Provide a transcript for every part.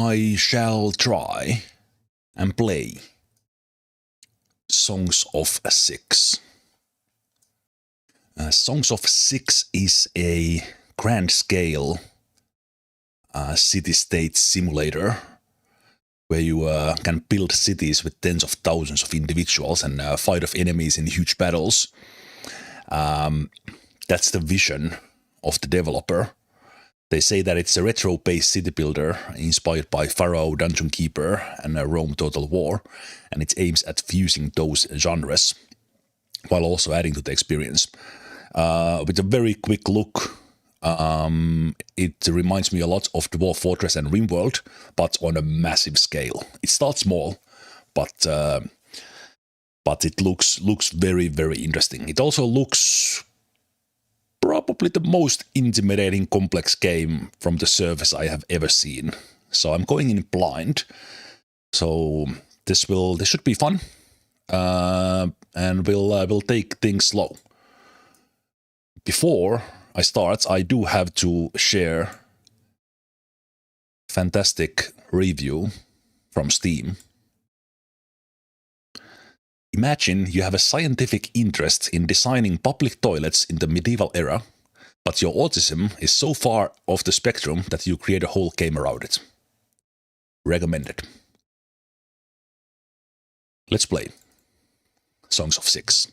I shall try and play Songs of Syx. Songs of Syx is a grand-scale city-state simulator where you can build cities with tens of thousands of individuals and fight off enemies in huge battles. That's the vision of the developer. They say that it's a retro-based city builder inspired by Pharaoh, Dungeon Keeper, and Rome Total War, and it aims at fusing those genres while also adding to the experience. With a very quick look, it reminds me a lot of Dwarf Fortress and Rimworld, but on a massive scale. It starts small, but it looks very, very interesting. It also looks probably the most intimidating complex game from the surface I have ever seen. So I'm going in blind. So this should be fun, and we'll take things slow. Before I start, I do have to share a fantastic review from Steam. Imagine you have a scientific interest in designing public toilets in the medieval era, but your autism is so far off the spectrum that you create a whole game around it. Recommended. Let's play Songs of Syx.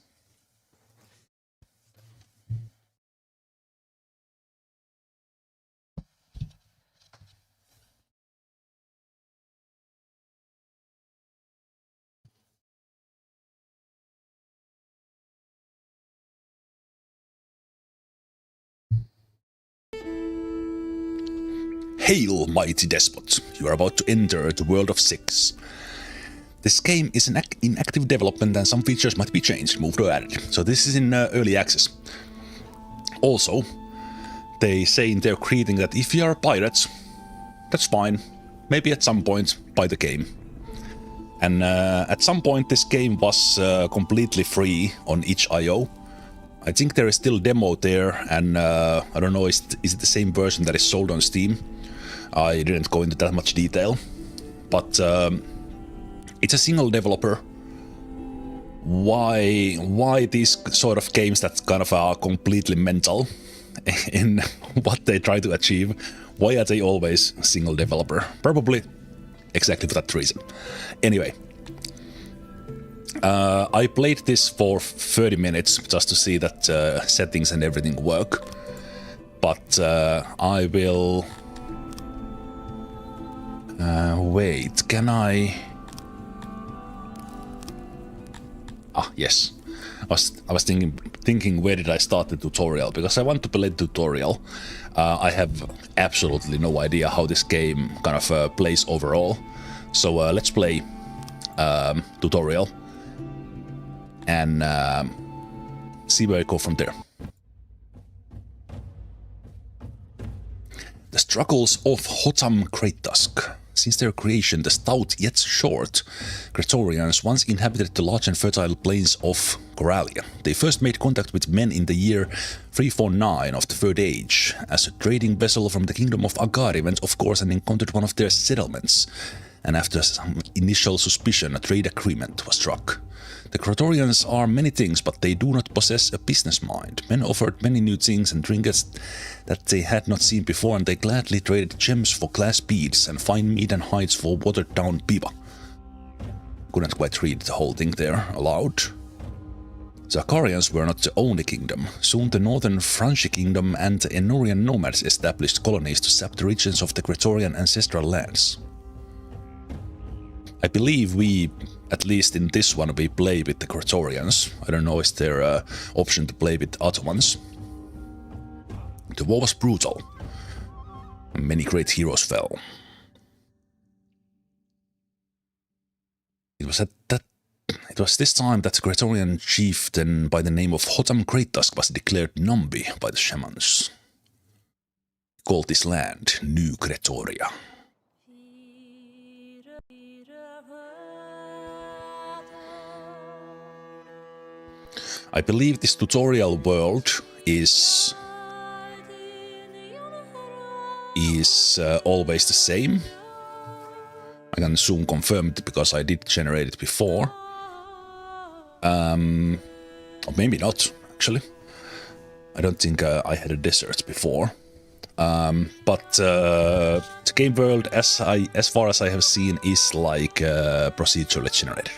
Hail, mighty despot! You are about to enter the world of Syx. This game is in active development and some features might be changed, moved or added. So this is in early access. Also, they say in their greeting that if you are pirates, that's fine. Maybe at some point buy the game. And at some point this game was completely free on itch.io. I think there is still demo there, and I don't know, is it the same version that is sold on Steam? I didn't go into that much detail, but it's a single developer. Why these sort of games that kind of are completely mental in what they try to achieve? Why are they always single developer? Probably exactly for that reason. Anyway, I played this for 30 minutes just to see that settings and everything work, but I will... wait, can I... Ah, yes. I was thinking where did I start the tutorial, because I want to play the tutorial. I have absolutely no idea how this game kind of plays overall. So let's play tutorial and see where I go from there. The struggles of Hotam Greattusk. Since their creation, the stout yet short Gretorians once inhabited the large and fertile plains of Coralia. They first made contact with men in the year 349 of the Third Age, as a trading vessel from the kingdom of Agari went off course and encountered one of their settlements, and after some initial suspicion, a trade agreement was struck. The Gretorians are many things, but they do not possess a business mind. Men offered many new things and trinkets that they had not seen before, and they gladly traded gems for glass beads and fine meat and hides for watered-down biva. Couldn't quite read the whole thing there aloud. The Agarians were not the only kingdom. Soon the northern Franchi kingdom and the Enorian nomads established colonies to sap the regions of the Gretorian ancestral lands. I believe we, at least in this one, we play with the Gretorians. I don't know, is there an option to play with other ones? The war was brutal. Many great heroes fell. It was this time that the Gretorian chieftain by the name of Hotam Greattusk was declared Nambi by the shamans. He called this land New Gretoria. I believe this tutorial world is always the same. I can soon confirm it because I did generate it before. Or maybe not, actually. I don't think I had a desert before. But the game world, as far as I have seen, is like procedurally generated.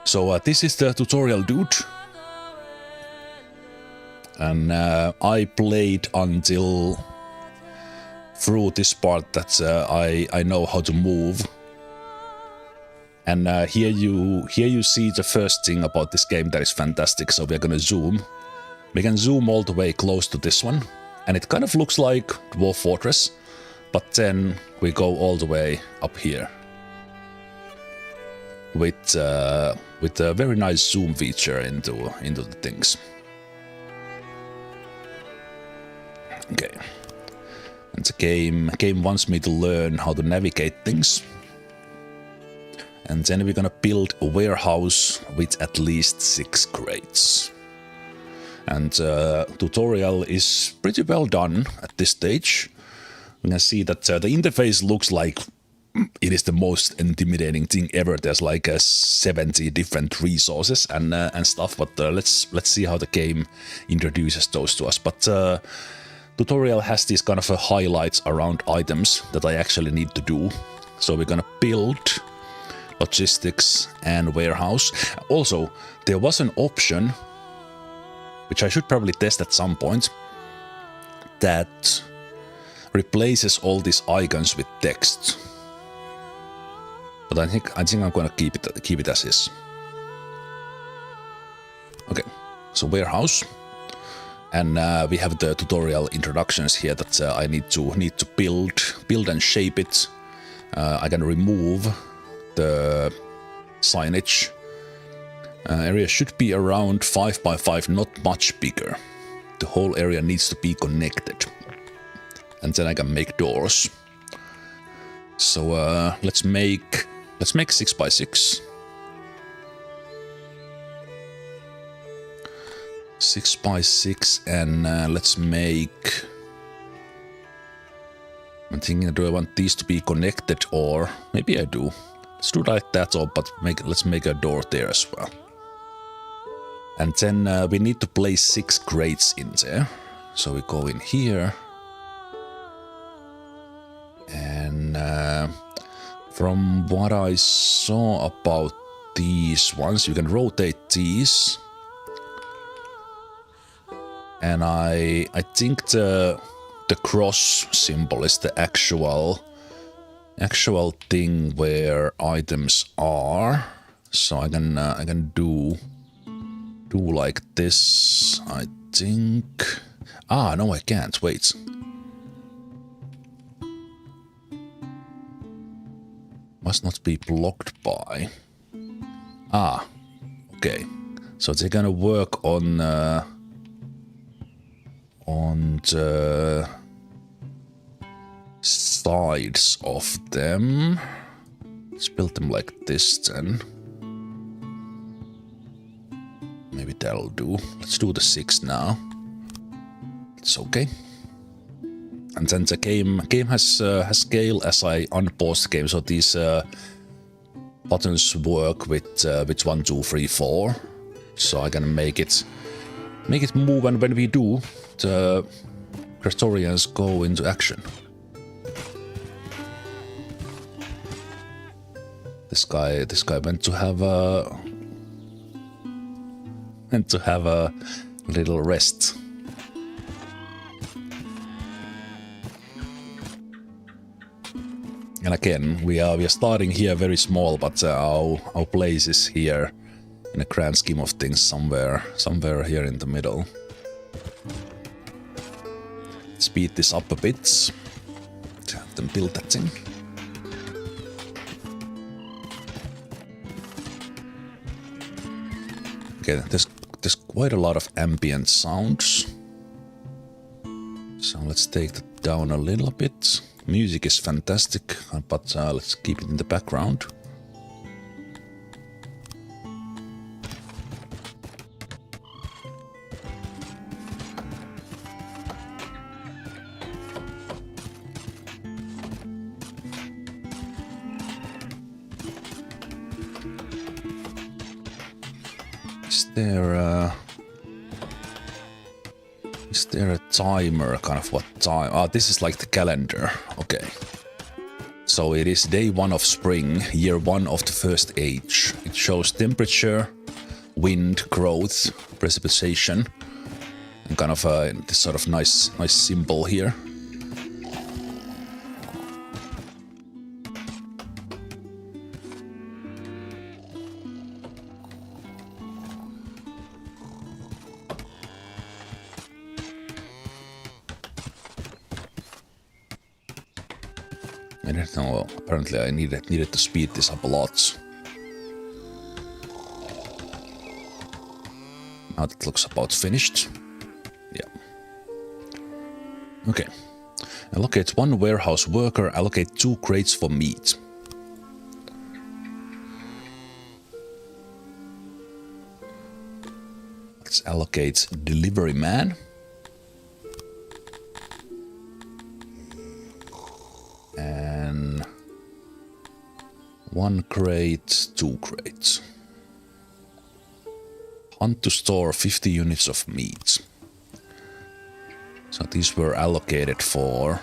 So this is the tutorial dude. And I played until through this part that I know how to move. And here you see the first thing about this game that is fantastic. So we're gonna zoom. We can zoom all the way close to this one, and it kind of looks like Dwarf Fortress, but then we go all the way up here with a very nice zoom feature into the things. Okay, and the game wants me to learn how to navigate things. And then we're gonna build a warehouse with at least 6 crates. And tutorial is pretty well done at this stage. We can see that the interface looks like it is the most intimidating thing ever. There's like 70 different resources and stuff, but let's see how the game introduces those to us. But tutorial has these kind of highlights around items that I actually need to do. So we're gonna build logistics and warehouse. Also, there was an option, which I should probably test at some point, that replaces all these icons with text. But I think I'm gonna keep it as is. Okay, so warehouse, and we have the tutorial introductions here that I need to build and shape it. I can remove the signage. Area should be around 5 by 5, not much bigger. The whole area needs to be connected. And then I can make doors. So let's make 6 by 6. 6 by 6, and let's make... I'm thinking, do I want these to be connected, or maybe I do. Let's do like that, but let's make a door there as well. And then we need to place 6 crates in there. So we go in here. And from what I saw about these ones, you can rotate these. And I think the cross symbol is the actual thing where items are. So I can do like this, I think. Ah, no, I can't. Wait. Must not be blocked by. Ah, okay. So they're gonna work on the sides of them. Let's build them like this then. Maybe that'll do. Let's do the 6 now. It's okay. And then the game has scale as I unpause the game, so these buttons work with 1, 2, 3, 4. So I can make it move, and when we do, the Praetorians go into action. This guy went to have a little rest. And again, we are starting here very small, but our place is here in a grand scheme of things somewhere here in the middle. Speed this up a bit. Have them build that thing. Okay, there's quite a lot of ambient sounds. So let's take that down a little bit. Music is fantastic, but let's keep it in the background. Is there a timer, kind of what time? Ah, this is like the calendar. Okay. So it is day 1 of spring, year 1 of the first age. It shows temperature, wind, growth, precipitation, and kind of this sort of nice symbol here. I don't know, apparently I needed to speed this up a lot. Now that looks about finished. Yeah. Okay. Allocate 1 warehouse worker, allocate 2 crates for meat. Let's allocate delivery man. And 1 crate, 2 crates. Hunt to store 50 units of meat. So these were allocated for...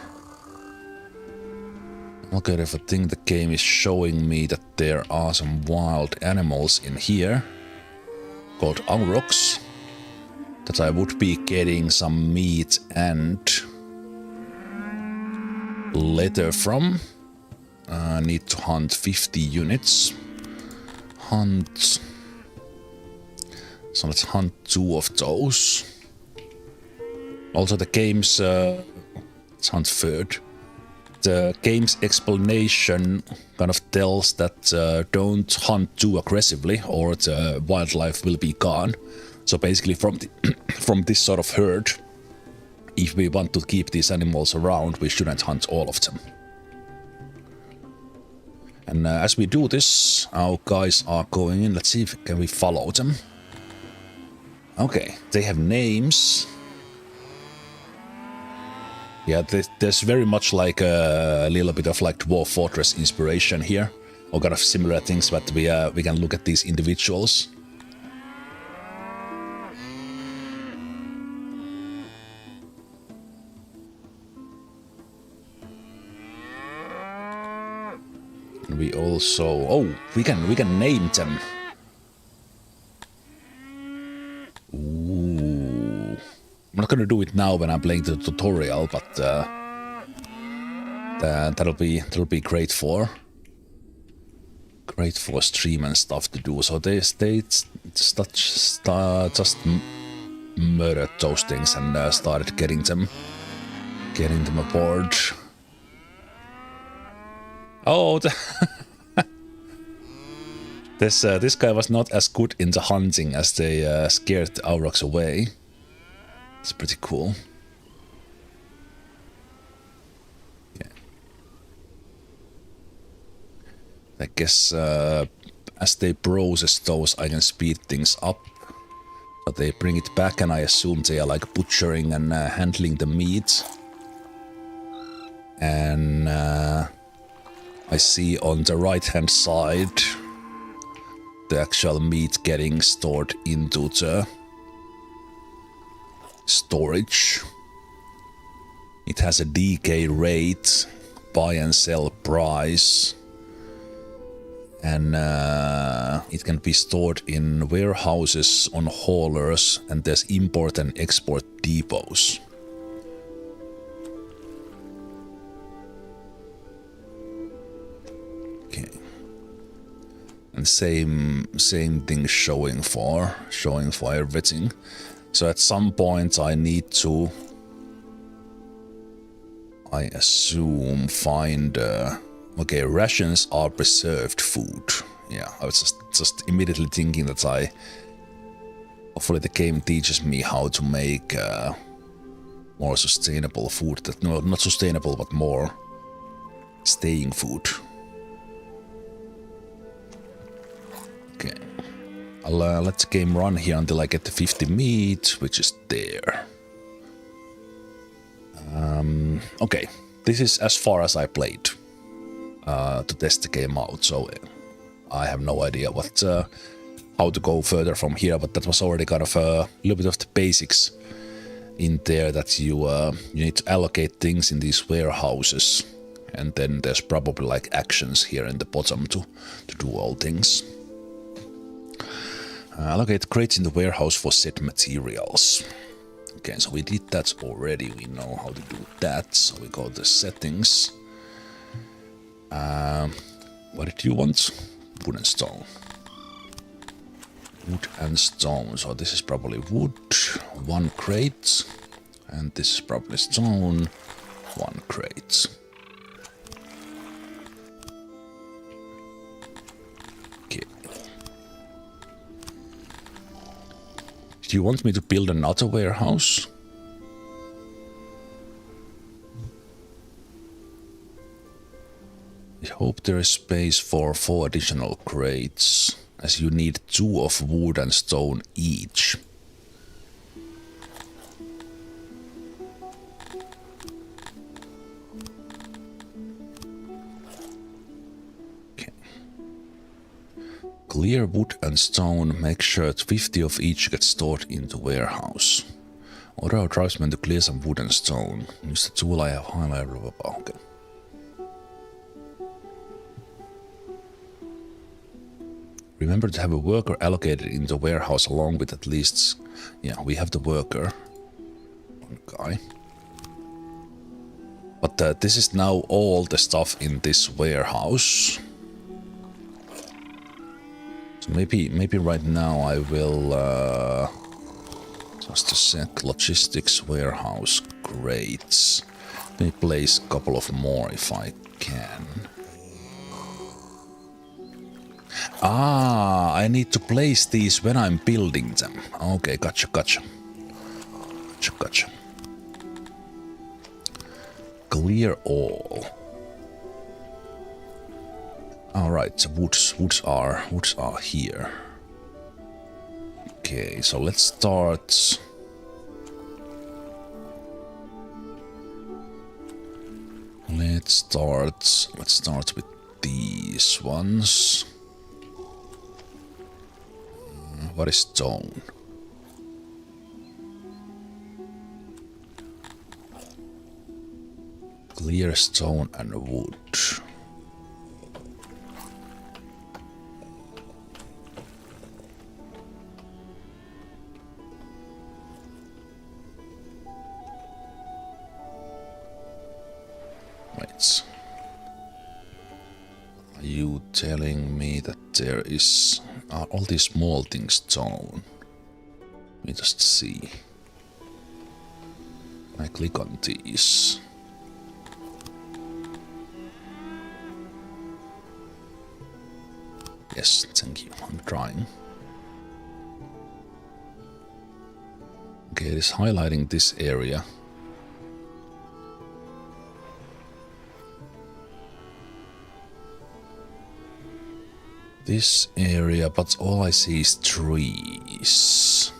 Okay, I think the game is showing me that there are some wild animals in here called aurochs that I would be getting some meat and leather from. I need to hunt 50 units. Hunt. So let's hunt 2 of those. Also the game's... let's hunt 3rd. The game's explanation kind of tells that don't hunt too aggressively or the wildlife will be gone. So basically from this sort of herd, if we want to keep these animals around, we shouldn't hunt all of them. And as we do this, our guys are going in. Let's see if can we follow them. Okay, they have names. Yeah, there's very much like a little bit of like Dwarf Fortress inspiration here, or kind of similar things, but we can look at these individuals. And we also we can name them. Ooh. I'm not gonna do it now when I'm playing the tutorial, but that'll be great for stream and stuff to do. So they just murdered those things and started getting them aboard. Oh, this guy was not as good in the hunting as they scared the aurochs away. It's pretty cool. Yeah. I guess as they process those, I can speed things up. But they bring it back, and I assume they are like butchering and handling the meat. And I see on the right-hand side the actual meat getting stored into the storage. It has a DK rate, buy and sell price, and it can be stored in warehouses, on haulers, and there's import and export depots. Okay. And same thing showing for everything. So at some point I need to, I assume, find okay, rations are preserved food. Yeah, I was just immediately thinking that hopefully the game teaches me how to make more sustainable food. That no, not sustainable, but more staying food. Okay. I'll let the game run here until I get the 50 meat, which is there. Okay, this is as far as I played to test the game out, so I have no idea what how to go further from here, but that was already kind of a little bit of the basics in there, that you need to allocate things in these warehouses, and then there's probably like actions here in the bottom to do all things. Allocate crates in the warehouse for said materials. Okay, so we did that already. We know how to do that. So we go to settings. What did you want? Wood and stone. Wood and stone. So this is probably wood, 1 crate. And this is probably stone, 1 crate. Okay. Do you want me to build another warehouse? I hope there is space for 4 additional crates, as you need 2 of wood and stone each. Okay. Clear wood and stone, make sure 50 of each get stored in the warehouse. Order our tribesmen to clear some wood and stone. Use the tool I have highlighted. Okay. Remember to have a worker allocated in the warehouse along with at least... Yeah, we have the worker. 1 guy. But this is now all the stuff in this warehouse. So maybe right now I will... just a sec. Logistics warehouse crates. Let me place a couple of more if I can. Ah, I need to place these when I'm building them. Okay, gotcha. Clear all. Alright, so woods are here. Okay, so let's start. Let's start with these ones. What is stone? Clear stone and wood. Wait. Are you telling me that there is... Are all these small things stone? Let me just see. Can I click on these? Yes, thank you. I'm trying. Okay, it is highlighting this area. This area, but all I see is trees.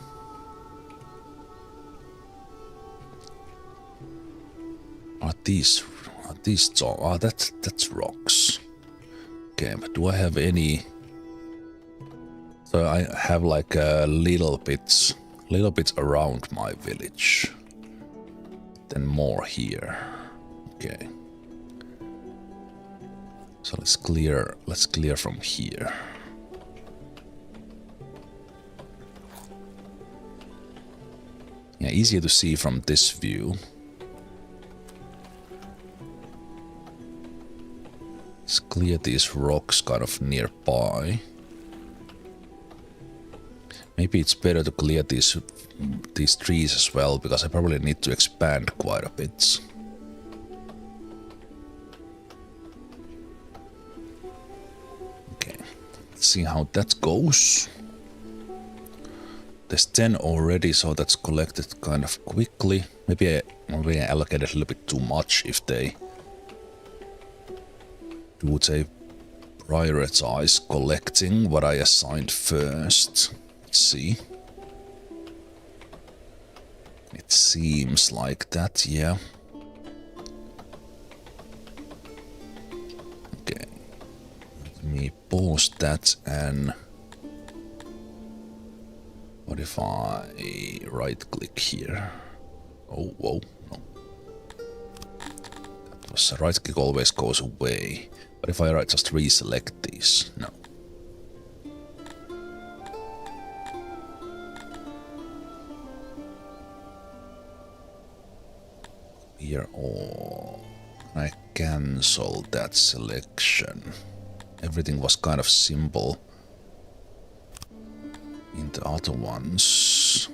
Are these tall? Ah, that's rocks. Okay, but do I have any? So I have like a little bit around my village. Then more here. Okay. So let's clear from here. Yeah, easier to see from this view. Let's clear these rocks kind of nearby. Maybe it's better to clear these trees as well, because I probably need to expand quite a bit. See how that goes. There's 10 already, so that's collected kind of quickly. Maybe I allocated a little bit too much if they would say prioritize collecting what I assigned first. Let's see. It seems like that, yeah. Okay. Let me pause that and What if I right-click here? Oh, whoa, no. That was right-click always goes away. But if I just reselect these, no. Here, or I cancel that selection. Everything was kind of simple in the other ones.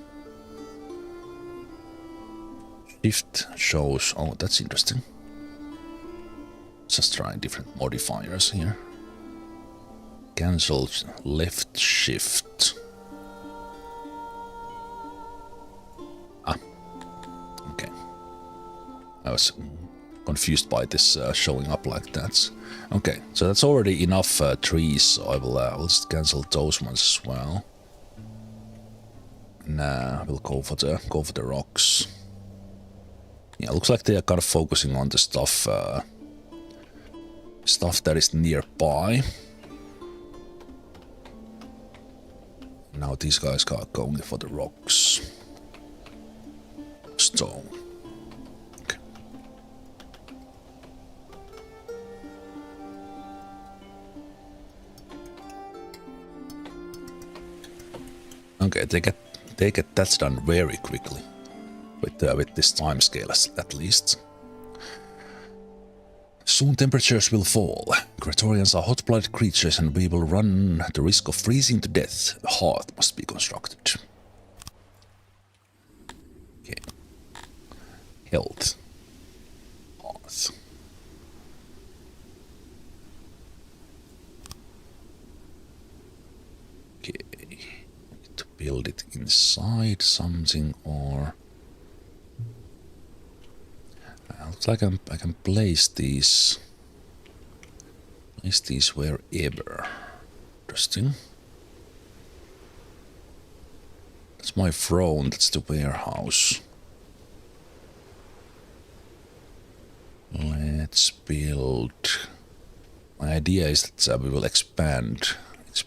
Shift shows, oh, that's interesting. Just trying different modifiers here. Cancel left shift. Ah, okay. I was confused by this showing up like that. Okay, so that's already enough trees, so I will just cancel those ones as well. Nah, we'll go for the rocks. Yeah, looks like they are kind of focusing on the stuff that is nearby. Now these guys are going for the rocks. Stone. Okay. Okay, they get that done very quickly with this time scale at least. Soon temperatures will fall. Praetorians are hot-blooded creatures and we will run the risk of freezing to death. A hearth must be constructed. Okay. Health. Hearth. Okay. Need to build it inside something or... Looks like I can place these wherever. Interesting. That's my throne, that's the warehouse. Let's build. My idea is that we will expand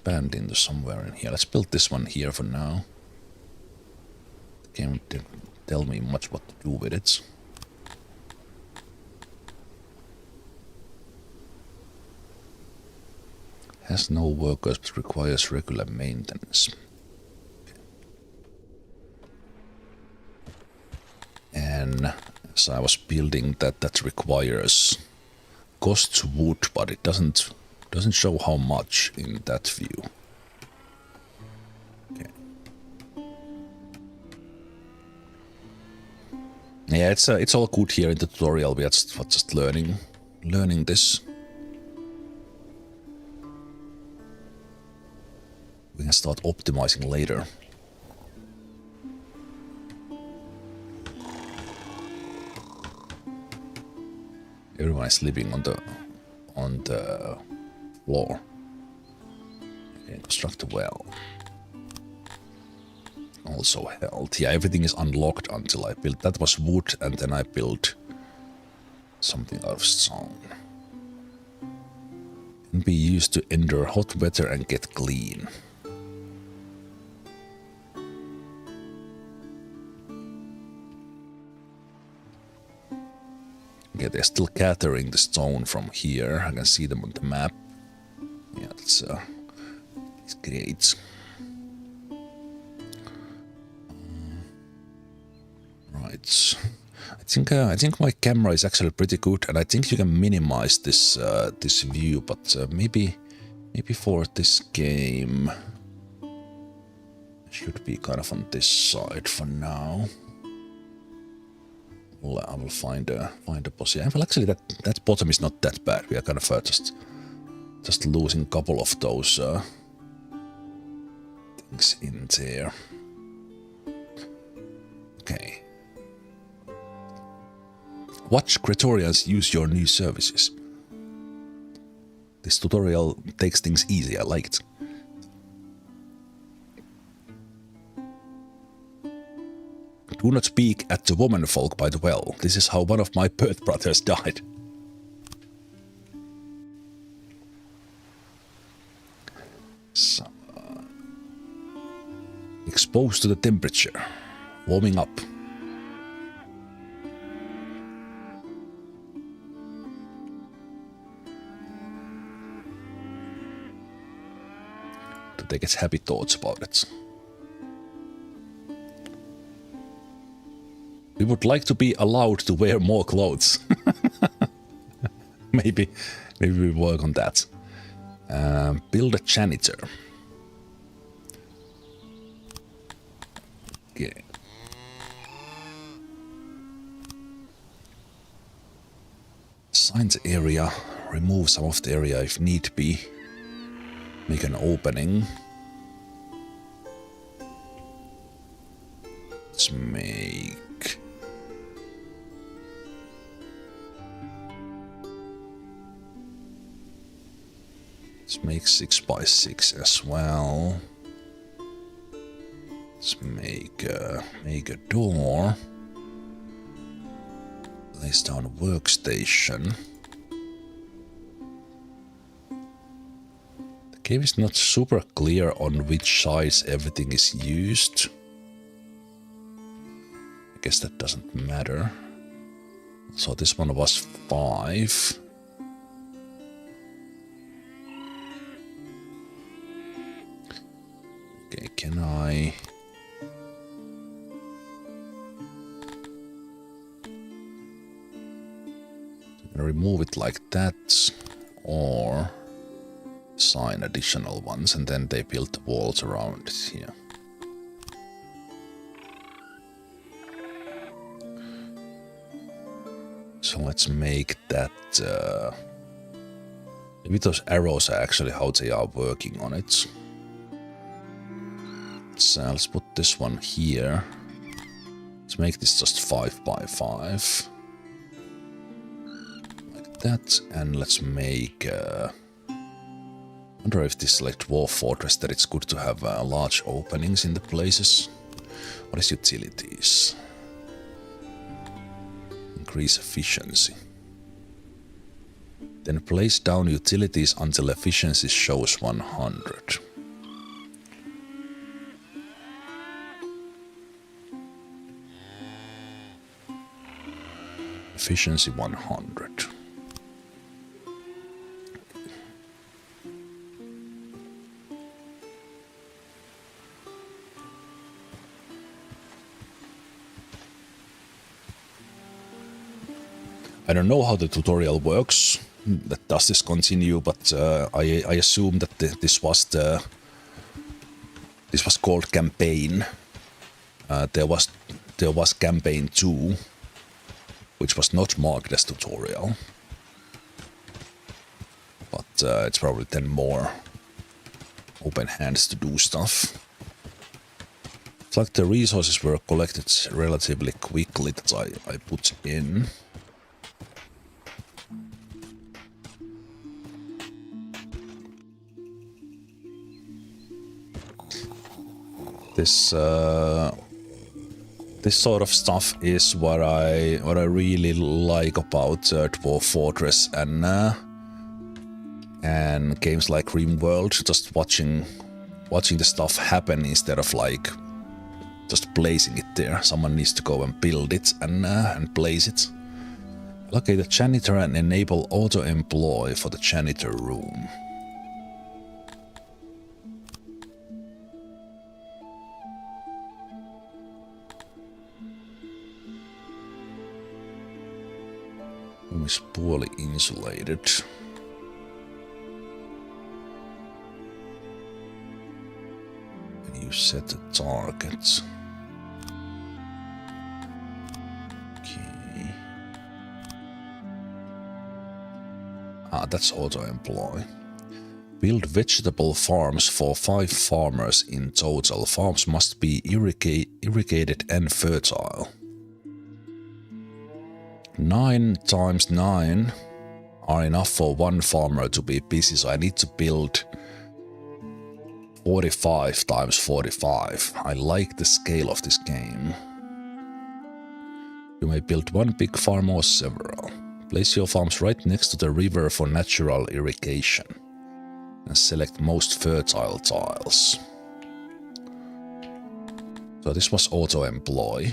into somewhere in here. Let's build this one here for now. Can't tell me much what to do with it. Has no workers but requires regular maintenance. And as I was building that requires costs wood, but it doesn't show how much in that view. Okay. Yeah, it's all good here in the tutorial. We are just learning this. We can start optimizing later. Everyone is living on the floor. Okay, construct a well. Also health. Yeah, everything is unlocked until I built. That was wood, and then I built something out of stone. Can be used to endure hot weather and get clean. Okay, they're still gathering the stone from here. I can see them on the map. Yeah, that's great. Right. I think my camera is actually pretty good, and I think you can minimize this this view, but maybe for this game it should be kind of on this side for now. I will find a position. Well, actually, that bottom is not that bad. We are kind of just losing a couple of those things in there. Okay. Watch Praetorians use your new services. This tutorial takes things easy. I like it. Do not speak at the womanfolk by the well. This is how one of my birth brothers died. exposed to the temperature. Warming up. They get happy thoughts about it. We would like to be allowed to wear more clothes. maybe we work on that. Build a janitor. Okay. Sign the area. Remove some of the area if need be. Make an opening. Let's make... Let's make 6 by 6 as well. Let's make a door. Place down a workstation. The game is not super clear on which sides everything is used. I guess that doesn't matter. So this one was 5. Okay, can I... remove it like that, or assign additional ones, and then they build the walls around it here. So let's make that... maybe those arrows are actually how they are working on it. Let's put this one here. Let's make this just 5 by 5. Like that, and let's make... I wonder if this is like Dwarf Fortress, that it's good to have large openings in the places. What is utilities? Increase efficiency. Then place down utilities until efficiency shows 100. Efficiency 100. I don't know how the tutorial works. That does this continue, but I assume that this was called campaign. There was campaign 2, which was not marked as tutorial, but it's probably 10 more open hands to do stuff. It's like the resources were collected relatively quickly that I put in. This sort of stuff is what I really like about Dwarf Fortress and games like Rimworld. Just watching the stuff happen instead of like just placing it there. Someone needs to go and build it and place it. Locate the janitor and enable auto-employ for the janitor room. Room is poorly insulated. When you set the target. Okay. That's auto-employ. Build vegetable farms for 5 farmers in total. Farms must be irrigated and fertile. 9 times 9 are enough for 1 farmer to be busy, so I need to build 45 times 45. I like the scale of this game. You may build 1 big farm or several. Place your farms right next to the river for natural irrigation. And select most fertile tiles. So this was auto-employ.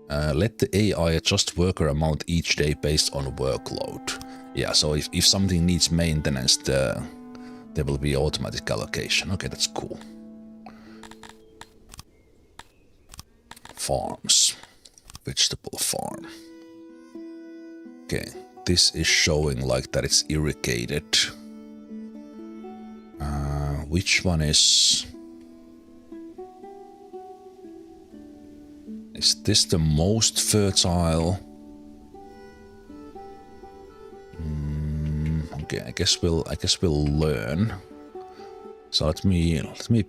Let the AI adjust worker amount each day based on workload. Yeah, so if something needs maintenance, there will be automatic allocation. Okay, that's cool. Farms. Vegetable farm. Okay, this is showing like that it's irrigated. Which one is... Is this the most fertile? Okay, I guess we'll learn. So let me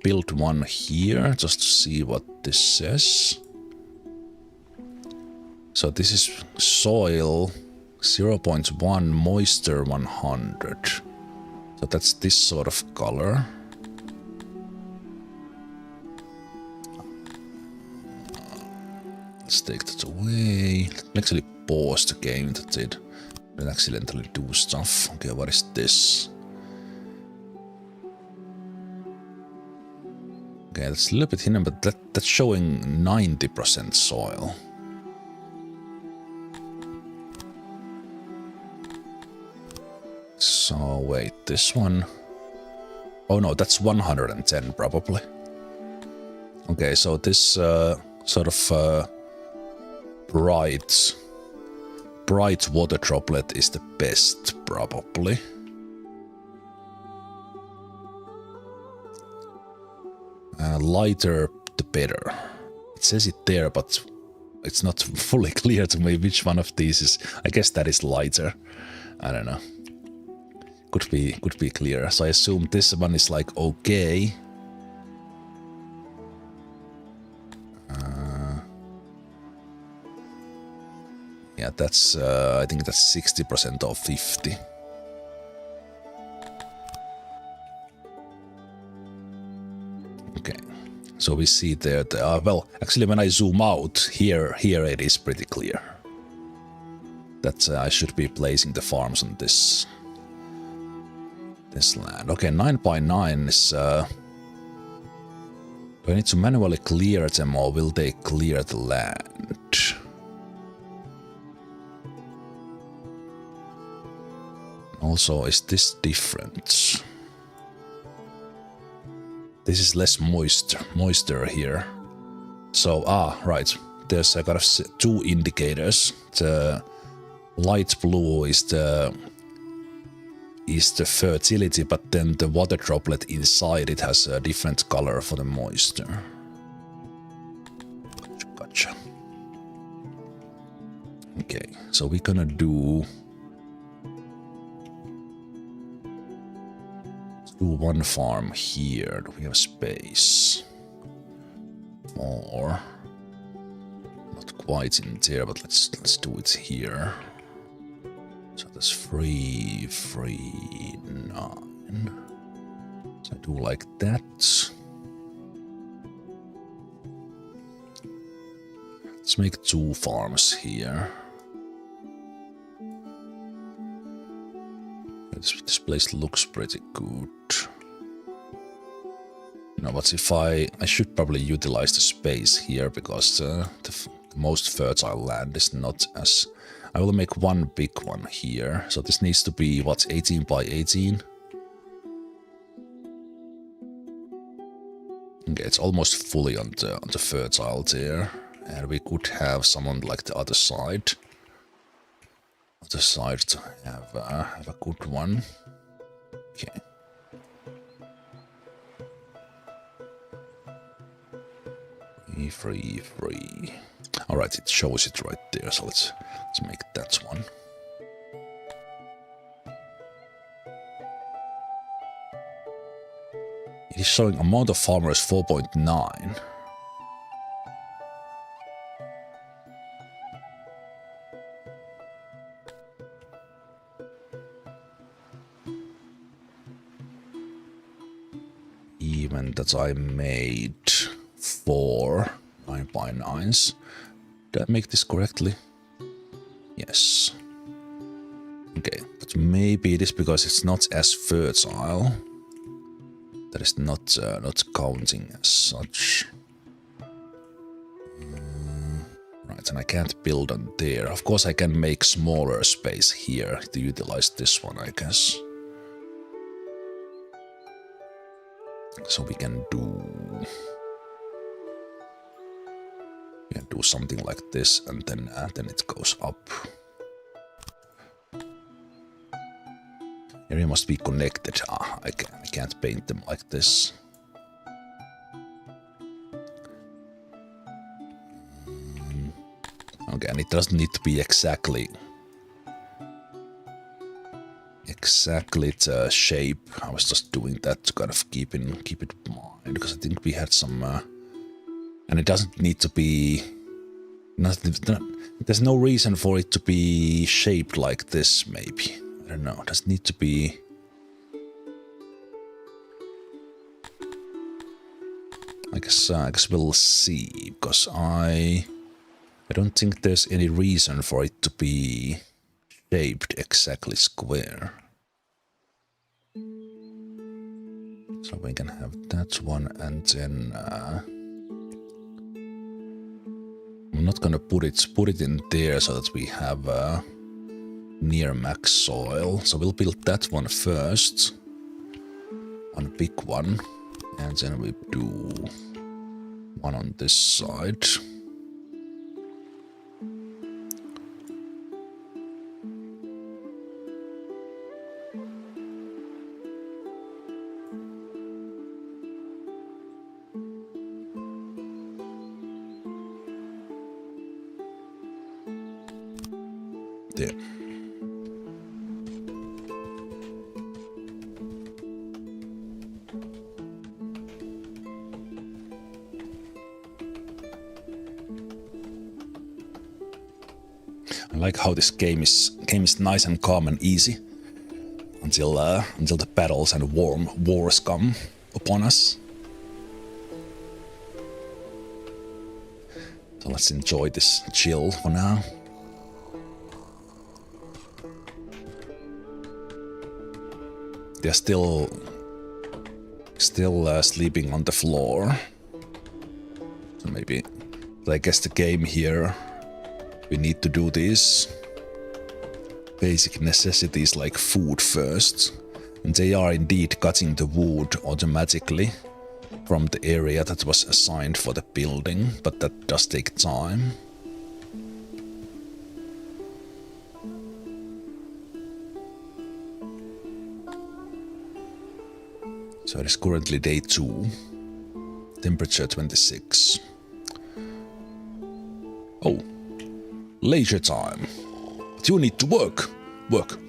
build one here just to see what this says. So this is soil 0.1, moisture 100. So that's this sort of color. Let's take that away. Let me actually pause the game that did accidentally do stuff. Okay, what is this? Okay, that's a little bit hidden, but that's showing 90% soil. So wait, this one... Oh no, that's 110 probably. Okay, so this sort of bright water droplet is the best probably. Lighter the better. It says it there, but it's not fully clear to me which one of these is. I guess that is lighter. I don't know. Could be clear. So I assume this one is like okay. Yeah, that's I think that's 60% of 50. Okay, so we see that. Well, actually, when I zoom out here it is pretty clear. That I should be placing the farms on this land. Okay, 9x9 is. Do I need to manually clear them, or will they clear the land? Also, is this different? This is less moisture here. So, right. There's kind of two indicators. The light blue is the fertility, but then the water droplet inside it has a different color for the moisture. Gotcha. Okay, so we're gonna do one farm here. Do we have space? Or not quite in there, but let's do it here. So that's 3, 3, 9. So I do like that. Let's make 2 farms here. This place looks pretty good. You know, but if I should probably utilize the space here because the most fertile land is not as... I will make one big one here. So this needs to be, what, 18 by 18? Okay, it's almost fully on the fertile there. And we could have some on like the other side. Other side to have a good one. Okay. Free. Alright, it shows it right there, so let's make that one. It is showing amount of farmers 4.9. Even that I made 4 9x9s. Did I make this correctly? Yes. Okay, but maybe it is because it's not as fertile. That is not counting as such. But then I can't build on there. Of course I can make smaller space here to utilize this one, I guess. So we can do something like this, and then it goes up. Area must be connected. I can't paint them like this. Okay, and it doesn't need to be exactly the shape. I was just doing that to kind of keep it in mind, because I think we had some, and it doesn't need to be. There's no reason for it to be shaped like this. Maybe, I don't know. It doesn't need to be. I guess we'll see, because I don't think there's any reason for it to be shaped exactly square. So we can have that one, and then I'm not gonna put it in there so that we have near max soil. So we'll build that one first, one big one, and then we do one on this side. There. I like how this game is nice and calm and easy until the battles and wars come upon us. So let's enjoy this chill for now. They're still sleeping on the floor. So maybe, I guess the game here, we need to do these basic necessities like food first. And they are indeed cutting the wood automatically from the area that was assigned for the building, but that does take time. So it is currently day 2, temperature 26. Oh, leisure time. But you need to work. Work.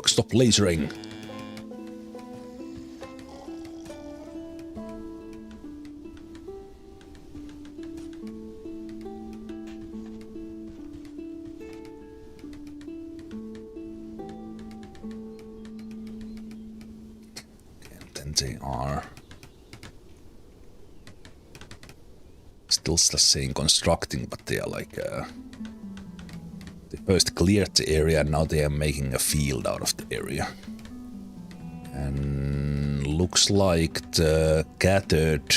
Stop lasering. They are still saying constructing, but they are like they first cleared the area and now they are making a field out of the area. And looks like the gathered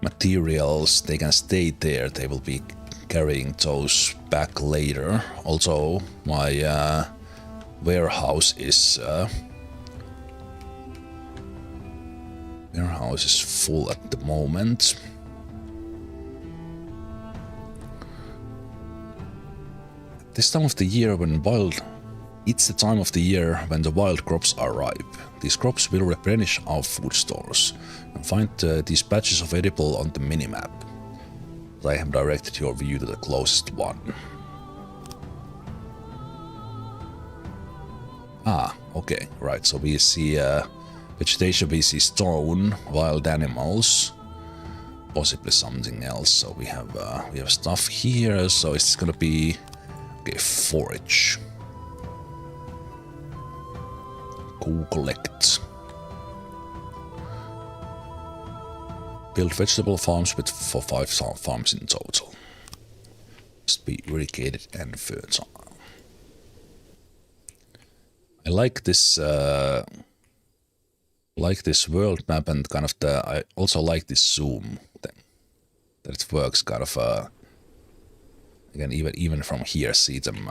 materials, they can stay there. They will be carrying those back later. Also, my warehouse is full at the moment. This time of the year it's the time of the year when the wild crops are ripe. These crops will replenish our food stores. And find these patches of edible on the minimap. I have directed your view to the closest one. Okay, right, so we see vegetation, we see stone, wild animals, possibly something else. So we have stuff here. So it's gonna be forage. Go collect. Build vegetable farms for 5 farms in total. Must be irrigated and fertile. I like this. Like this world map and kind of I also like this zoom thing. that it works kind of again even from here see them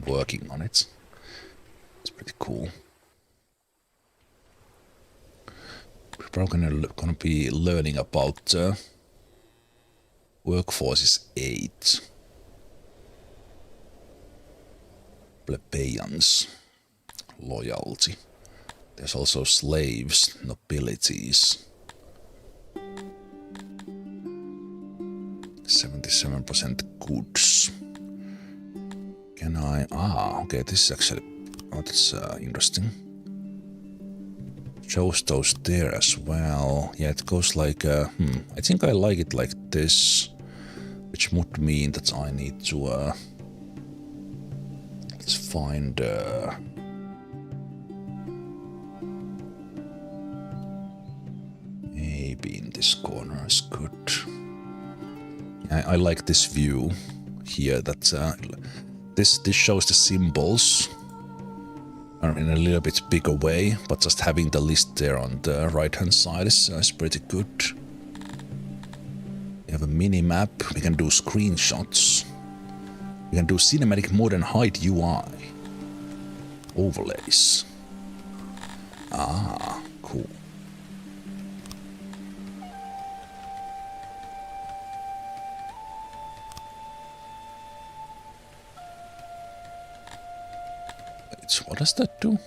working on it. It's pretty cool. We're probably gonna be learning about workforces 8. Plebeians. Loyalty. There's also slaves, nobilities. 77% goods. Can I... Ah, okay, this is actually... Oh, that's interesting. Shows those there as well. Yeah, it goes like... I think I like it like this. Which would mean that I need to... let's find... maybe in this corner is good. I like this view here. That this shows the symbols in a little bit bigger way, but just having the list there on the right hand side is pretty good. We have a mini map. We can do screenshots. We can do cinematic mode and hide UI. Overlays. Ah, cool. What does that do?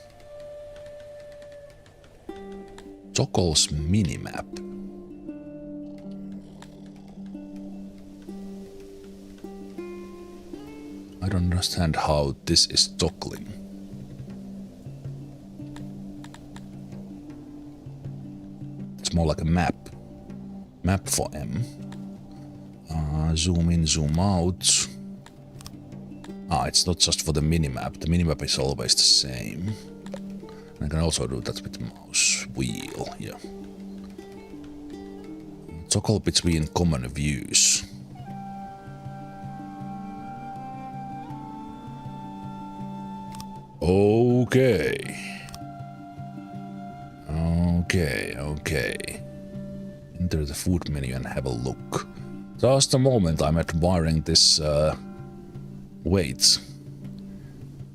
Toggles minimap. I don't understand how this is toggling. It's more like a map. Map for M. Zoom in, zoom out. Ah, it's not just for the minimap. The minimap is always the same. I can also do that with the mouse wheel, yeah. Toggle between common views. Okay. Okay. Enter the food menu and have a look. Just a moment, I'm admiring this,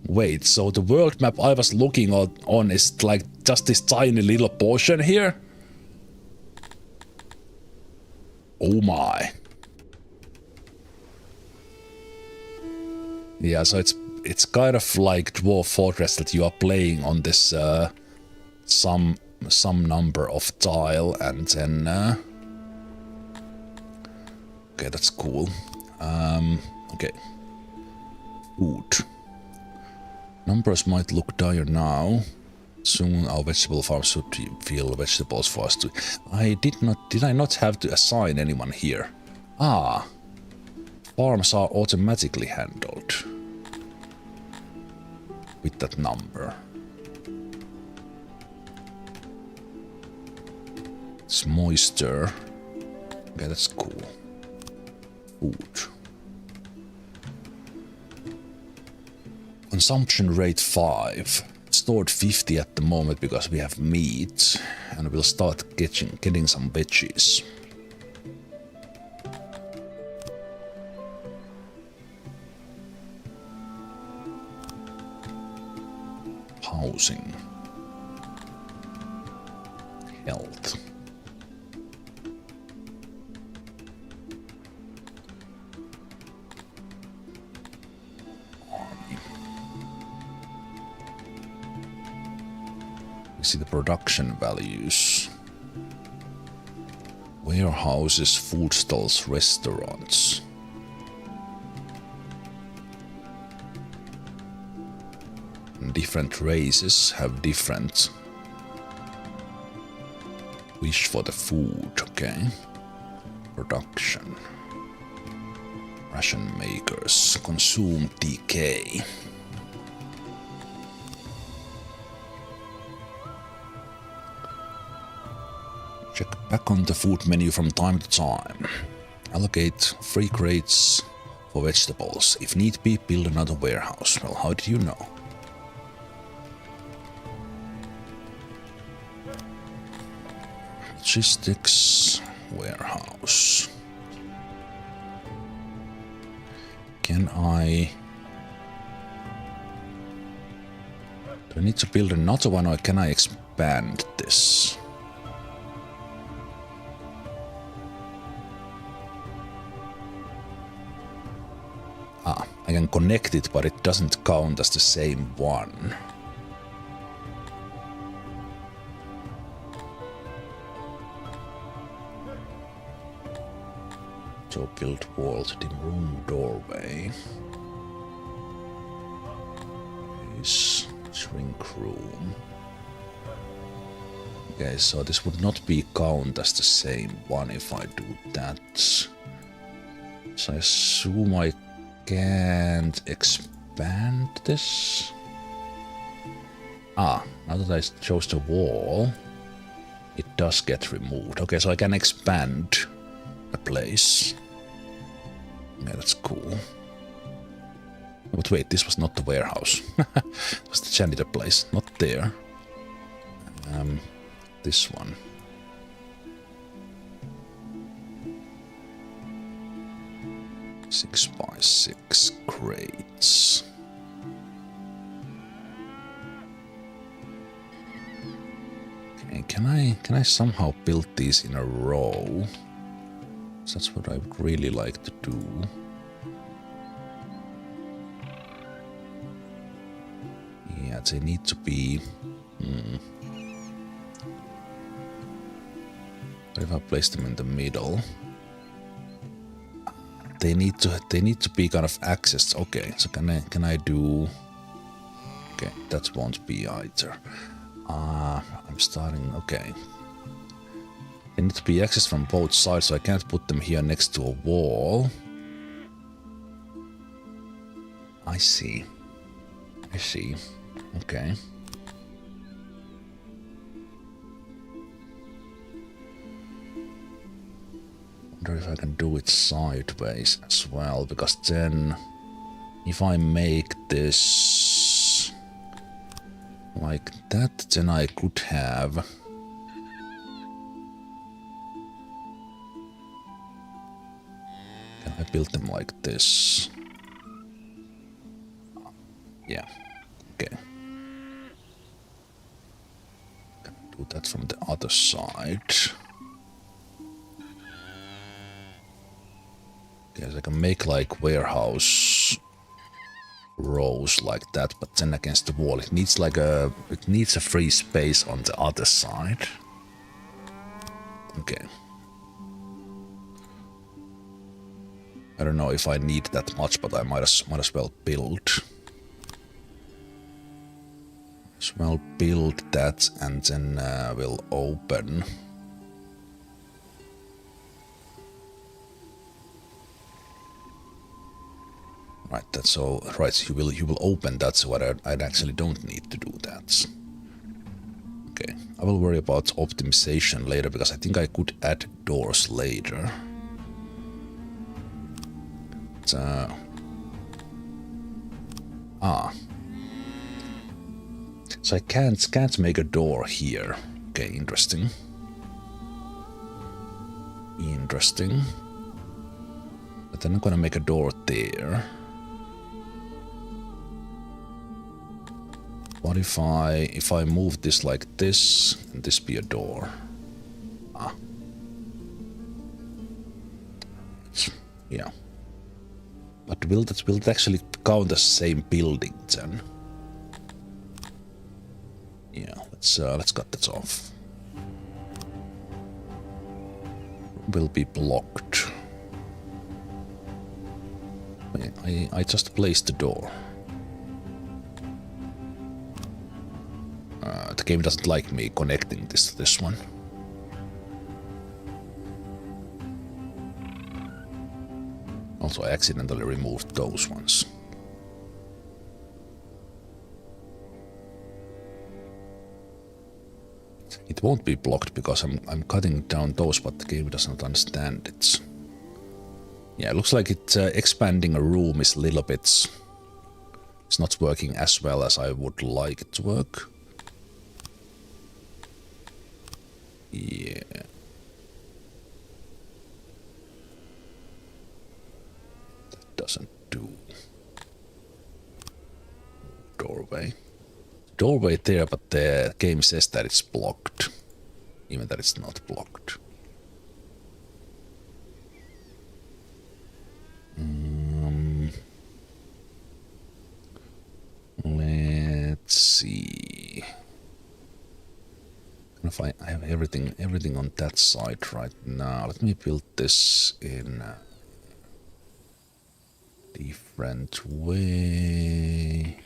Wait, so the world map I was looking on is like just this tiny little portion here? Oh my. Yeah, so it's kind of like Dwarf Fortress that you are playing on this some number of tile and then okay, that's cool. Okay. Food. Numbers might look dire now. Soon our vegetable farm should feel vegetables for us to... Did I not have to assign anyone here? Ah. Farms are automatically handled. With that number. It's moisture. Okay, that's cool. Food. Consumption rate 5. Stored 50 at the moment because we have meat, and we'll start getting some veggies. Housing. Health. See the production values. Warehouses, food stalls, restaurants. Different races have different wish for the food, okay? Production. Ration makers. Consume decay. Check back on the food menu from time to time. Allocate free crates for vegetables. If need be, build another warehouse. Well, how do you know? Logistics warehouse. Can I... Do I need to build another one or can I expand this? Ah, I can connect it, but it doesn't count as the same one. So build walls, dim room, doorway. Is shrink room. Okay, so this would not be count as the same one if I do that. So I assume I can't expand this. Ah, now that I chose the wall, it does get removed. Okay, so I can expand a place. Yeah, that's cool. But wait, this was not the warehouse. It was the janitor place, not there. This one. Six by 6 crates. Okay, can I somehow build these in a row? That's what I would really like to do. Yeah, they need to be... What if I place them in the middle? They need to be kind of accessed. Okay, so can I do... Okay, that won't be either. I'm starting... Okay. They need to be accessed from both sides, so I can't put them here next to a wall. I see. I see. Okay. Wonder if I can do it sideways as well, because then if I make this like that, then I could have... Can I build them like this? Yeah, okay. Can I do that from the other side? Okay, so I can make like warehouse rows like that, but then against the wall it needs like a free space on the other side. Okay. I don't know if I need that much, but I might as well build. As well build that, and then we'll open. Right, that's all. Right, you will open that, so I actually don't need to do that. Okay, I will worry about optimization later, because I think I could add doors later. So I can't make a door here. Okay, interesting. Interesting. But then I'm gonna make a door there. What if I move this like this, and this be a door? Yeah. But will it actually count as the same building then? Yeah, let's cut that off. Will be blocked. I just placed the door. The game doesn't like me connecting this to this one. Also, I accidentally removed those ones. It won't be blocked because I'm cutting down those, but the game does not understand it. Yeah, it looks like it's expanding a room is a little bit... It's not working as well as I would like it to work. Yeah. That doesn't do? Doorway. Doorway there, but the game says that it's blocked. Even that it's not blocked. Let's see. If I have everything on that side right now. Let me build this in a different way.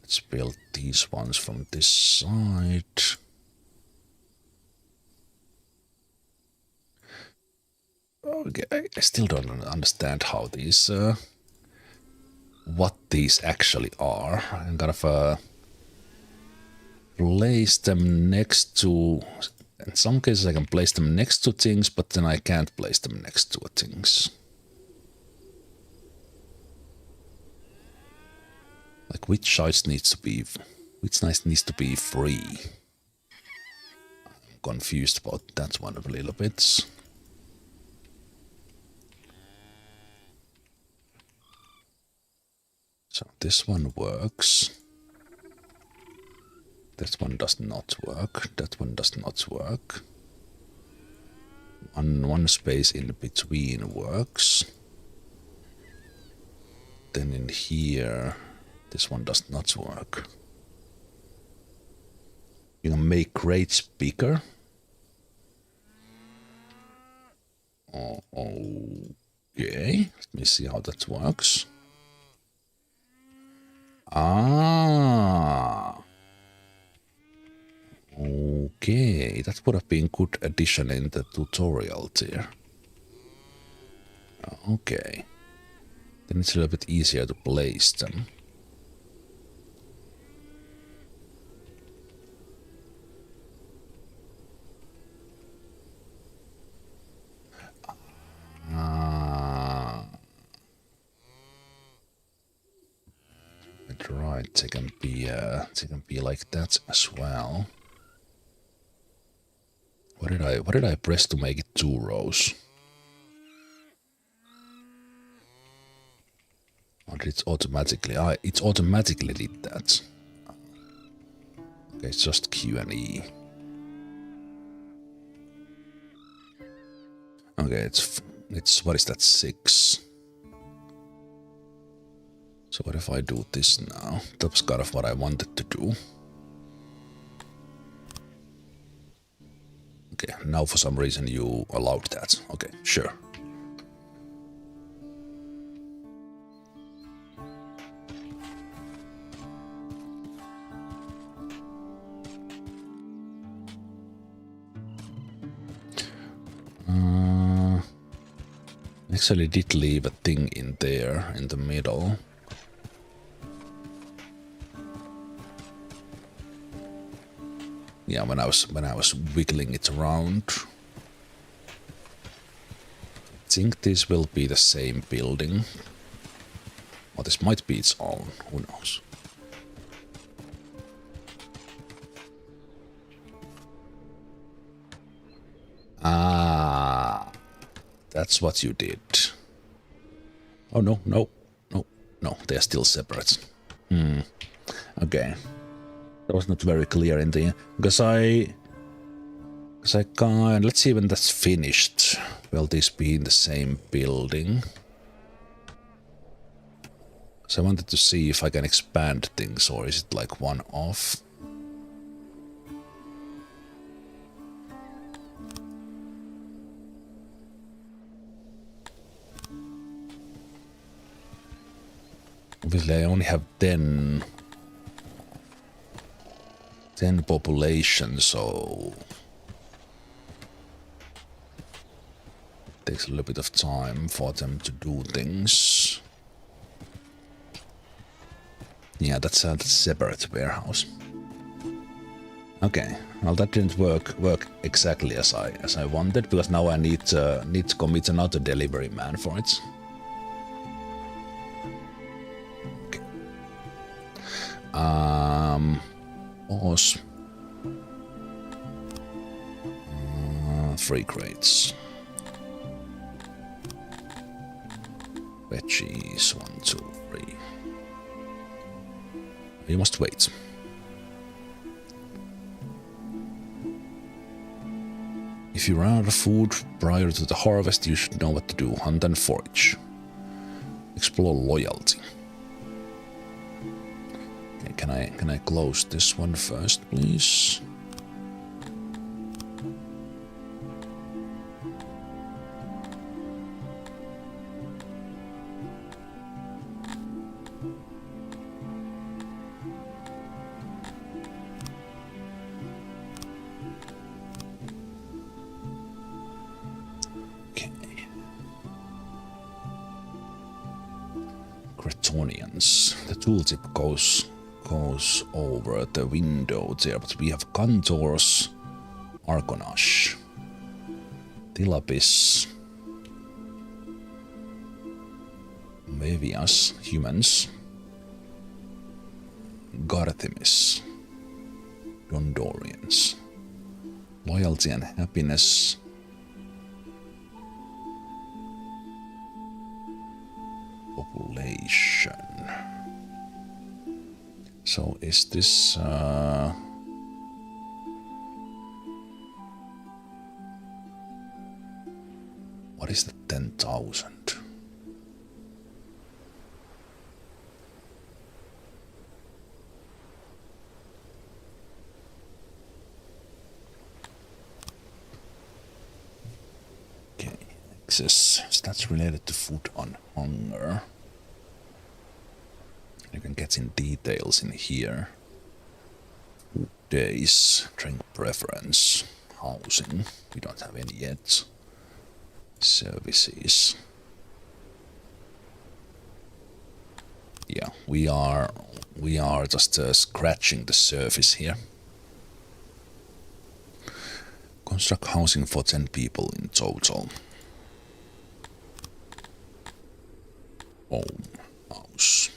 Let's build these ones from this side. Okay, I still don't understand how these, what these actually are. I'm kind of place them next to. In some cases, I can place them next to things, but then I can't place them next to things. Like which side needs to be free? I'm confused about that one a little bit. So this one works. This one does not work. That one does not work. One space in between works. Then in here, this one does not work. You can make crates bigger. Oh, okay. Let me see how that works. Ah. Okay, that would have been good addition in the tutorial there. Okay. Then it's a little bit easier to place them. Right, they can be like that as well. What did I press to make it 2 rows? Or did it automatically? It automatically did that. Okay, it's just Q and E. Okay, it's what is that, 6? So what if I do this now? That's kind of what I wanted to do. Okay, now for some reason you allowed that. Okay, sure. Actually did leave a thing in there in the middle. Yeah, when I was wiggling it around. I think this will be the same building. Or this might be its own, who knows. Ah, that's what you did. Oh no, they're still separate. Okay. That was not very clear in the end, because I can't. Let's see when that's finished. Will this be in the same building? So I wanted to see if I can expand things, or is it like one off? Obviously, I only have 10 population, so it takes a little bit of time for them to do things. Yeah, that's a separate warehouse. Okay, well that didn't work exactly as I wanted, because now I need to commit another delivery man for it. Okay. Pause. 3 crates. Veggies, 1, 2, 3. You must wait. If you run out of food prior to the harvest, you should know what to do. Hunt and forage. Explore loyalty. Okay, can I close this one first, please? The tooltip goes over the window there, but we have Kantor's Argonash, Tilapis, Mevias, humans, Garthemis, Gondorians, loyalty and happiness, population. So is this what is the 10,000? Okay, access stats related to food on hunger. You can get in details in here. Food days, drink preference, housing. We don't have any yet. Services. Yeah, we are just scratching the surface here. Construct housing for 10 people in total. Home, house.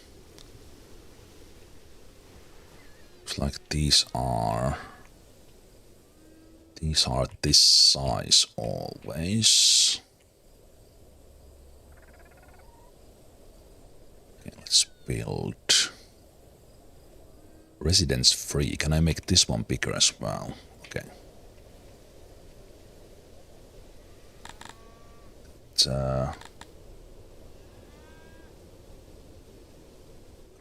Looks like these are this size always. Okay, let's build residence free. Can I make this one bigger as well? Okay.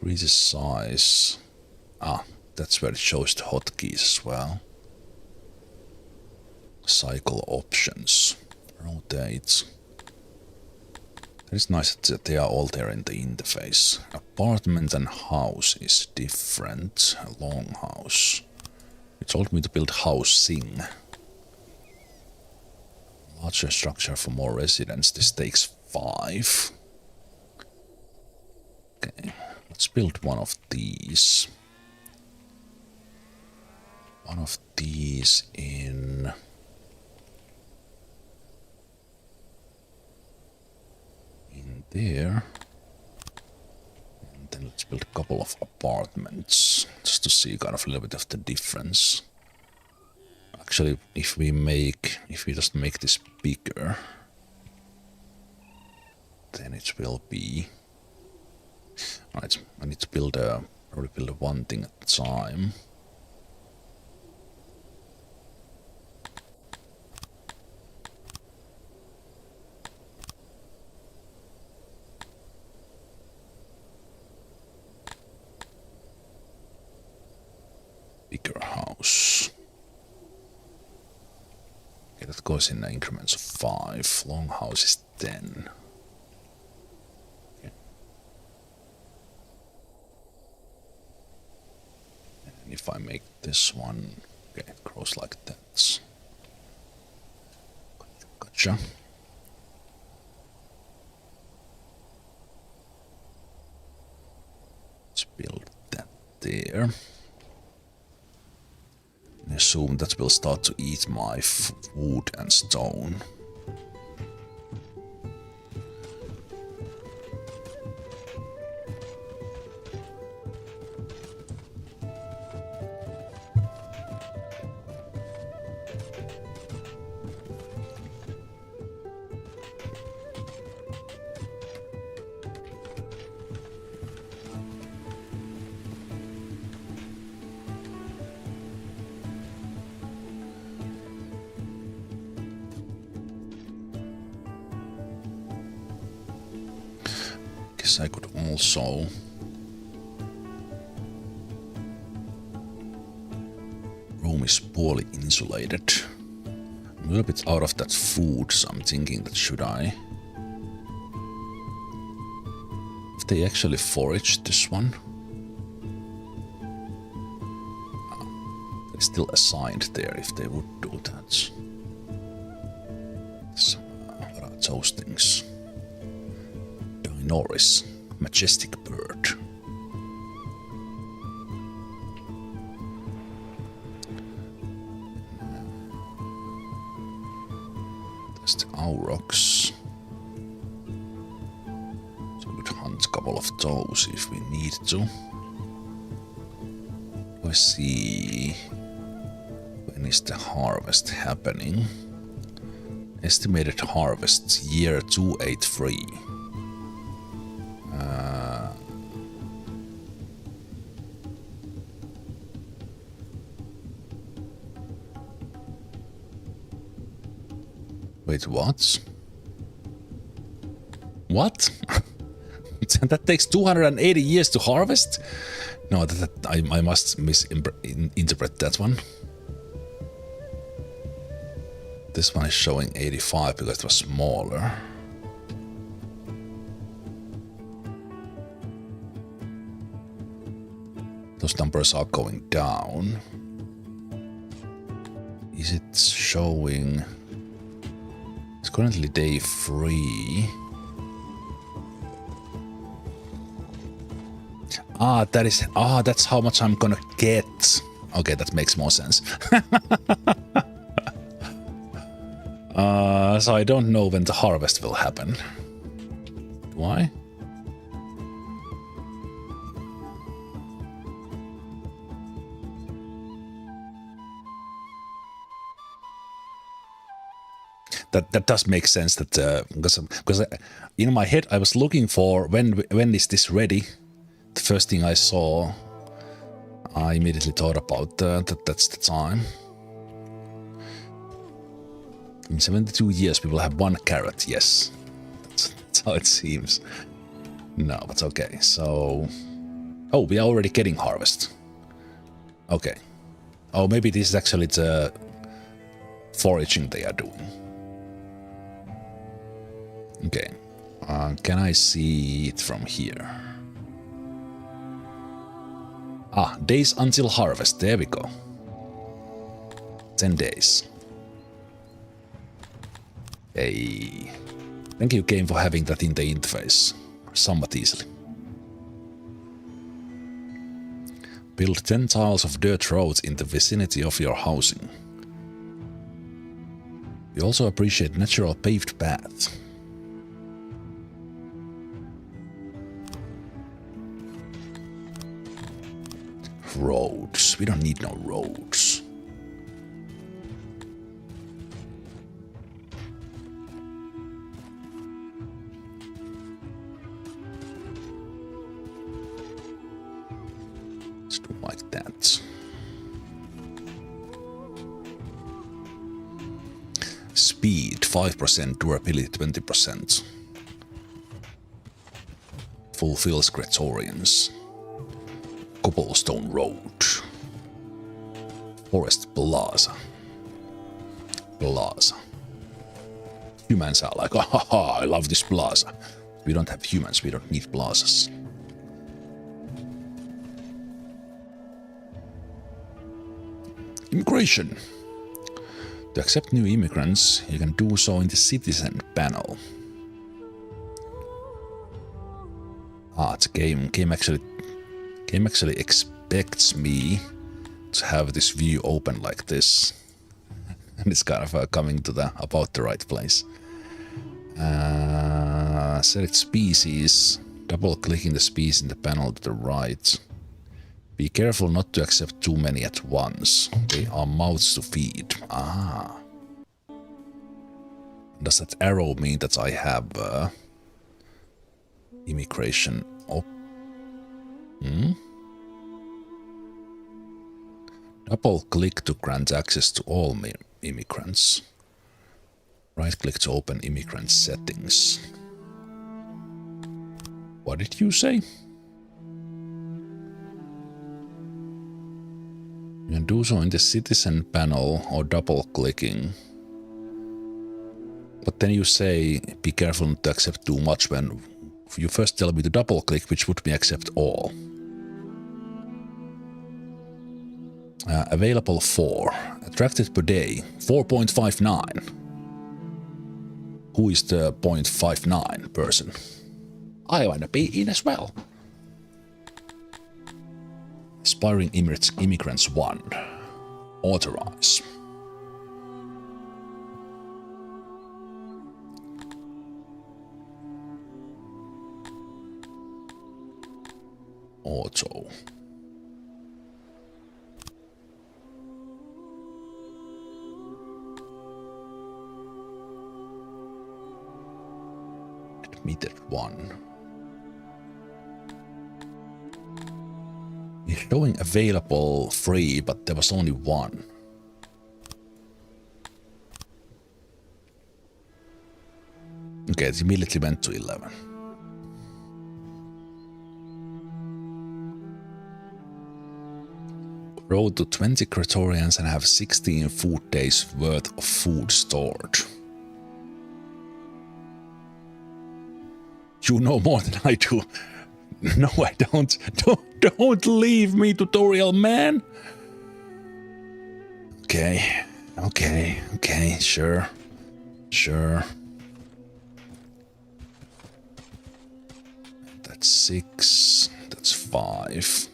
Increases size. That's where it shows the hotkeys as well. Cycle options. Rotate. It's nice that they are all there in the interface. Apartment and house is different. A longhouse. It told me to build housing. Larger structure for more residents. This takes 5. Okay, let's build one of these. One of these in there. And then let's build a couple of apartments just to see kind of a little bit of the difference. Actually, if we just make this bigger, then it will be right. I need to probably build one thing at a time. Bigger house. Okay, that goes in increments of 5. Long house is 10. Okay. And if I make this one, okay, it grows like that. Gotcha. Let's build that there. I assume that will start to eat my wood and stone. guess I could also... Room is poorly insulated. I'm a little bit out of that food, so I'm thinking that should I... If they actually forage this one... They're still assigned there if they would do that. So, what are those things? Dinoris, majestic bird. There's the aurochs. So we could hunt a couple of those if we need to. Let's see. When is the harvest happening? Estimated harvest year 283. Wait, what? What? That takes 280 years to harvest? No, I must misinterpret that one. This one is showing 85 because it was smaller. Those numbers are going down. Is it showing... It's currently day 3. That's how much I'm gonna get. Okay, that makes more sense. So I don't know when the harvest will happen. Do I? That does make sense. That because in my head I was looking for when is this ready. The first thing I saw, I immediately thought about that's the time. In 72 years, we will have 1 carrot. Yes, that's how it seems. No, but okay. So, oh, we are already getting harvest. Okay. Oh, maybe this is actually the foraging they are doing. Okay. Can I see it from here? Ah, days until harvest. There we go. 10 days. Hey. Thank you, game, for having that in the interface. Somewhat easily. Build 10 tiles of dirt roads in the vicinity of your housing. We also appreciate natural paved paths. Roads. We don't need no roads. Let's do like that. Speed 5%, durability 20%. Fulfills Gretorians. Cobblestone Road. Forest Plaza. Plaza. Humans are like, I love this plaza. We don't have humans, we don't need plazas. Immigration. To accept new immigrants, you can do so in the citizen panel. The game actually expects me to have this view open like this. And it's kind of coming to about the right place. Select species. Double clicking the species in the panel to the right. Be careful not to accept too many at once. They are mouths to feed. Ah. Does that arrow mean that I have immigration up? Double click to grant access to all immigrants. Right click to open immigrant settings. What did you say? You can do so in the citizen panel or double clicking. But then you say, be careful not to accept too much when you first tell me to double click, which would be accept all. Available 4. Attracted per day, 4.59. Who is the 0.59 person? I want to be in as well. Aspiring immigrants 1. Authorize. Auto. Admitted 1. It's showing available 3, but there was only 1. Okay, it immediately went to 11. Grow to 20 Praetorians and have 16 food days worth of food stored. You know more than I do. No, I don't. Don't leave me, tutorial man. Okay, sure. That's 6. That's 5.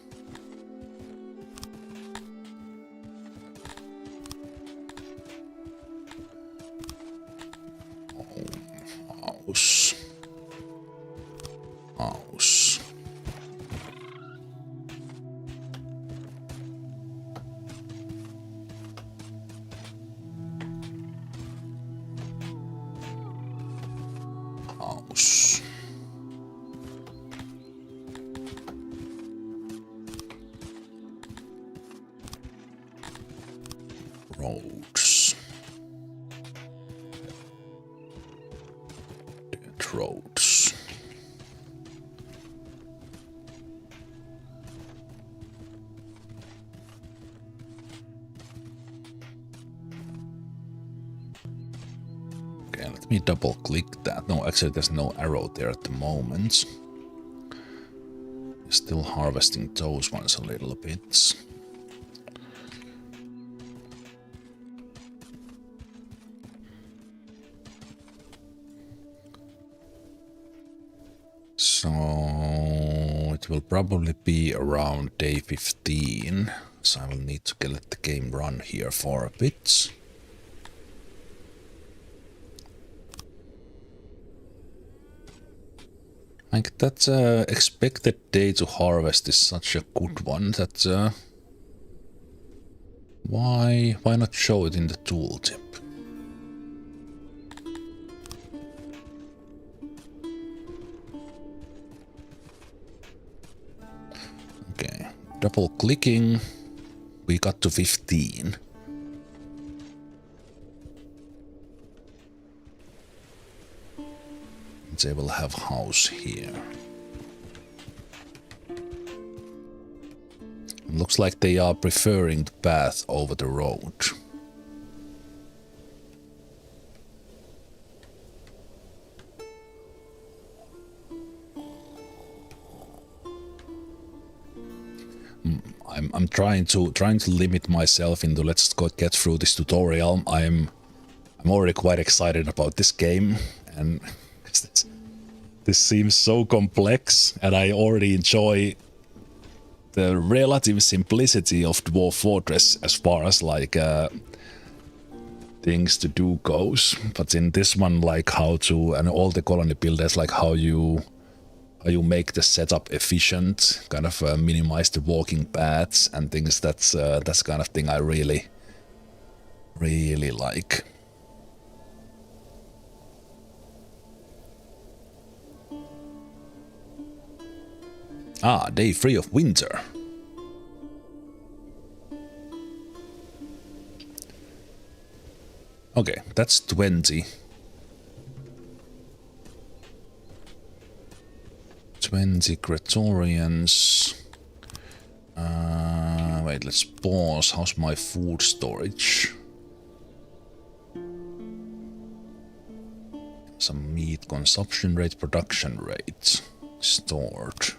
House. Roads. Dead roads. Okay, let me double click that. No, actually there's no arrow there at the moment. Still harvesting those ones a little bit. So it will probably be around day 15. So I will need to let the game run here for a bit. Like that expected day to harvest is such a good one that why not show it in the tooltip? Okay, double clicking, we got to 15. They will have house here. Looks like they are preferring the path over the road. I'm trying to limit myself into let's go get through this tutorial. I'm already quite excited about this game, and this seems so complex, and I already enjoy the relative simplicity of Dwarf Fortress as far as like things to do goes. But in this one, like how to, and all the colony builders, like how you make the setup efficient, kind of minimize the walking paths and things. That's kind of thing I really like. Ah, day 3 of winter. Okay, that's 20. 20 Praetorians. Wait, let's pause. How's my food storage? Some meat consumption rate, production rate. Stored.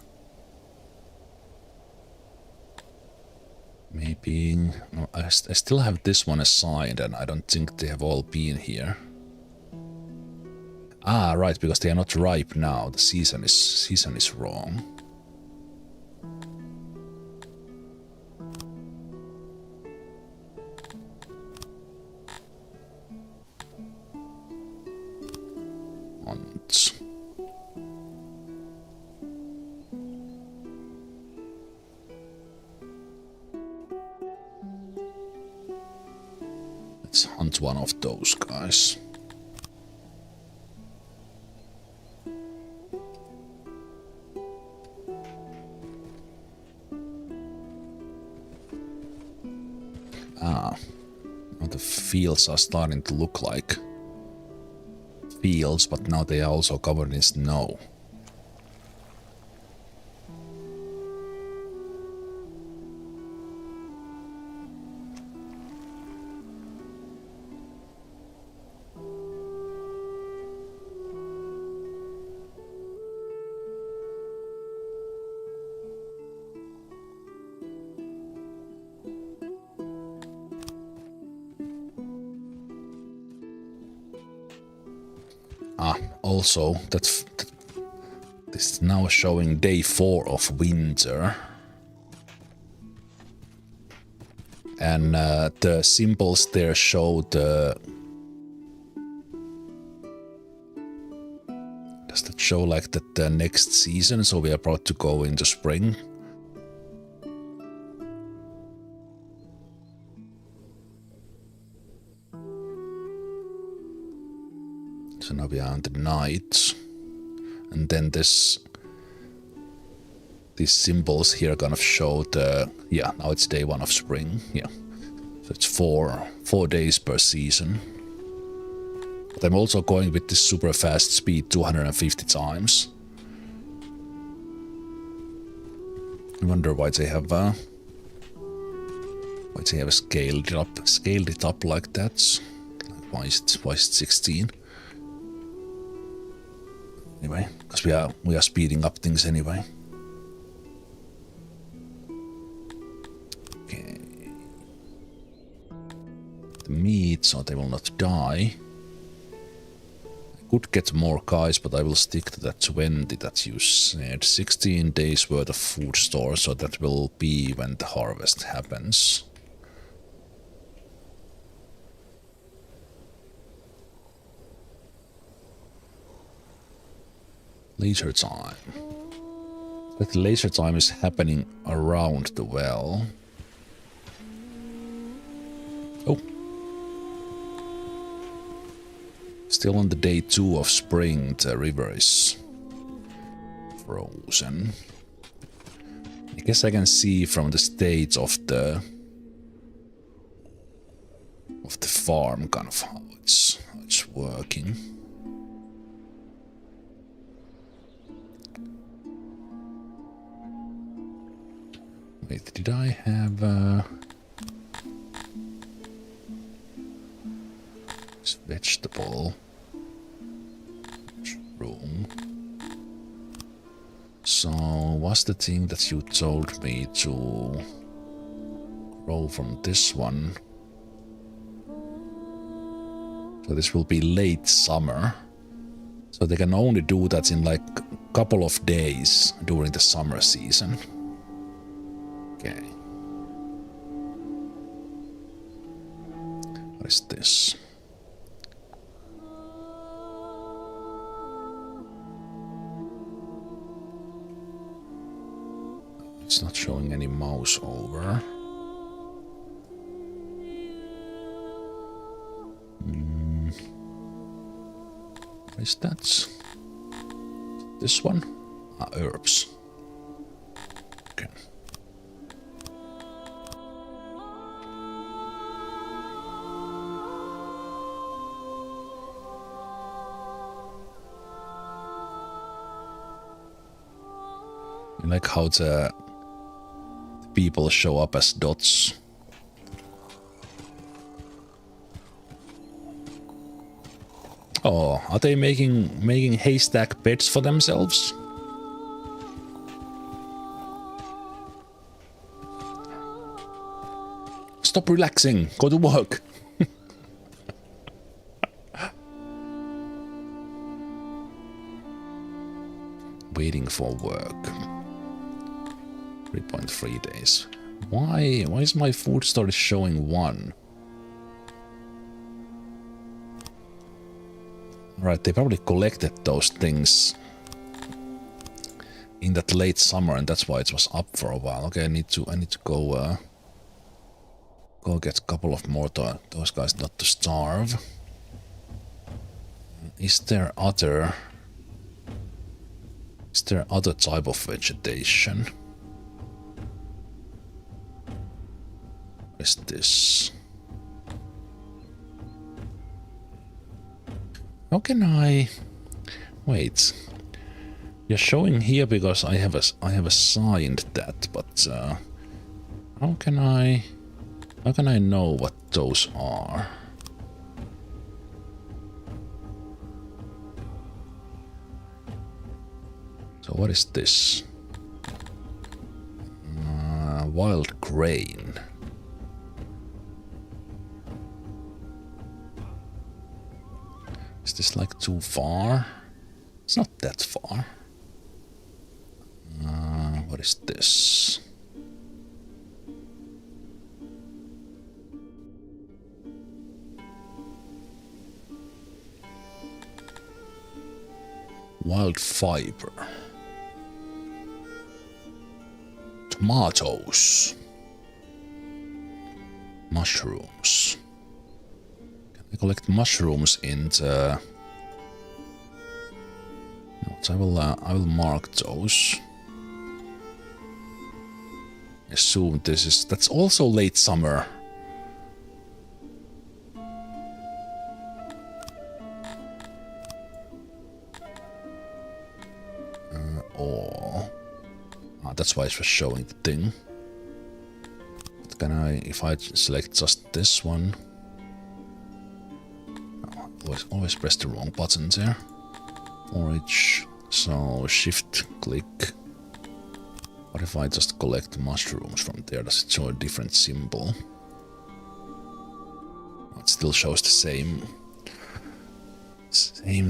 Maybe... No, I still have this one assigned and I don't think they have all been here. Ah, right, because they are not ripe now. The season is wrong. Hunt. Let's hunt one of those guys. Ah, now the fields are starting to look like fields, but now they are also covered in snow. Also, this is now showing day 4 of winter. And the symbols there show the... Does that show like that the next season, so we are about to go into spring? So now we are on the night, and then these symbols here kind of show the, yeah, now it's day 1 of spring, yeah. So it's 4 days per season. But I'm also going with this super fast speed 250 times. I wonder why they have scaled it up like that. Why is it 16? Anyway, because we are speeding up things anyway. Okay. The meat, so they will not die. I could get more guys, but I will stick to that 20 that you said. 16 days worth of food store, so that will be when the harvest happens. Leisure time. But the leisure time is happening around the well. Oh. Still on the day 2 of spring, the river is frozen. I guess I can see from the state of the farm kind of how it's working. Wait, did I have this vegetable room? So, what's the thing that you told me to grow from this one? So this will be late summer. So they can only do that in like a couple of days during the summer season. Okay. What is this? It's not showing any mouse over. What is that? This one? Ah, herbs. Okay. I like how the people show up as dots. Oh, are they making haystack beds for themselves? Stop relaxing, go to work. Waiting for work. 3.3 days. Why is my food storage showing 1? Right, they probably collected those things in that late summer, and that's why it was up for a while. Okay, I need to go get a couple of more to those guys not to starve. Is there other type of vegetation? What is this? How can I wait? You're showing here because I have assigned that, but how can I know what those are? So what is this? Wild grain. Is this like too far? It's not that far. What is this? Wild fiber. Tomatoes. Mushrooms. Can I collect mushrooms in the... No, I will mark those. I assume that's also late summer. That's why it was showing the thing. But can I, if I select just this one? Oh, always press the wrong button there. Forage. So shift click. What if I just collect mushrooms from there? Does it show a different symbol? It still shows the same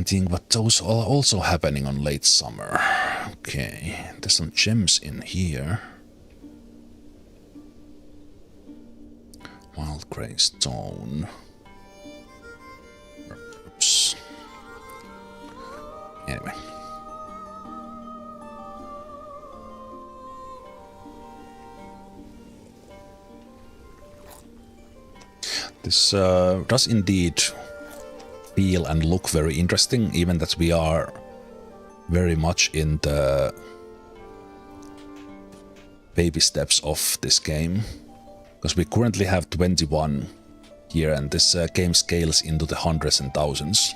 thing, but those are also happening on late summer. Okay, there's some gems in here. Wild grey stone. Oops. Anyway. This does indeed feel and look very interesting, even that we are very much in the baby steps of this game. Because we currently have 21 here, and this game scales into the hundreds and thousands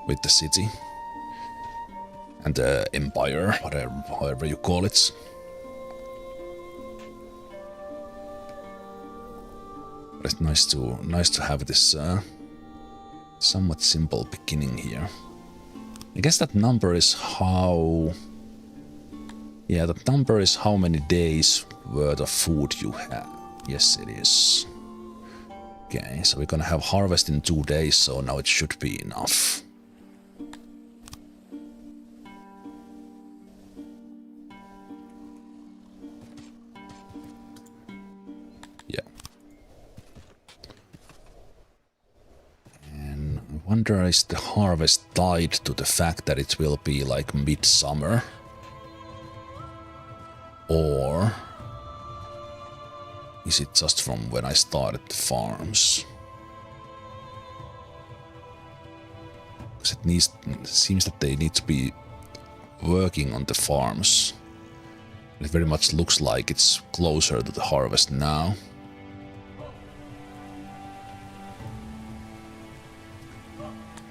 with the city and the empire, however you call it. But it's nice to have this somewhat simple beginning here. I guess that number is how... Yeah, that number is how many days worth of food you have. Yes, it is. Okay, so we're gonna have harvest in 2 days, so now it should be enough. Yeah. And I wonder, is the harvest tied to the fact that it will be like midsummer? Or is it just from when I started the farms? Because it seems that they need to be working on the farms. It very much looks like it's closer to the harvest now.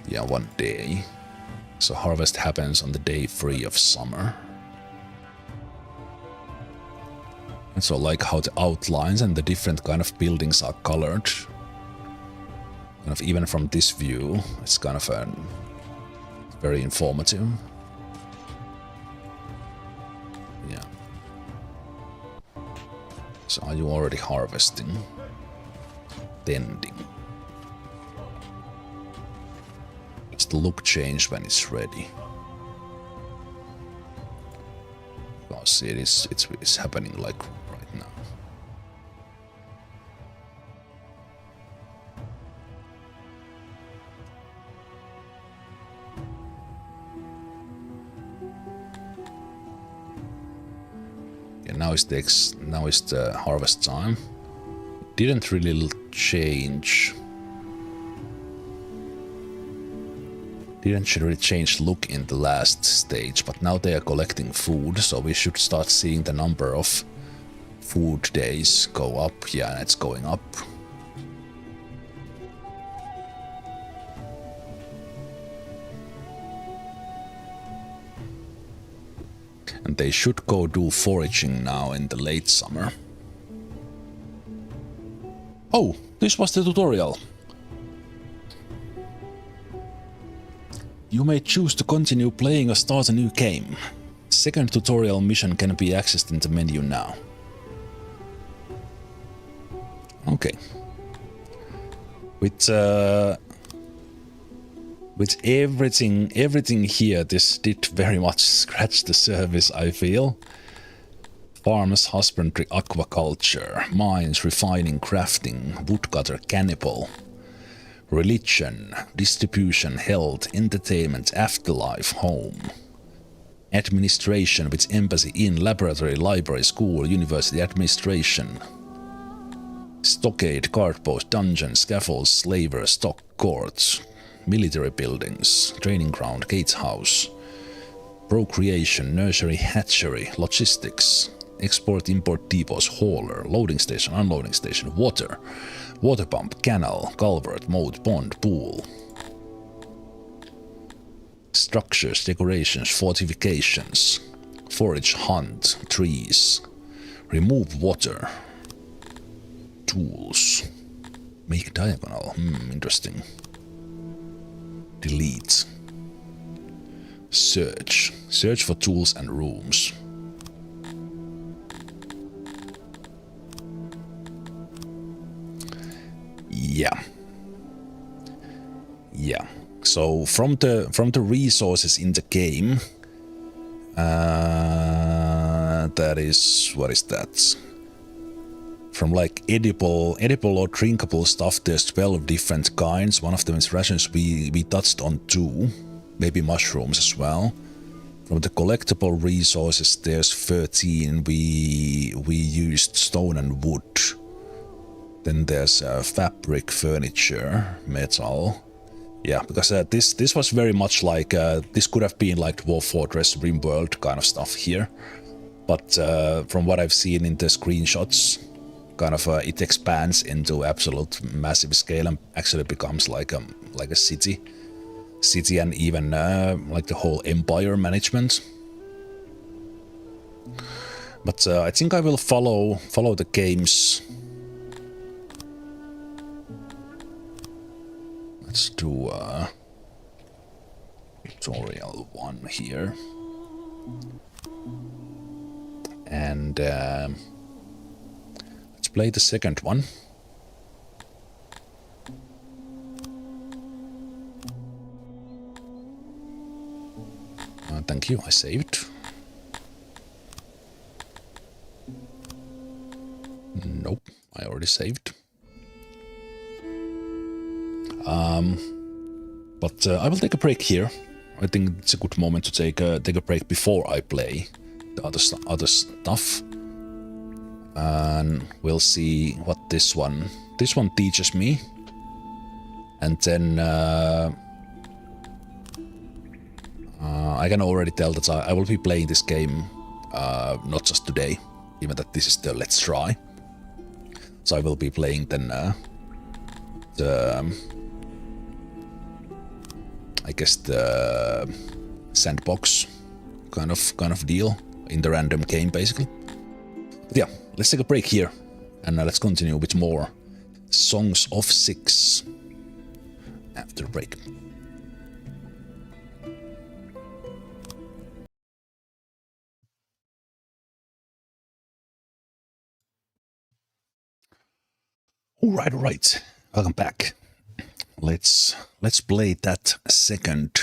Yeah, 1 day. So harvest happens on the day 3 of summer. So like how the outlines and the different kind of buildings are colored. Kind of even from this view, it's kind of very informative. Yeah. So are you already harvesting? Tending. Does the look change when it's ready? Because it's happening like right now. Yeah, now is the harvest time. Didn't really change. Didn't really change look in the last stage, but now they are collecting food, so we should start seeing the number of food days go up. Yeah, it's going up. And they should go do foraging now in the late summer. Oh, this was the tutorial. You may choose to continue playing or start a new game. Second tutorial mission can be accessed in the menu now. Okay. With everything here, this did very much scratch the surface, I feel. Farms, husbandry, aquaculture, mines, refining, crafting, woodcutter, cannibal. Religion, distribution, health, entertainment, afterlife, home. Administration with embassy, inn, laboratory, library, school, university administration. Stockade, guard post, dungeon, scaffolds, slaver, stock, courts. Military buildings, training ground, gatehouse. Procreation, nursery, hatchery, logistics. Export, import depots, hauler, loading station, unloading station, water. Water pump, canal, culvert, moat, pond, pool. Structures, decorations, fortifications. Forage, hunt, trees. Remove water. Tools. Make diagonal. Interesting. Delete. Search. Search for tools and rooms. Yeah. So from the resources in the game, that is, what is that? From like edible or drinkable stuff, there's 12 different kinds. One of them is rations. We touched on 2, maybe mushrooms as well. From the collectible resources, there's 13. We used stone and wood. Then there's fabric, furniture, metal. Yeah, because this was very much like this could have been like Dwarf Fortress, Rimworld kind of stuff here, but from what I've seen in the screenshots, kind of it expands into absolute massive scale and actually becomes like a city, and even like the whole empire management. But I think I will follow the game's. Let's do tutorial 1 here. And let's play the second one. Thank you, I saved. Nope, I already saved. But I will take a break here. I think it's a good moment to take a break before I play the other stuff. And we'll see what this one teaches me. And then I can already tell that I will be playing this game not just today, even that this is the Let's Try. So I will be playing then I guess the sandbox kind of deal in the random game, basically. But yeah, let's take a break here and let's continue with more Songs of Syx after the break. All right. Welcome back. Let's play that second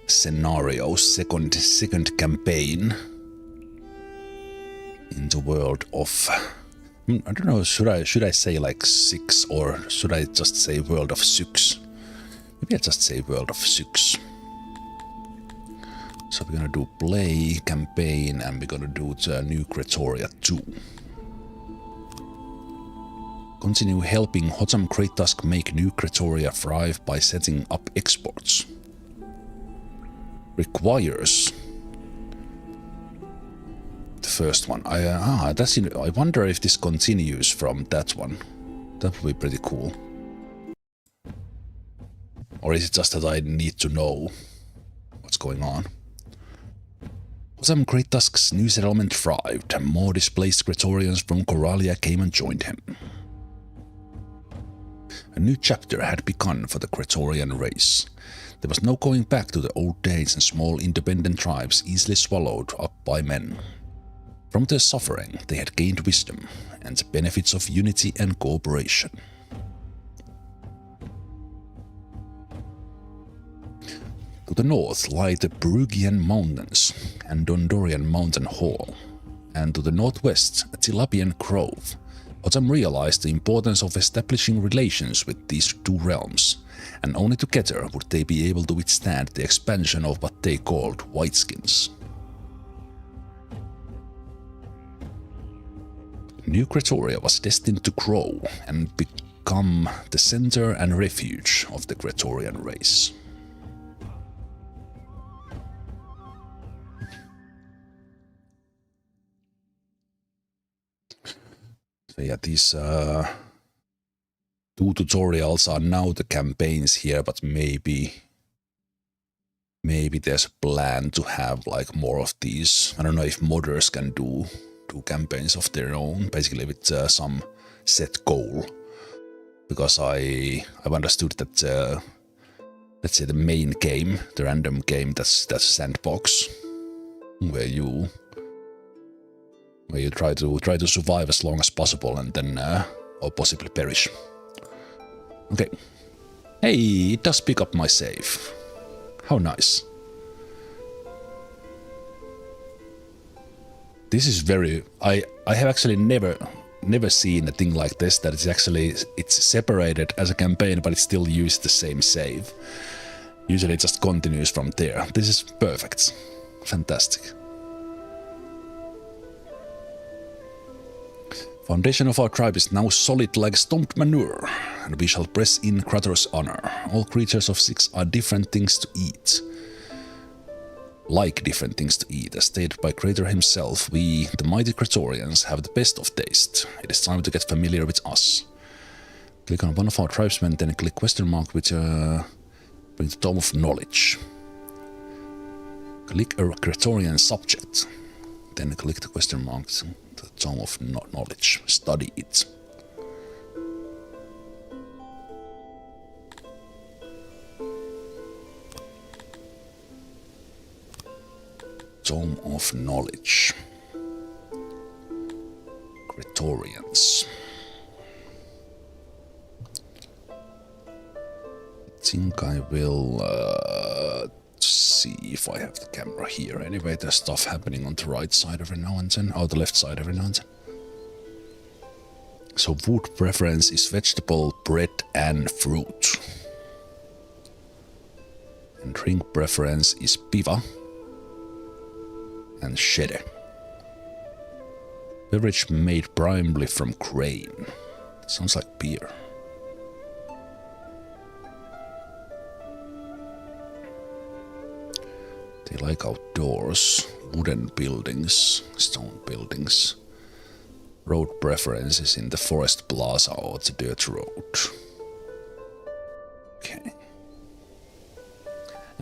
scenario, second campaign in the world of, I don't know, should I say like Syx or should I just say world of Syx? Maybe I just say world of Syx. So we're gonna do play campaign and we're gonna do the new Cretoria 2. Continue helping Hotam Great Tusk make New Cretoria thrive by setting up exports. Requires the first one. I wonder if this continues from that one. That would be pretty cool. Or is it just that I need to know what's going on? Hotam Great Tusk's new settlement thrived, and more displaced Cretorians from Coralia came and joined him. A new chapter had begun for the Cretorian race. There was no going back to the old days and small independent tribes easily swallowed up by men. From their suffering, they had gained wisdom and the benefits of unity and cooperation. To the north lie the Perugian Mountains and Dondorian Mountain Hall, and to the northwest, Tilapian Grove. Hotam realized the importance of establishing relations with these two realms, and only together would they be able to withstand the expansion of what they called Whiteskins. New Cretoria was destined to grow and become the center and refuge of the Cretorian race. So yeah, these two tutorials are now the campaigns here, but maybe there's a plan to have like more of these. I don't know if modders can do campaigns of their own, basically with some set goal. Because I've understood that let's say the main game, the random game, that's sandbox, where you try to survive as long as possible and then or possibly perish. Okay. Hey, it does pick up my save. How nice. This is very... I have actually never seen a thing like this, that it's separated as a campaign, but it still uses the same save. Usually it just continues from there. This is perfect. Fantastic. Foundation of our tribe is now solid like stomped manure, and we shall press in Krator's honor. All creatures of Syx are different things to eat. Like different things to eat, as stated by Krator himself, we, the mighty Cretorians, have the best of taste. It is time to get familiar with us. Click on one of our tribesmen, then click question mark with bring the Tome of Knowledge. Click a Cretorian subject, then click the question mark. The Tome of Knowledge. Study it. Tome of Knowledge. Cretorians. I think I will see if I have the camera here. Anyway, there's stuff happening on the right side every now and then, or the left side every now and then. So food preference is vegetable, bread and fruit. And drink preference is piva and shede. Beverage made primarily from grain. Sounds like beer. They like outdoors, wooden buildings, stone buildings. Road preferences in the forest plaza or the dirt road. Okay.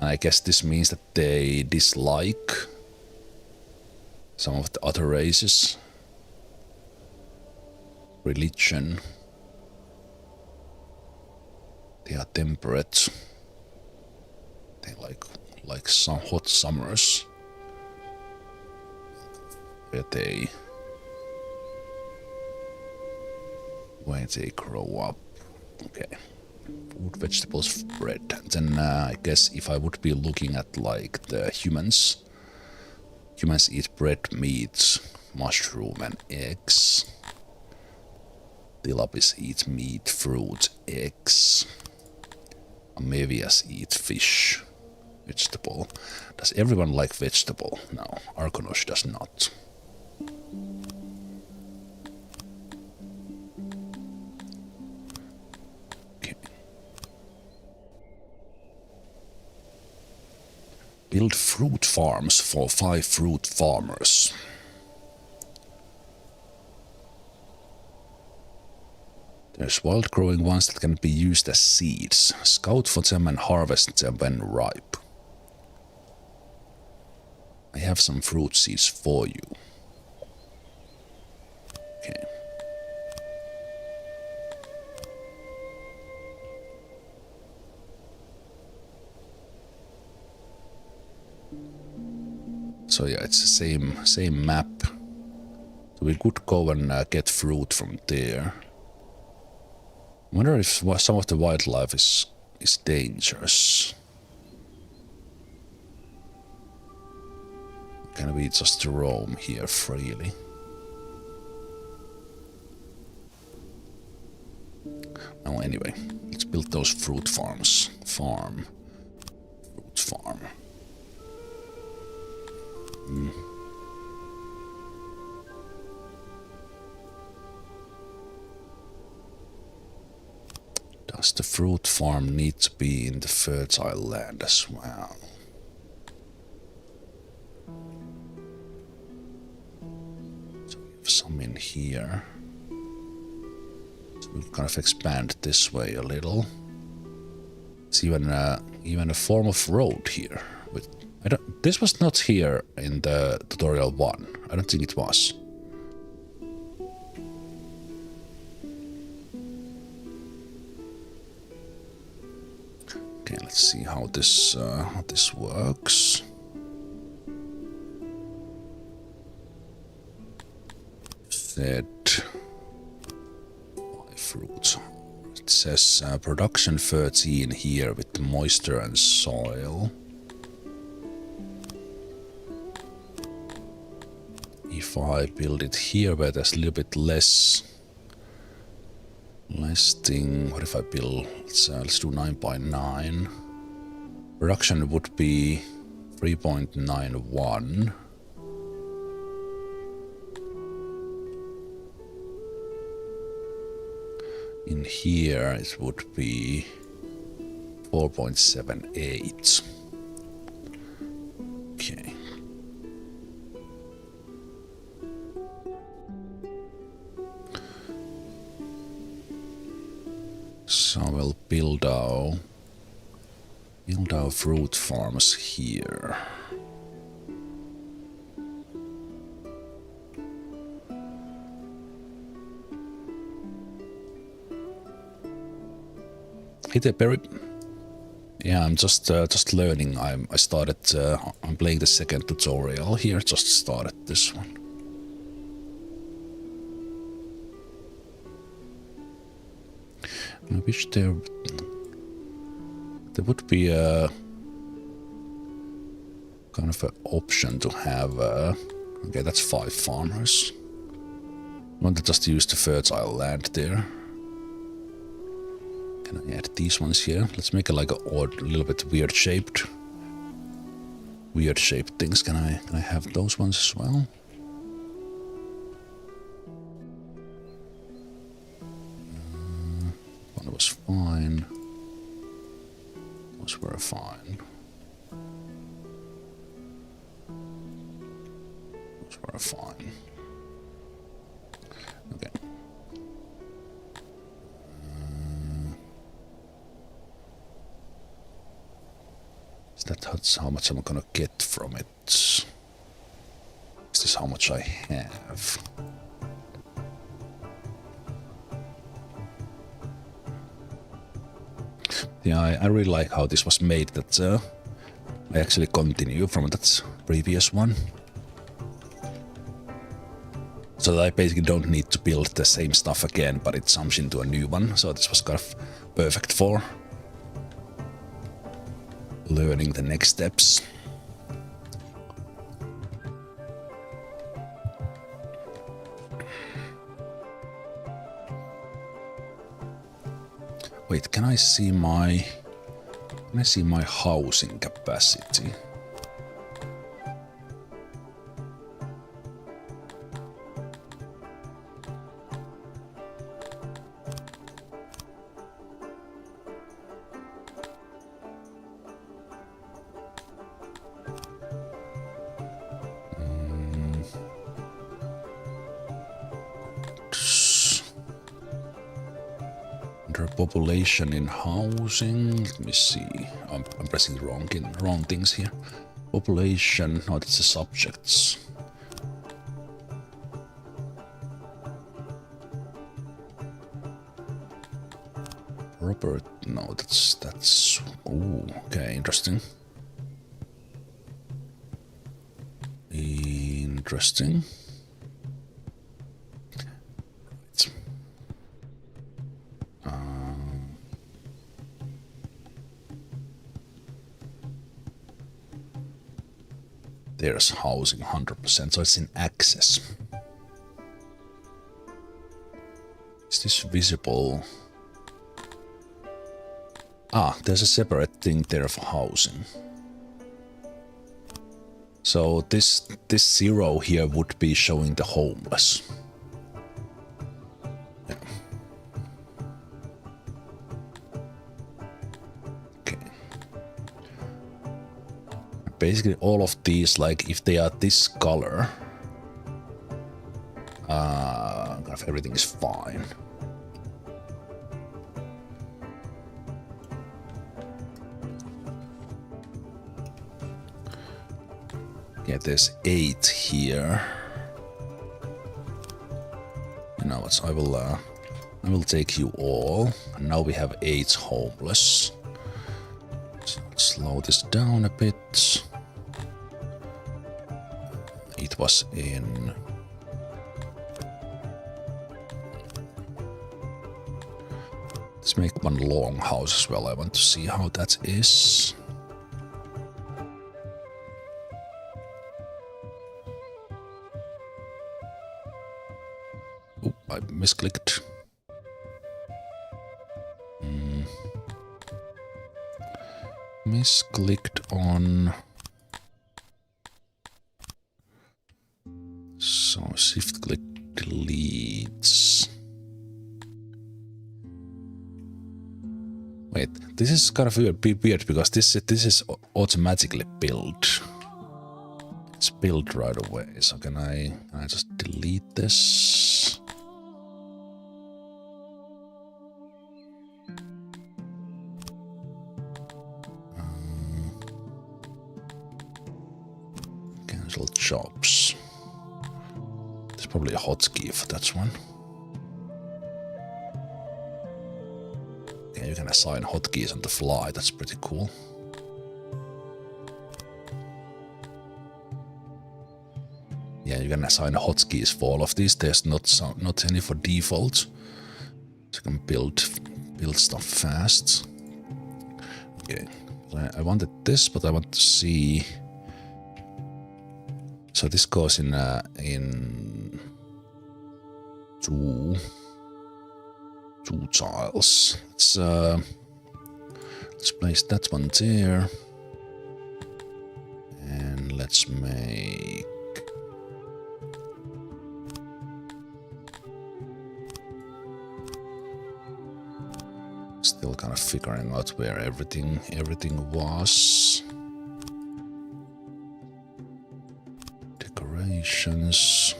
I guess this means that they dislike some of the other races. religion. They are temperate. They like some hot summers. Where they grow up. Okay. Food, vegetables, bread. Then I guess if I would be looking at like the humans eat bread, meat, mushroom and eggs. Tilapis eat meat, fruit, eggs. Amebias eat fish, vegetable. Does everyone like vegetable? No, Arkonosh does not. Okay. Build fruit farms for 5 fruit farmers. There's wild growing ones that can be used as seeds. Scout for them and harvest them when ripe. I have some fruit seeds for you. Okay. So yeah, it's the same map. So we could go and get fruit from there. I wonder if some of the wildlife is dangerous. Can we just roam here freely? Oh, anyway, let's build those fruit farms. Fruit farm. Does the fruit farm need to be in the fertile land as well? So we have some in here. So we'll kind of expand this way a little. It's even a form of road here. But this was not here in the tutorial 1. I don't think it was. Okay, let's see how this works. Fed by fruit. It says production 13 here with moisture and soil. If I build it here where there's a little bit less thing, what if I build, let's do 9 by 9. Production would be 3.91. In here it would be 4.78. Okay. So we'll build our fruit farms here. Hey there, Perry. Yeah, I'm just learning. I'm playing the second tutorial here. Just started this one. I wish there would be a kind of an option to have. Okay, that's 5 farmers. I want to just use the fertile land there. Can I add these ones here? Let's make it like a little bit weird shaped things. Can I have those ones as well? One was fine. Those were fine. Those were fine. Okay. That's how much I'm gonna get from it. Is this how much I have? Yeah, I really like how this was made, that I actually continue from that previous one. So that I basically don't need to build the same stuff again, but it jumps into a new one. So this was kind of perfect for learning the next steps. Wait, can I see my housing capacity? Population in housing. Let me see. I'm pressing the wrong things here. Population. No, that's the subjects. Robert. No, that's. Ooh, okay, interesting. Interesting. There's housing 100%, so it's in access. Is this visible? Ah, there's a separate thing there for housing. So this 0 here would be showing the homeless. Yeah. Okay. Basically all of these, like if they are this color, kind of everything is fine. Yeah, there's 8 here. You know what? So I will take you all. And now we have 8 homeless. So let's slow this down a bit. It was in. Let's make one long house as well. I want to see how that is. Oh, I misclicked. Misclicked on. So shift click deletes. Wait, this is kind of weird because this is automatically built. It's built right away. So can I just delete this? Cancel jobs. There's probably a hotkey for that one. Yeah, you can assign hotkeys on the fly. That's pretty cool. Yeah, you can assign hotkeys for all of these. There's not any for default. So you can build stuff fast. Okay, I wanted this, but I want to see. So this goes in two tiles. Let's place that one there, and let's make. Still kind of figuring out where everything was. Decorations.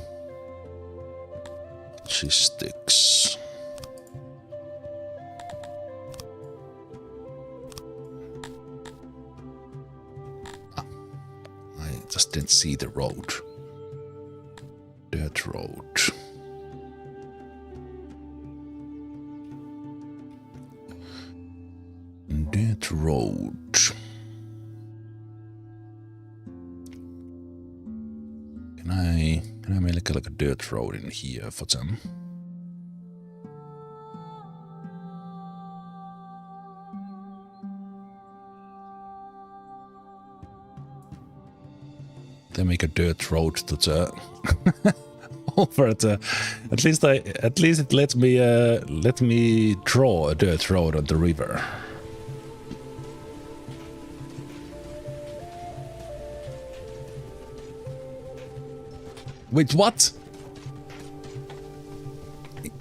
Logistics. I just didn't see the road. Dirt road. Dirt road. Can I make like a dirt road in here for them? They make a dirt road to the over the. At least it let me draw a dirt road on the river. Wait, what?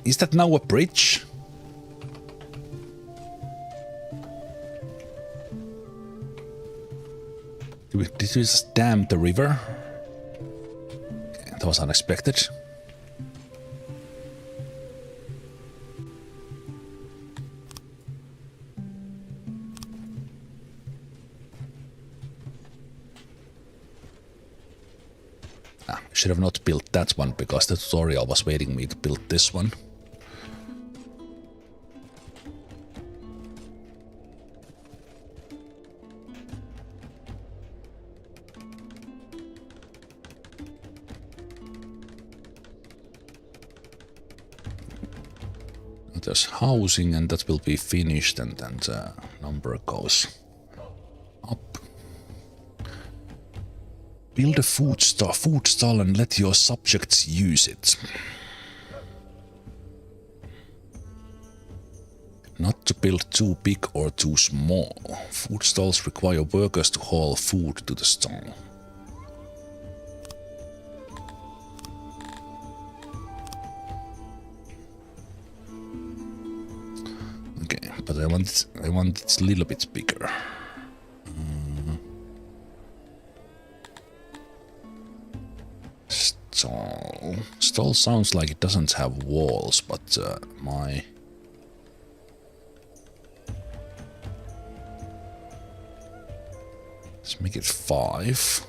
Is that now a bridge? Did we just dam the river? Okay, that was unexpected. Should have not built that one because the tutorial was waiting me to build this one. There's housing and that will be finished and then the number goes up. Build a food stall and let your subjects use it. Not to build too big or too small. Food stalls require workers to haul food to the stall. Okay, but I want it a little bit bigger. Stall sounds like it doesn't have walls, but let's make it 5.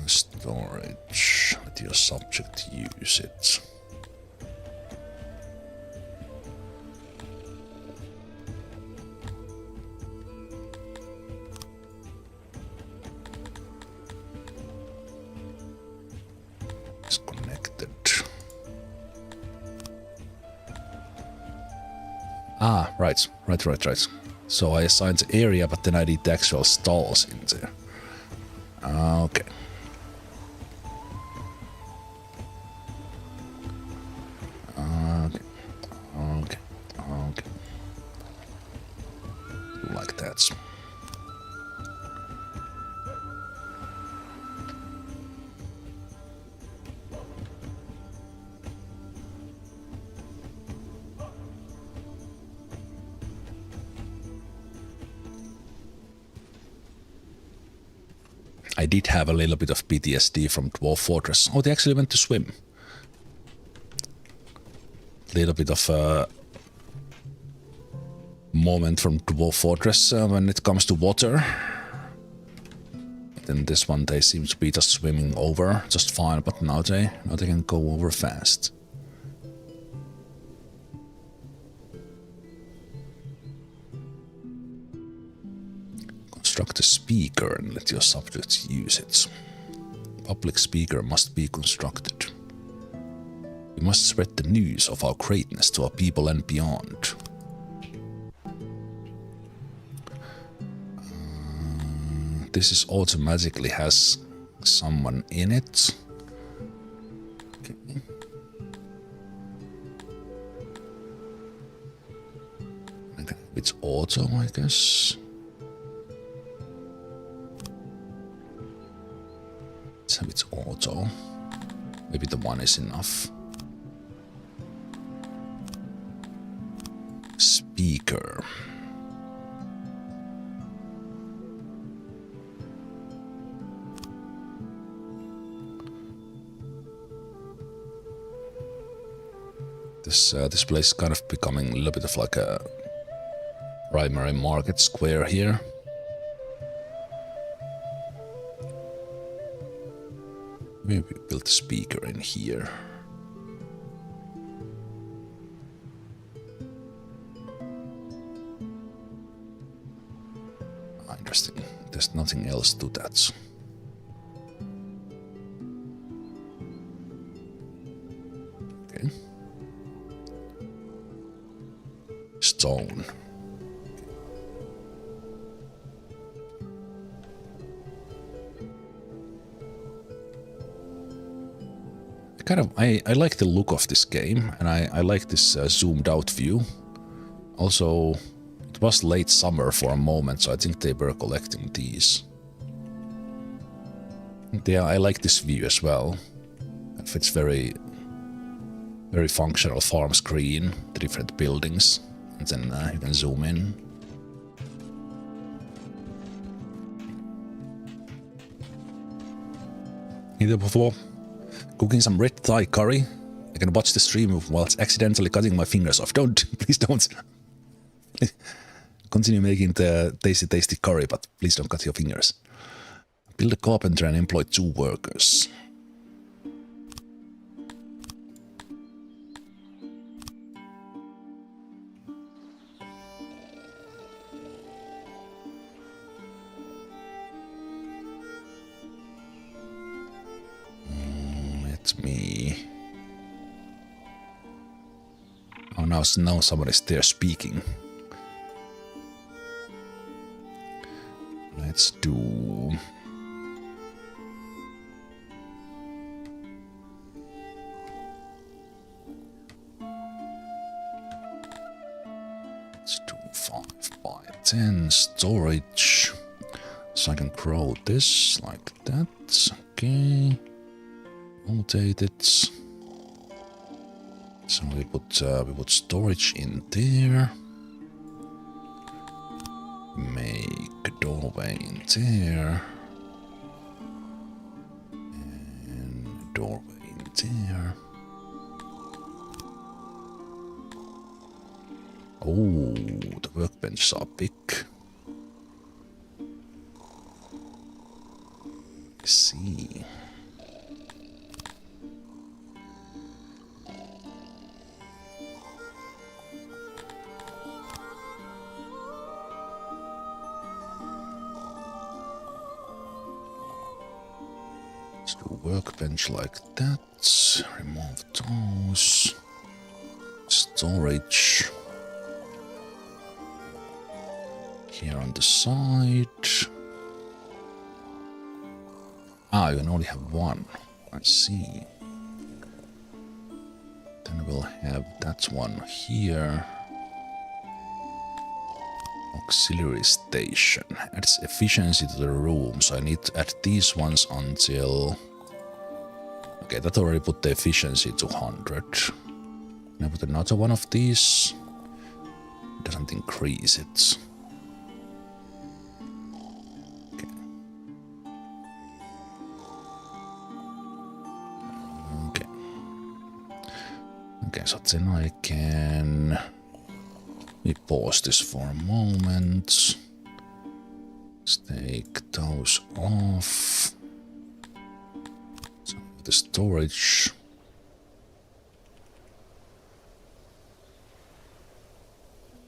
Storage. Let your subject use it. Ah, right. So I assigned the area, but then I need the actual stalls in there. Okay. Okay. Like that. I did have a little bit of PTSD from Dwarf Fortress. Oh, they actually went to swim. Little bit of a moment from Dwarf Fortress when it comes to water. Then this one they seem to be just swimming over just fine, but now they can go over fast. Construct a speaker and let your subjects use it. Public speaker must be constructed. We must spread the news of our greatness to our people and beyond. This is automatically has someone in it. Okay. It's auto, I guess. Let's have it auto. Maybe the one is enough. Speaker. This place is kind of becoming a little bit of like a primary market square here. Maybe build a speaker in here. There's nothing else to that. Okay. Stone. I like the look of this game, and I like this zoomed out view. Also, it was late summer for a moment, so I think they were collecting these. Yeah, I like this view as well. It's very functional farm screen, the different buildings, and then you can zoom in. Either before cooking some red Thai curry, I can watch the stream whilst accidentally cutting my fingers off. Don't, please don't. Continue making the tasty curry, but please don't cut your fingers. Build a carpenter and employ 2 workers. Me. Oh, now somebody's there speaking. Let's do... Let's do 5 by 10 storage. So I can grow this like that. Okay. Rotate it. So we put storage in there. Make a doorway in there. And a doorway in there. Oh, the workbenches are big. I see. Workbench like that. Remove those. Storage. Here on the side. Ah, you can only have 1. I see. Then we'll have that one here. Auxiliary station. Adds efficiency to the room, so I need to add these ones until... Okay, that already put the efficiency to 100. Can I put another one of these? It doesn't increase it. Okay. Okay. Okay, so then I can... We pause this for a moment. Let's take those off. So the storage.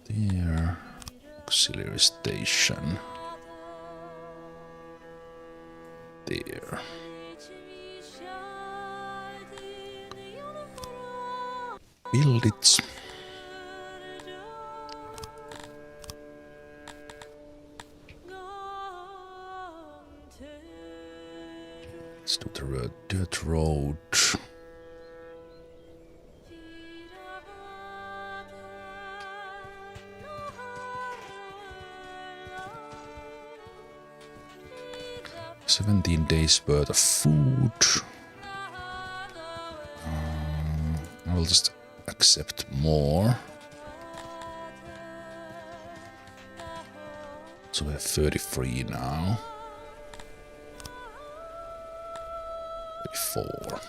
There. Auxiliary station. There. Build it. Let's do the dirt road. $17 days worth of food. I will just accept more. So we have 33 now. 34.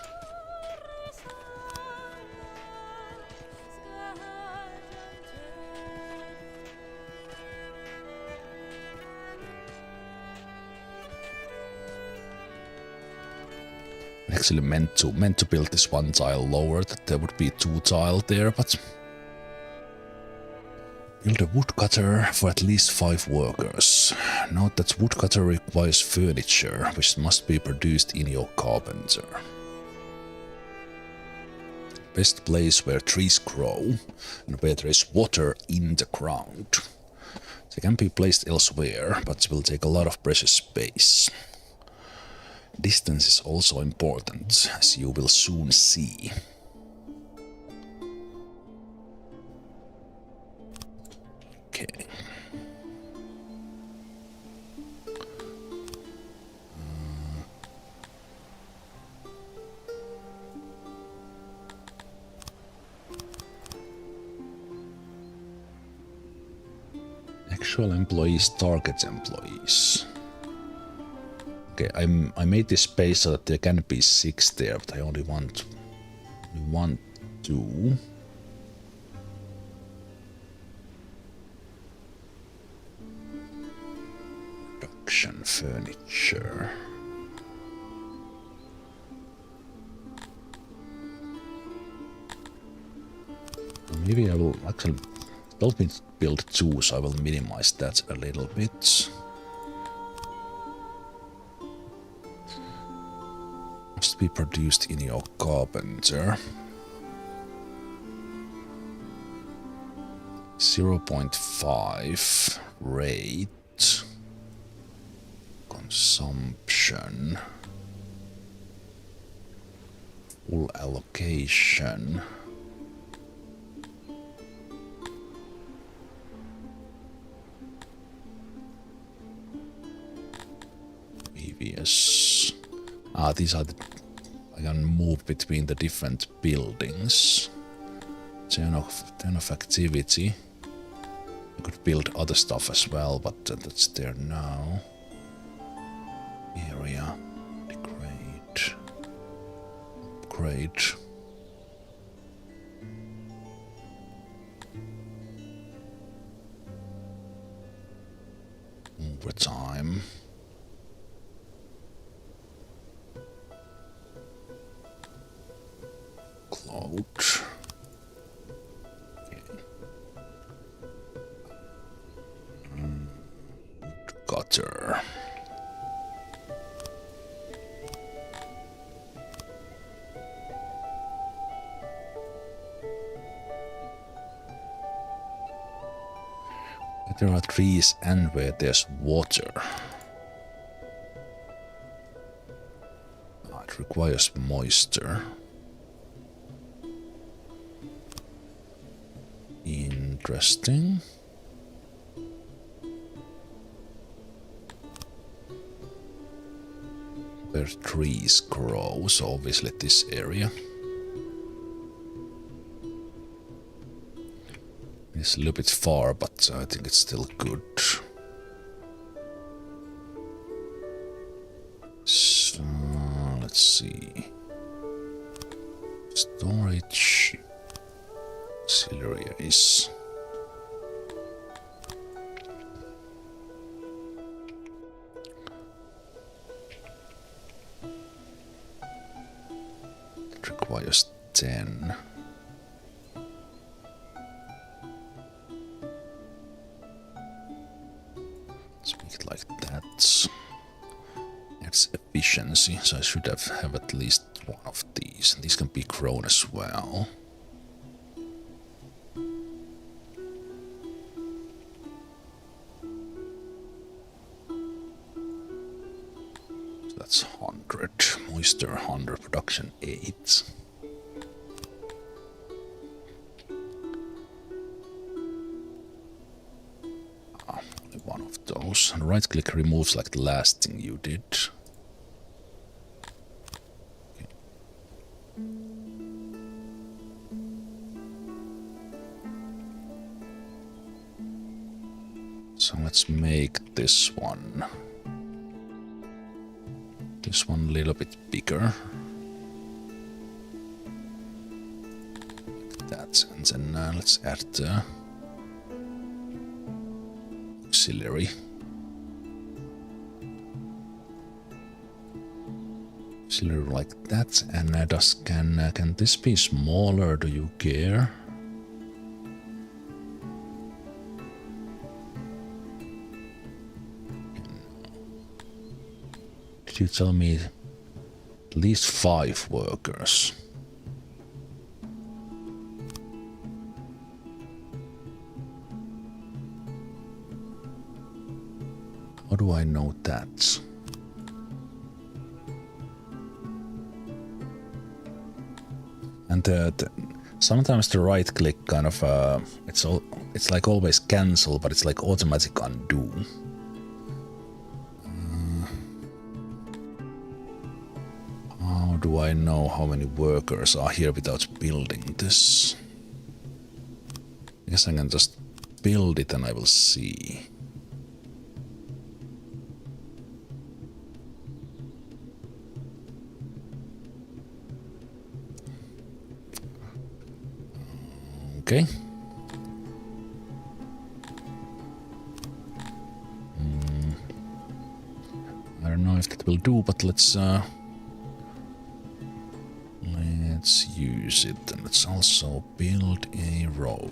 Actually meant to build this one tile lower, that there would be 2 tile there, but Build a woodcutter for at least 5 workers. Note that woodcutter requires furniture, which must be produced in your carpenter. Best place where trees grow and where there is water in the ground. They can be placed elsewhere, but will take a lot of precious space. Distance is also important, as you will soon see. Okay. Actual employees, target employees. Okay, I made this space so that there can be 6 there, but I only want 2. Production furniture. Maybe I will actually don't need to build 2, so I will minimize that a little bit. Must be produced in your carpenter. 0.5 rate. Consumption. Full allocation. Previous. These are the. I can move between the different buildings. Turn of activity. I could build other stuff as well, but that's there now. Area. Degrade. Upgrade. Overtime. Cloud. Okay. Gutter. There are trees and where there's water. It requires moisture. Interesting. Where trees grow, so obviously this area. It's a little bit far, but I think it's still good. So, let's see. Storage. Auxiliaries. It requires 10. Like that. It's efficiency, so I should have at least one of these. These can be grown as well. So that's 100. Moisture 100, production 8. One of those. And right click removes like the last thing you did. Okay. So let's make this one. This one a little bit bigger. Like that. And then let's add the auxiliary. Auxiliary like that, and can this be smaller? Do you care? First you tell me at least 5 workers. How do I know that? And sometimes the right click kind of it's like always cancel, but it's like automatic undo. How do I know how many workers are here without building this? I guess I can just build it and I will see. Okay. I don't know if that will do, but let's use it, and let's also build a road.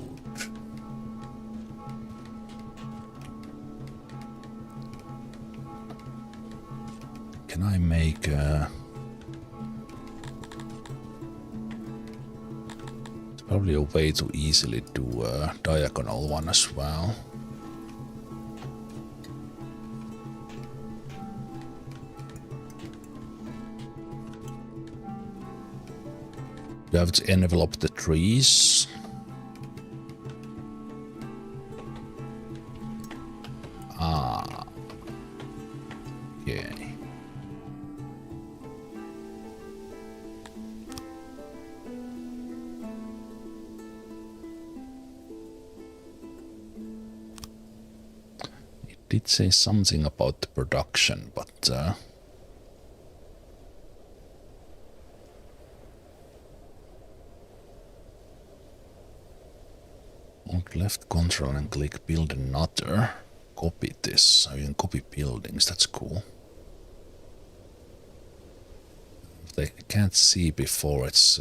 Can I make probably a way to easily do a diagonal one as well. You have to envelop the trees. Okay. It did say something about the production, but hold left control and click build another. Copy this, so you can copy buildings, that's cool. If they can't see before it's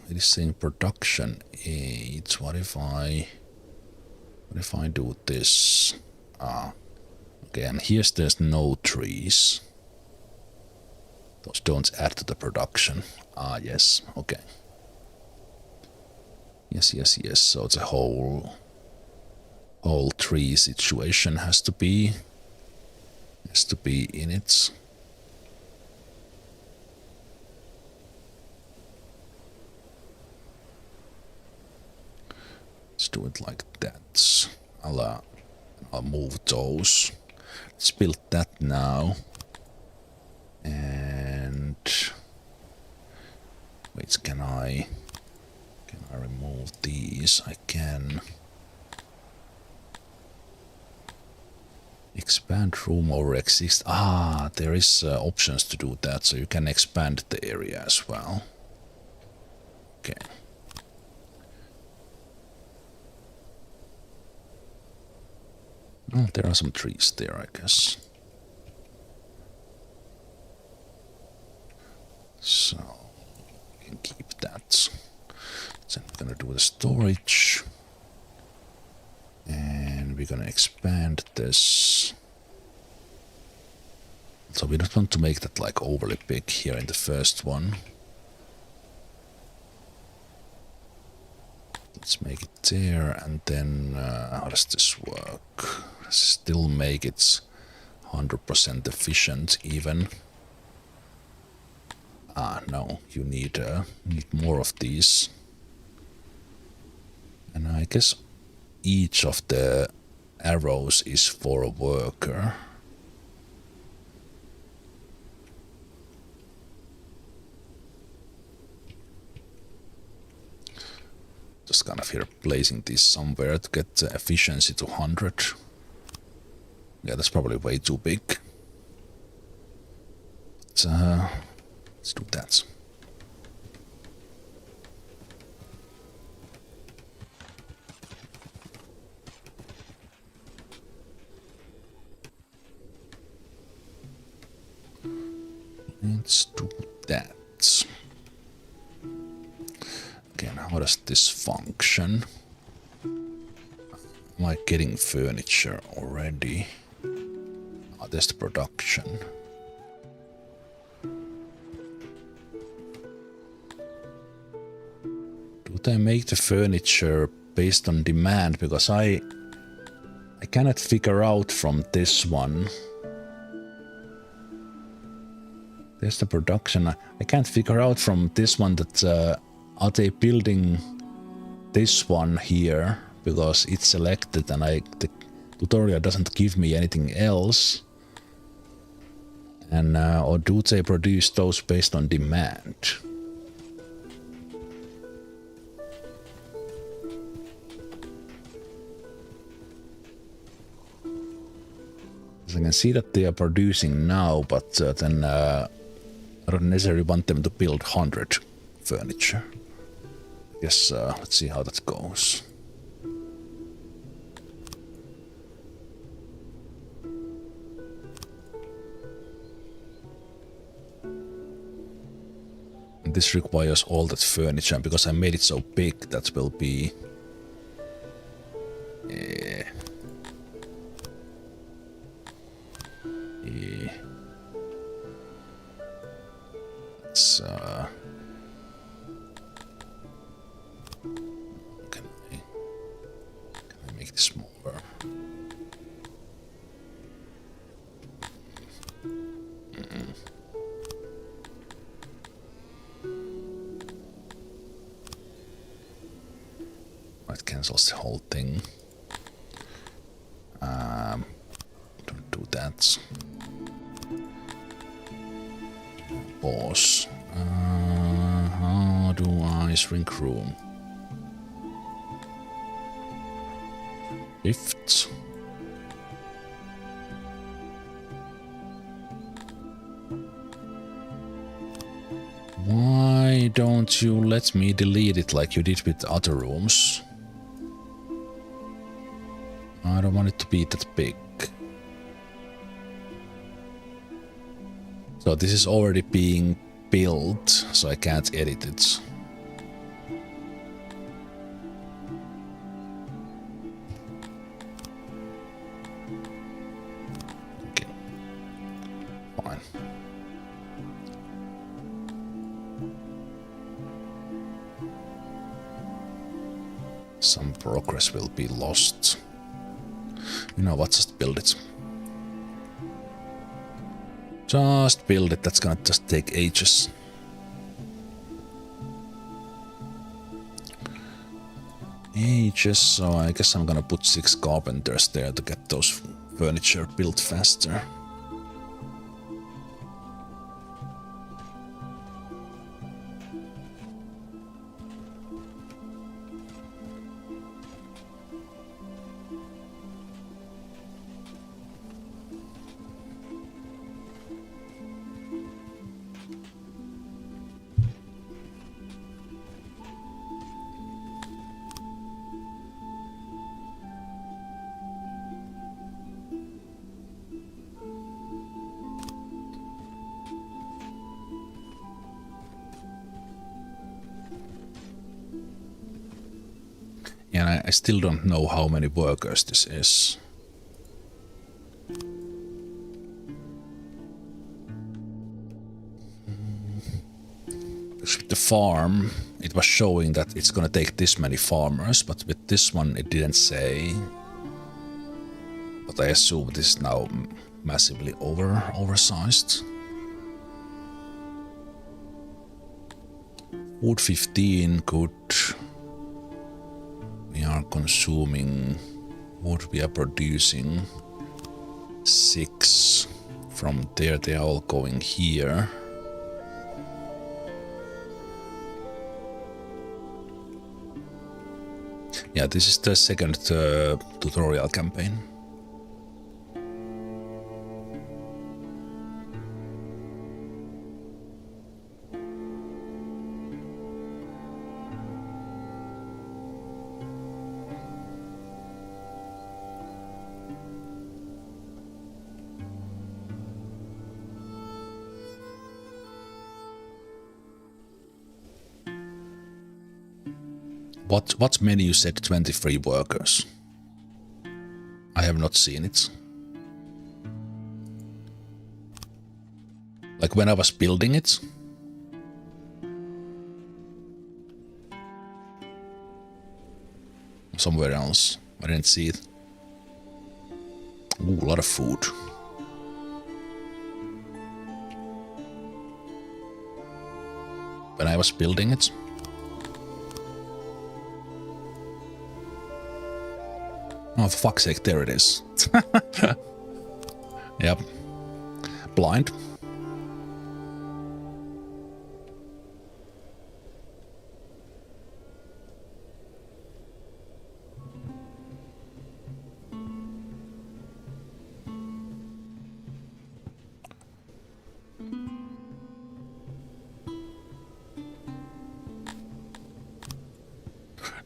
it is saying production 8. What if I do this? Okay, and there's no trees. Those don't add to the production. Yes, okay. Yes. So the whole tree situation has to be in it. Let's do it like that. I'll move those. Let's build that now. And wait, can I remove these? I can expand room over exist. There is options to do that, so you can expand the area as well. Okay. Oh, there are some trees there, I guess. So, we can keep that. Then we're gonna do the storage. And we're gonna expand this. So we don't want to make that like overly big here in the first one. Let's make it there, and then how does this work? Still make it 100% efficient even. No, you need more of these. And I guess each of the arrows is for a worker. Just kind of here placing these somewhere to get the efficiency to 100. Yeah, that's probably way too big. But, let's do that. Let's do that. Okay, now how does this function? Am I getting furniture already? Oh, there's the production. Do they make the furniture based on demand? Because I cannot figure out from this one. There's the production. I can't figure out from this one that are they building this one here because it's selected and the tutorial doesn't give me anything else. And or do they produce those based on demand? I can see that they are producing now, but then I don't necessarily want them to build 100 furniture. I guess let's see how that goes. And this requires all that furniture, because I made it so big that will be... Let's can I make this smaller? It cancels the whole thing. Don't do that. Pause. How do I shrink room? Shift. Why don't you let me delete it like you did with other rooms? I don't want it to be that big. So this is already being built, so I can't edit it. Okay. Fine. Some progress will be lost. You know what, just build it. Just build it, that's gonna just take ages. So I guess I'm gonna put 6 carpenters there to get those furniture built faster. And I still don't know how many workers this is. With the farm, it was showing that it's gonna take this many farmers, but with this one it didn't say. But I assume this is now massively oversized. Wood 15, good. We are consuming wood, we are producing 6 from there, they are all going here. Yeah, this is the second tutorial campaign. What menu said 23 workers? I have not seen it. Like when I was building it. Somewhere else. I didn't see it. Ooh, a lot of food. When I was building it. Oh, for fuck's sake, there it is. Yep. Blind.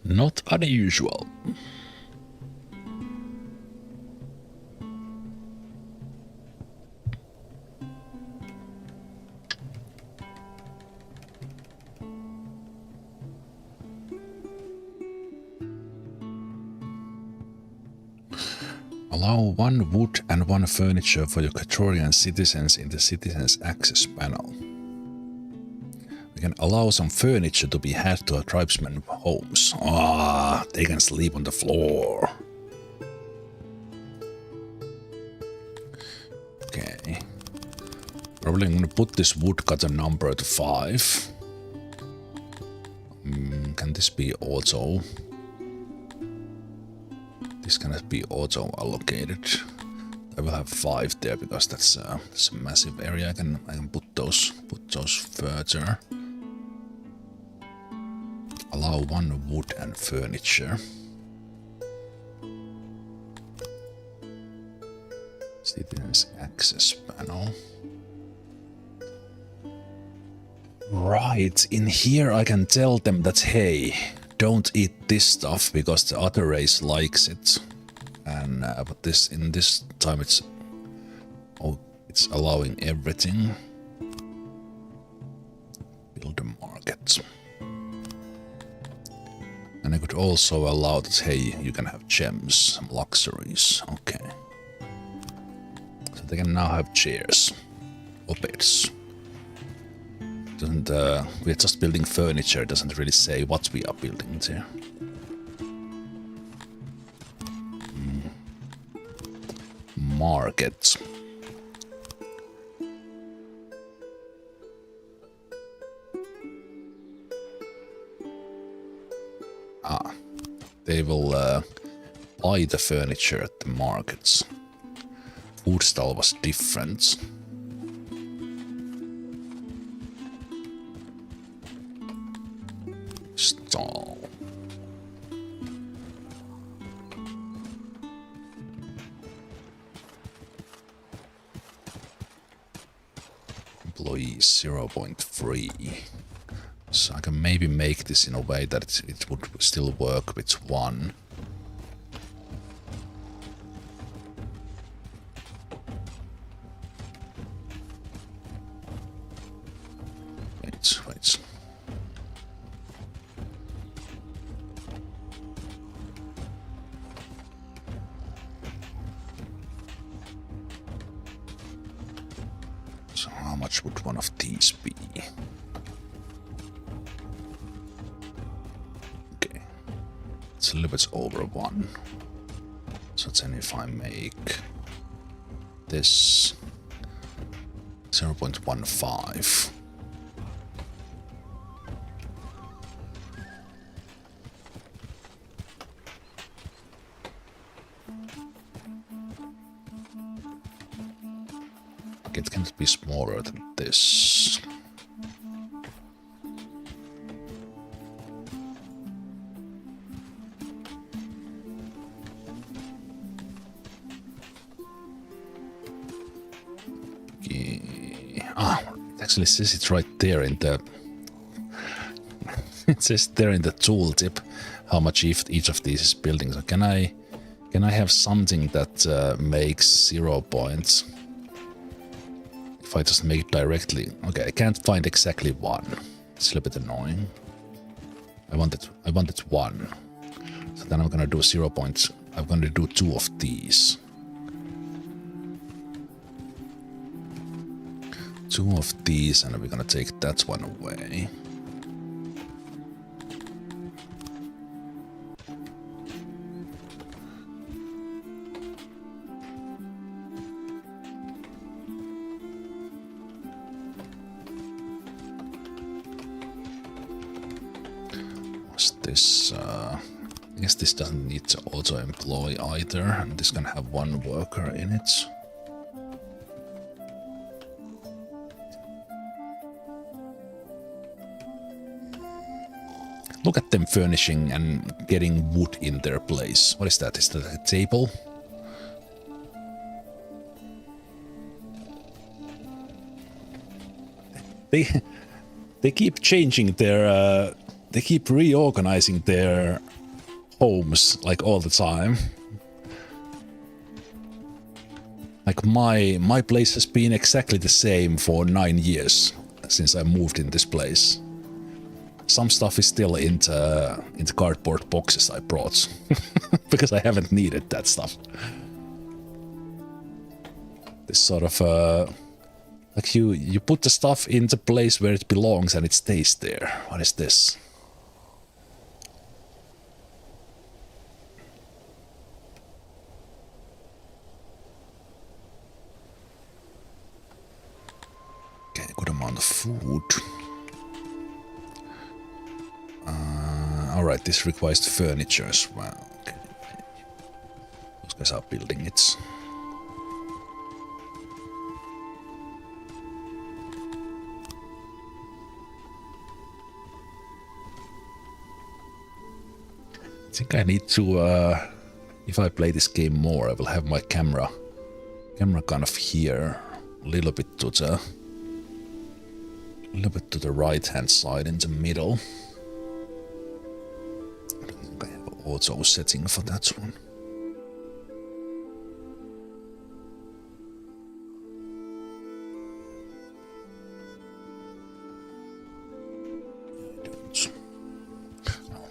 Not unusual. Allow 1 wood and 1 furniture for your Catorian citizens in the Citizens Access panel. We can allow some furniture to be had to our tribesmen's homes. Ah, they can sleep on the floor. Okay. Probably I'm gonna put this woodcutter number to 5. Can this be auto? This cannot be auto allocated. I will have 5 there because that's a massive area. I can put those further. Allow 1 wood and furniture. Citizens access panel. Right, in here I can tell them that hey, don't eat this stuff because the other race likes it. And but this time it's allowing everything. Build a market. And I could also allow that hey, you can have gems, some luxuries. Okay. So they can now have chairs or beds. We're just building furniture, doesn't really say what we are building there. Market. They will buy the furniture at the markets. Food stall was different. Stall. Employees 0.3. So I can maybe make this in a way that it would still work with 1. Wait. So how much would one of these be? Okay. It's a little bit over 1. So then if I make this 0.15. It can't be smaller than this. Okay. It actually says it right there in the... it says there in the tooltip how much each of these is building. So can I have something that makes 0 points? If I just make it directly. Okay, I can't find exactly 1. It's a little bit annoying. I wanted 1. So then I'm gonna do 0 points. I'm gonna do 2 of these. 2 of these, and we're gonna take that one away. What's this? I guess this doesn't need to auto-employ either, and this can have 1 worker in it. Look at them furnishing and getting wood in their place. What is that? Is that a table? They keep changing their... they keep reorganizing their homes, like, all the time. Like, my place has been exactly the same for 9 years since I moved in this place. Some stuff is still into cardboard boxes I brought because I haven't needed that stuff. This sort of like you put the stuff in the place where it belongs and it stays there. What is this? Okay, good amount of food. Alright, this requires furniture as well. Okay. Those guys are building it. I think I need to, if I play this game more, I will have my camera kind of here, a little bit to the right hand side in the middle. I have an auto setting for that one.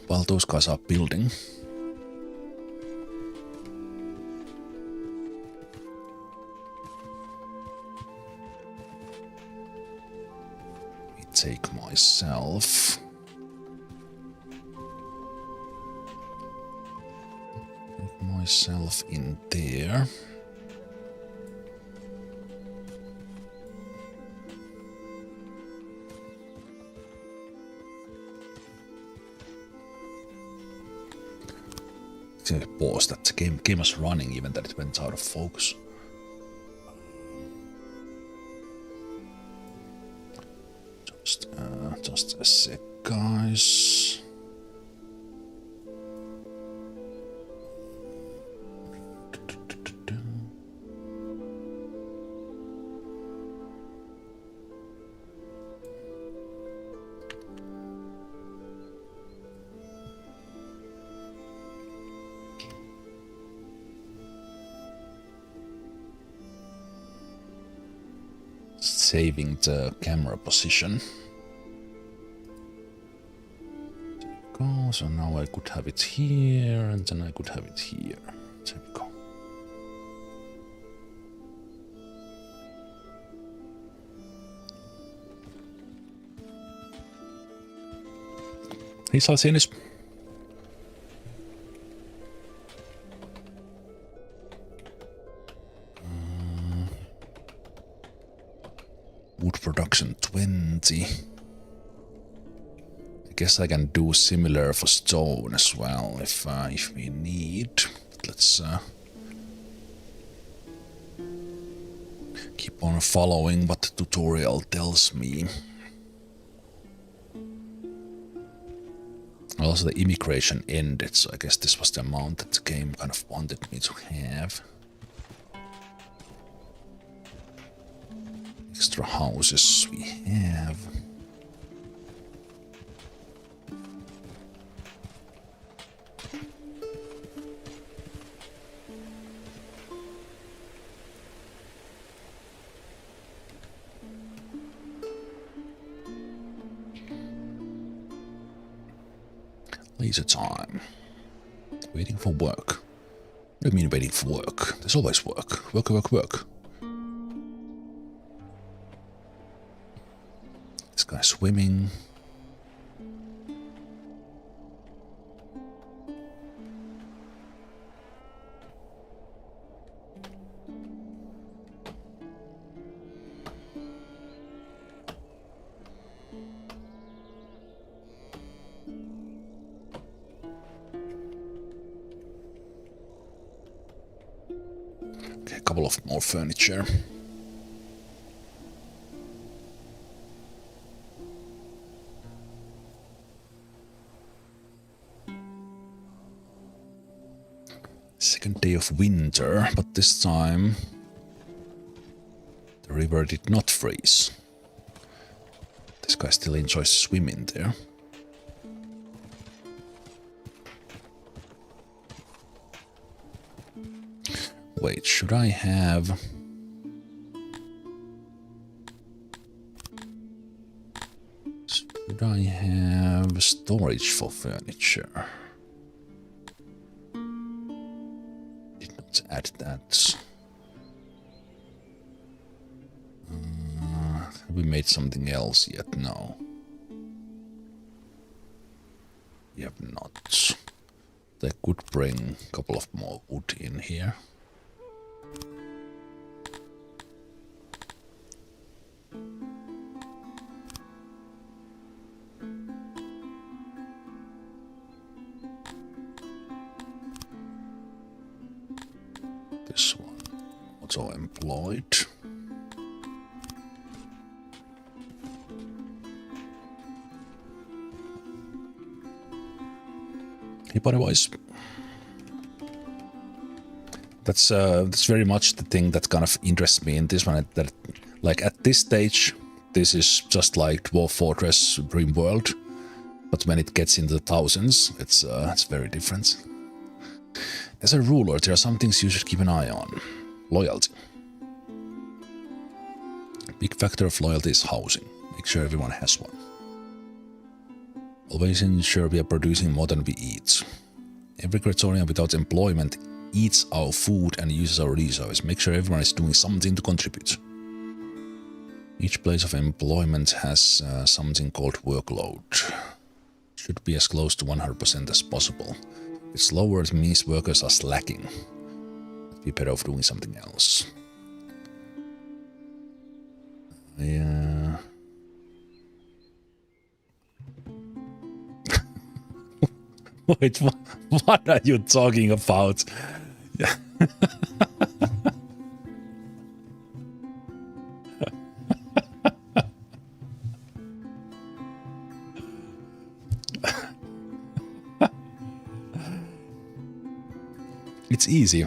While those guys are building, we take myself. Myself in there. Pause that the game was running, even that it went out of focus. Just a sec, guys. Saving the camera position. There we go. So now I could have it here, and then I could have it here. There we go. Hej Salsenis. Wood production 20. I guess I can do similar for stone as well if we need. But let's keep on following what the tutorial tells me. Also, the immigration ended, so I guess this was the amount that the game kind of wanted me to have. Extra houses we have. Leisure time. Waiting for work. What do you mean waiting for work? There's always work. Work, work, work. This guy's swimming. Okay, a couple of more furniture. Second day of winter, but this time the river did not freeze. This guy still enjoys swimming there. Wait, should I have... Should I have storage for furniture? Did not add that. Have we made something else yet? No. We have not. They could bring a couple of more wood in here. This one also employed. Anybody-wise? That's very much the thing that kind of interests me in this one. That, like, at this stage, this is just like Dwarf Fortress, Rimworld, but when it gets into the thousands, it's very different. As a ruler, there are some things you should keep an eye on. Loyalty. A big factor of loyalty is housing. Make sure everyone has one. Always ensure we are producing more than we eat. Every Praetorian without employment eats our food and uses our resources. Make sure everyone is doing something to contribute. Each place of employment has something called workload. Should be as close to 100% as possible. If it's lower, it means workers are slacking. Be better off doing something else. Yeah. Wait, what are you talking about? It's easy.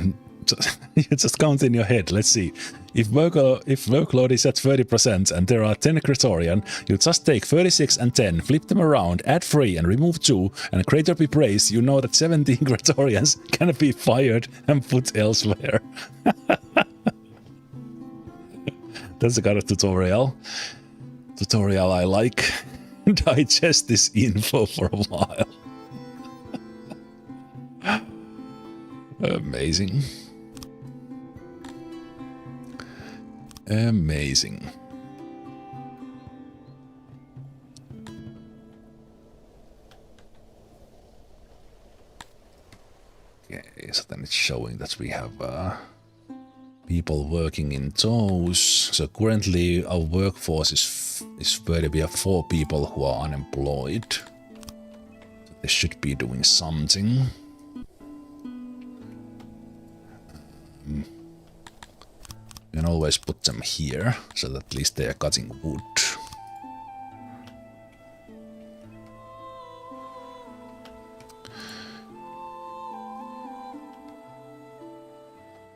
You just count in your head. Let's see. If workload is at 30% and there are 10 Praetorian, you just take 36 and 10, flip them around, add 3 and remove 2, and greater be praised, you know that 17 Praetorians can be fired and put elsewhere. That's the kind of tutorial I like. Digest this info for a while. Amazing. Amazing. Okay, so then it's showing that we have people working in those. So currently our workforce is where we have 4 people who are unemployed. So they should be doing something. You can always put them here, so that at least they are cutting wood.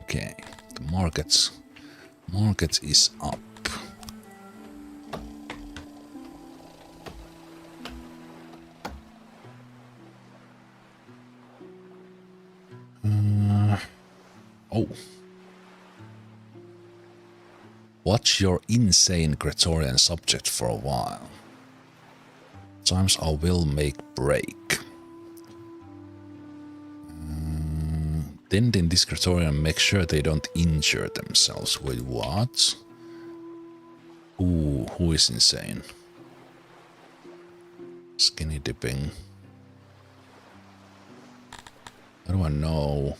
Okay, the market is up. Oh. Watch your insane Praetorian subject for a while. Times our will make break. Tend in this Cretorian and make sure they don't injure themselves. Wait, what? Ooh, who is insane? Skinny dipping. How do I know?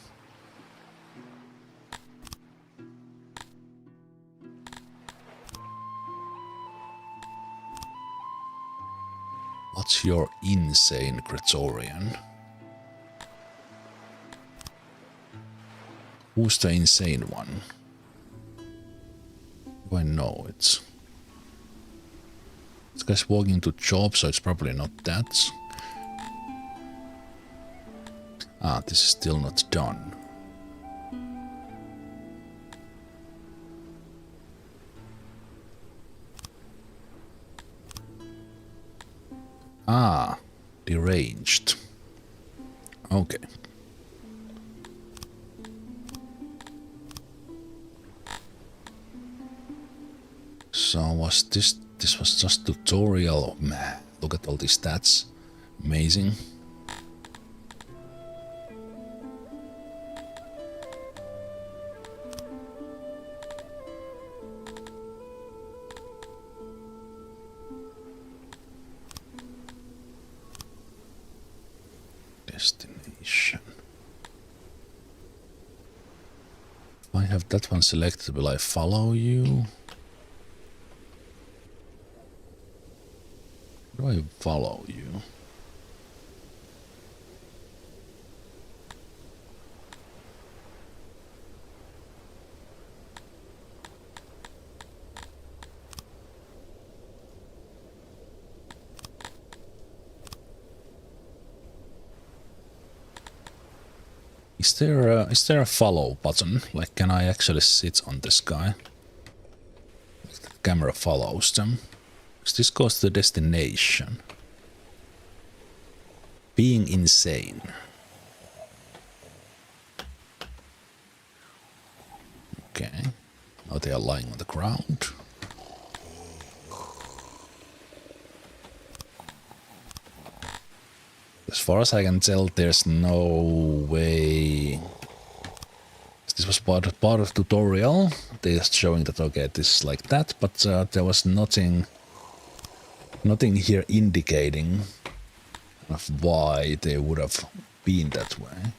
What's your insane Cretorian? Who's the insane one? Do I know it? This guy's walking to job, so it's probably not that. Ah, this is still not done. Ah, deranged. Okay. So was this was just tutorial? Oh, man, look at all these stats. Amazing. Destination. If I have that one selected, will I follow you? Do I follow you? Is there a follow button? Like, can I actually sit on this guy? Like the camera follows them. This goes to the destination. Being insane. Okay. Now they are lying on the ground. As far as I can tell, there's no way. This was part of tutorial. They're just showing that, okay, this is like that, but there was nothing here indicating of why they would have been that way.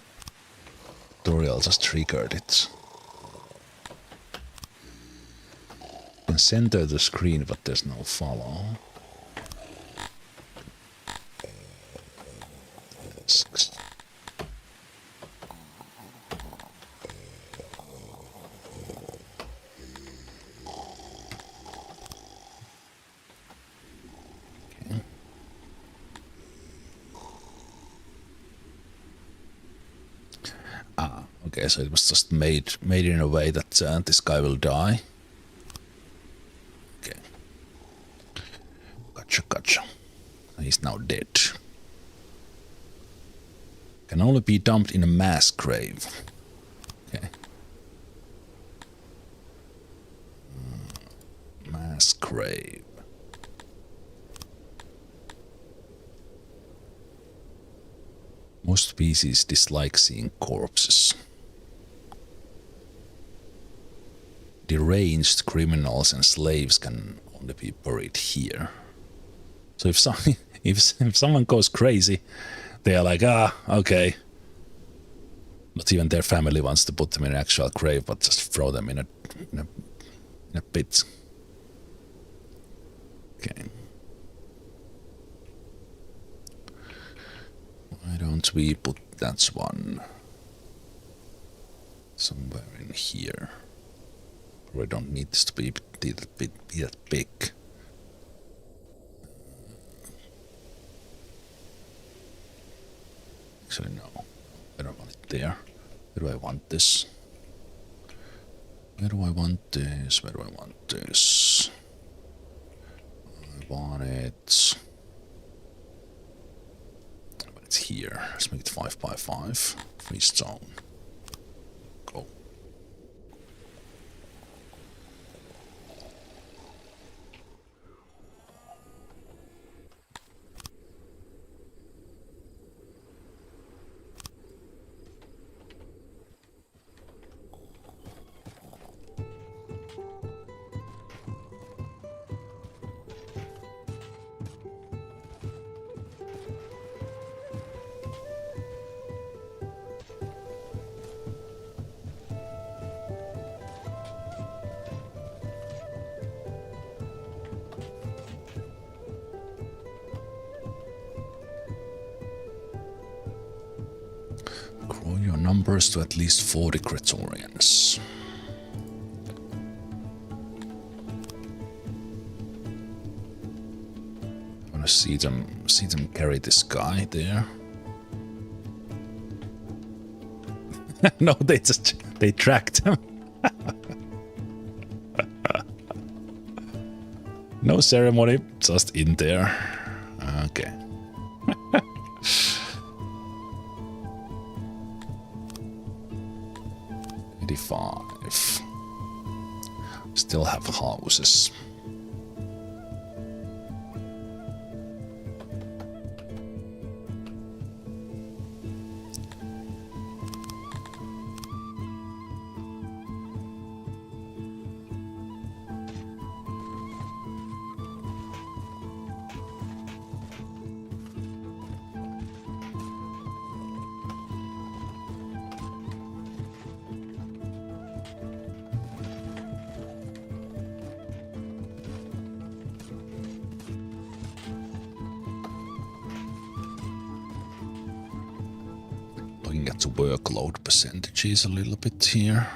Tutorial just triggered it. You can center the screen, but there's no follow. Okay, so it was just made in a way that this guy will die. Okay. Gotcha. He's now dead. Can only be dumped in a mass grave. Okay. Mass grave. Most species dislike seeing corpses. Deranged criminals and slaves can only be buried here. So if someone goes crazy, they are like, okay. Not even their family wants to put them in an actual grave, but just throw them in a pit. Okay. Why don't we put that one somewhere in here? We don't need this to be that big. Actually, no. I don't want it there. Where do I want this? Where do I want this? Where do I want this? I want it. But it's here. Let's make it 5 by 5. Freestone. Go. numbers to at least 40 Praetorians. I want to see them carry this guy there. No, they tracked him. No ceremony, just in there. Okay. 85. Still have houses. Looking at the workload percentages a little bit here.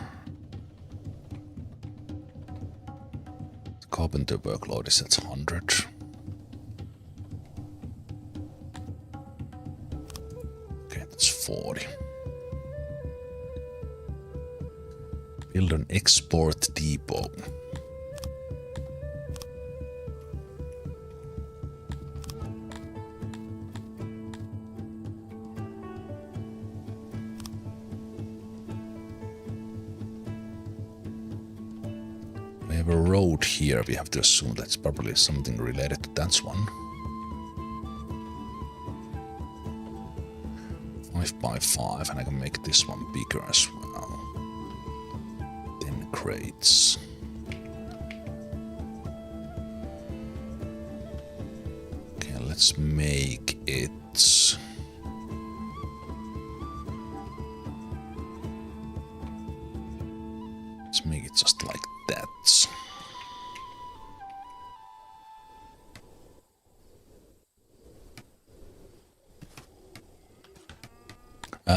The carpenter workload is at 100. Okay, that's 40. Build an export depot. We have a road here, we have to assume that's probably something related to that one. 5 by 5, and I can make this one bigger as well. 10 crates. Okay, let's make it... Let's make it just like that.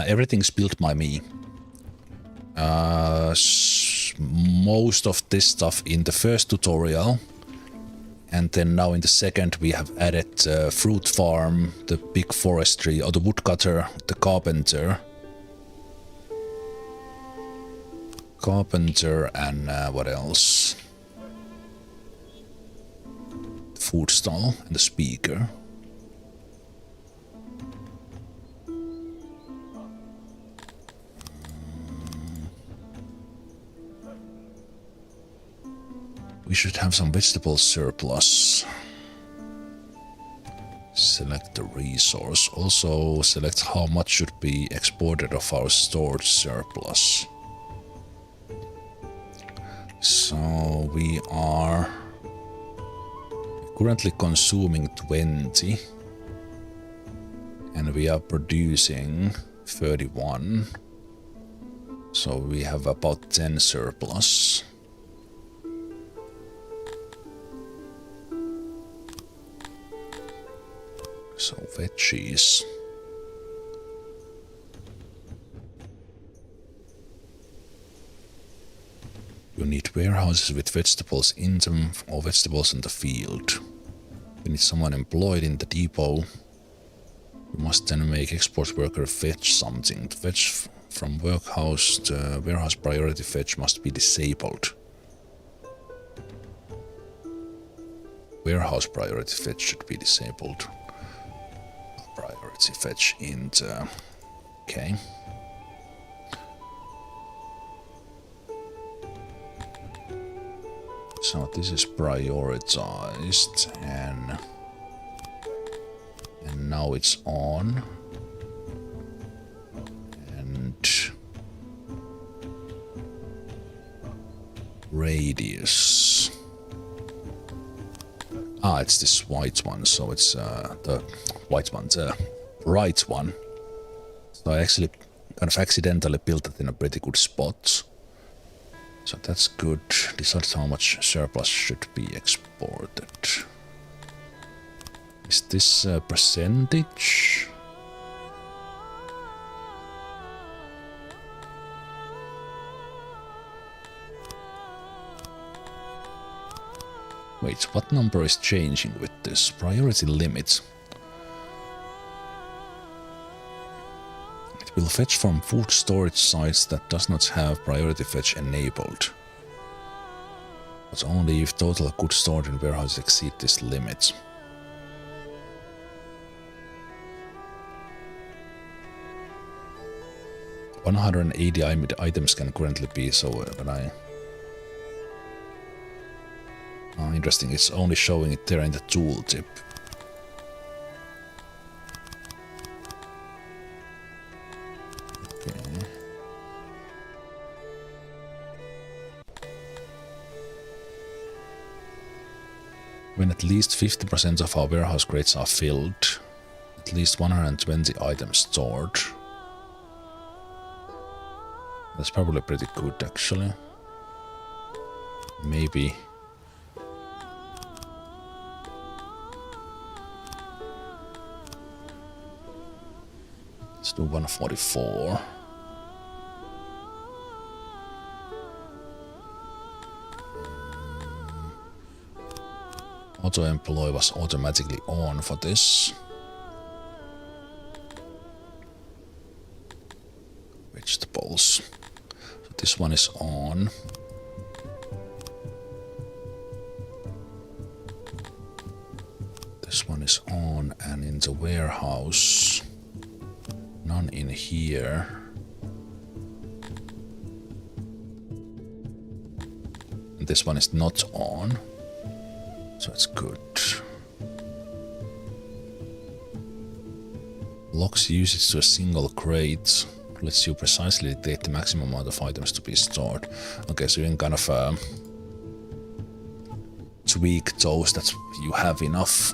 Everything's built by me. Most of this stuff in the first tutorial, and then now in the second we have added fruit farm, the big forestry, or the woodcutter, the carpenter, and what else? The food stall and the speaker. We should have some vegetable surplus. Select the resource. Also select how much should be exported of our stored surplus. So we are currently consuming 20 and we are producing 31. So we have about 10 surplus. So veggies. You need warehouses with vegetables in them or vegetables in the field. You need someone employed in the depot. You must then make export worker fetch something. The fetch from workhouse to warehouse priority fetch must be disabled. Warehouse priority fetch should be disabled. Priority fetch into... Okay. So this is prioritized and now it's on. And radius. Ah, it's this white one, so it's the white one, the right one. So I actually kind of accidentally built it in a pretty good spot. So that's good. Decide how much surplus should be exported. Is this a percentage? Wait, what number is changing with this? Priority limit. It will fetch from food storage sites that does not have priority fetch enabled. But only if total goods stored in warehouses exceed this limit. $180 items can currently be so, but I... Oh, interesting, it's only showing it there in the tooltip. Okay. When at least 50% of our warehouse crates are filled, at least 120 items stored. That's probably pretty good, actually. Maybe. Let's do 144. Auto-employ was automatically on for this. Vegetables. So this one is on. This one is on, and in the warehouse, none in here. And this one is not on. So it's good. Locks usage to a single crate. Lets you precisely dictate the maximum amount of items to be stored. Okay, so you can kind of tweak those that you have enough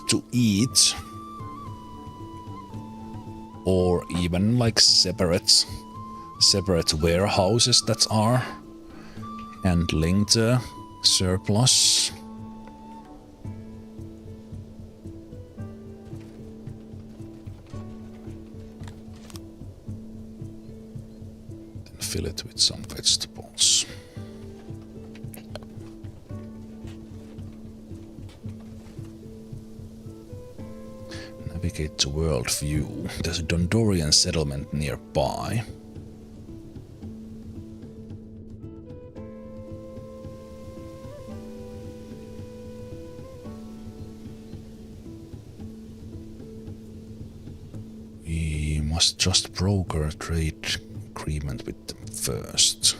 to eat. Or even like separate warehouses that are handling the surplus. Then fill it with some vegetables. Navigate to world view. There's a Dondorian settlement nearby. Just broker a trade agreement with them first.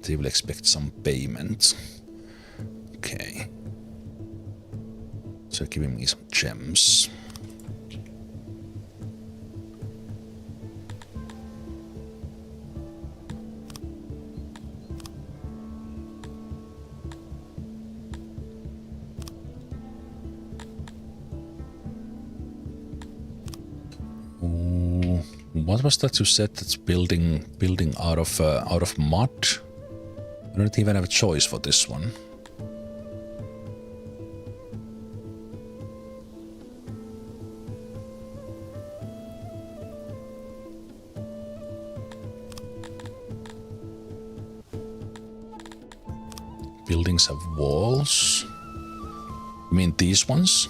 They will expect some payment. Okay. So giving me some gems. What was that you said? That's building out of mud? I don't even have a choice for this one. Buildings have walls. You mean these ones?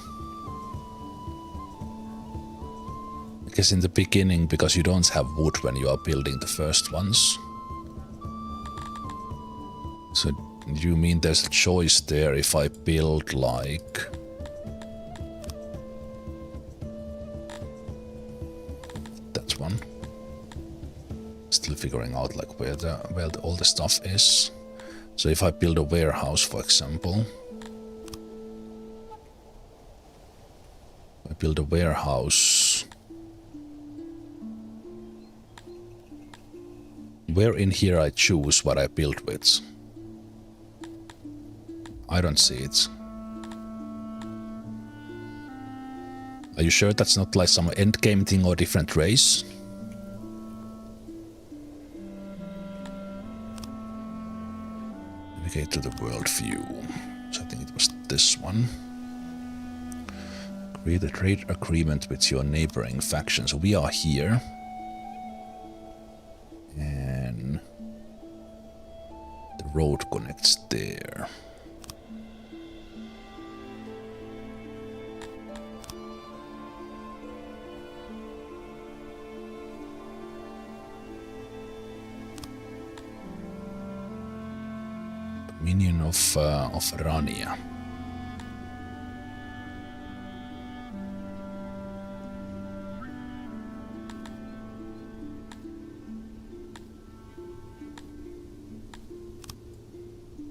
I guess in the beginning, because you don't have wood when you are building the first ones. So you mean there's a choice there if I build like... that one. Still figuring out like where all the stuff is. So if I build a warehouse, for example. I build a warehouse. Where in here I choose what I build with? I don't see it. Are you sure that's not like some endgame thing or different race? Navigate to the world view. So I think it was this one. Create a trade agreement with your neighboring faction. So we are here. And the road connects there. Minion of Rania.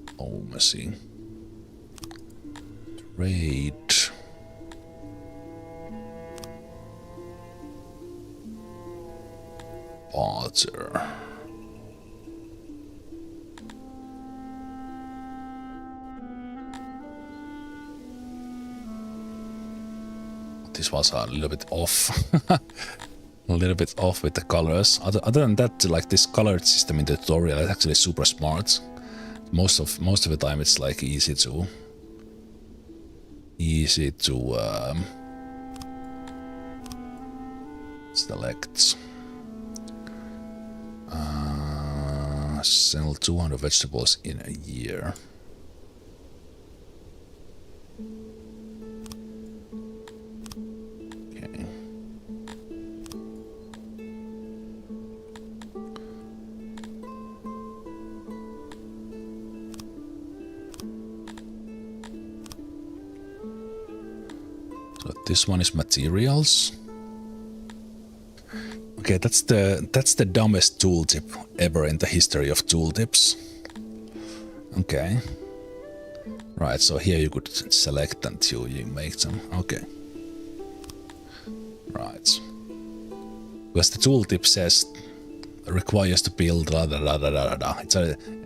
Diplomacy. Trade. Barter. This was a little bit off. A little bit off with the colors. Other than that, like this colored system in the tutorial is actually super smart. Most of the time it's like easy to select. Sell 200 vegetables in a year. Okay. So this one is materials. Okay, that's the dumbest tooltip ever in the history of tooltips. Okay. Right, so here you could select until you make them. Okay. Right. Because the tooltip says requires to build da da da da da da.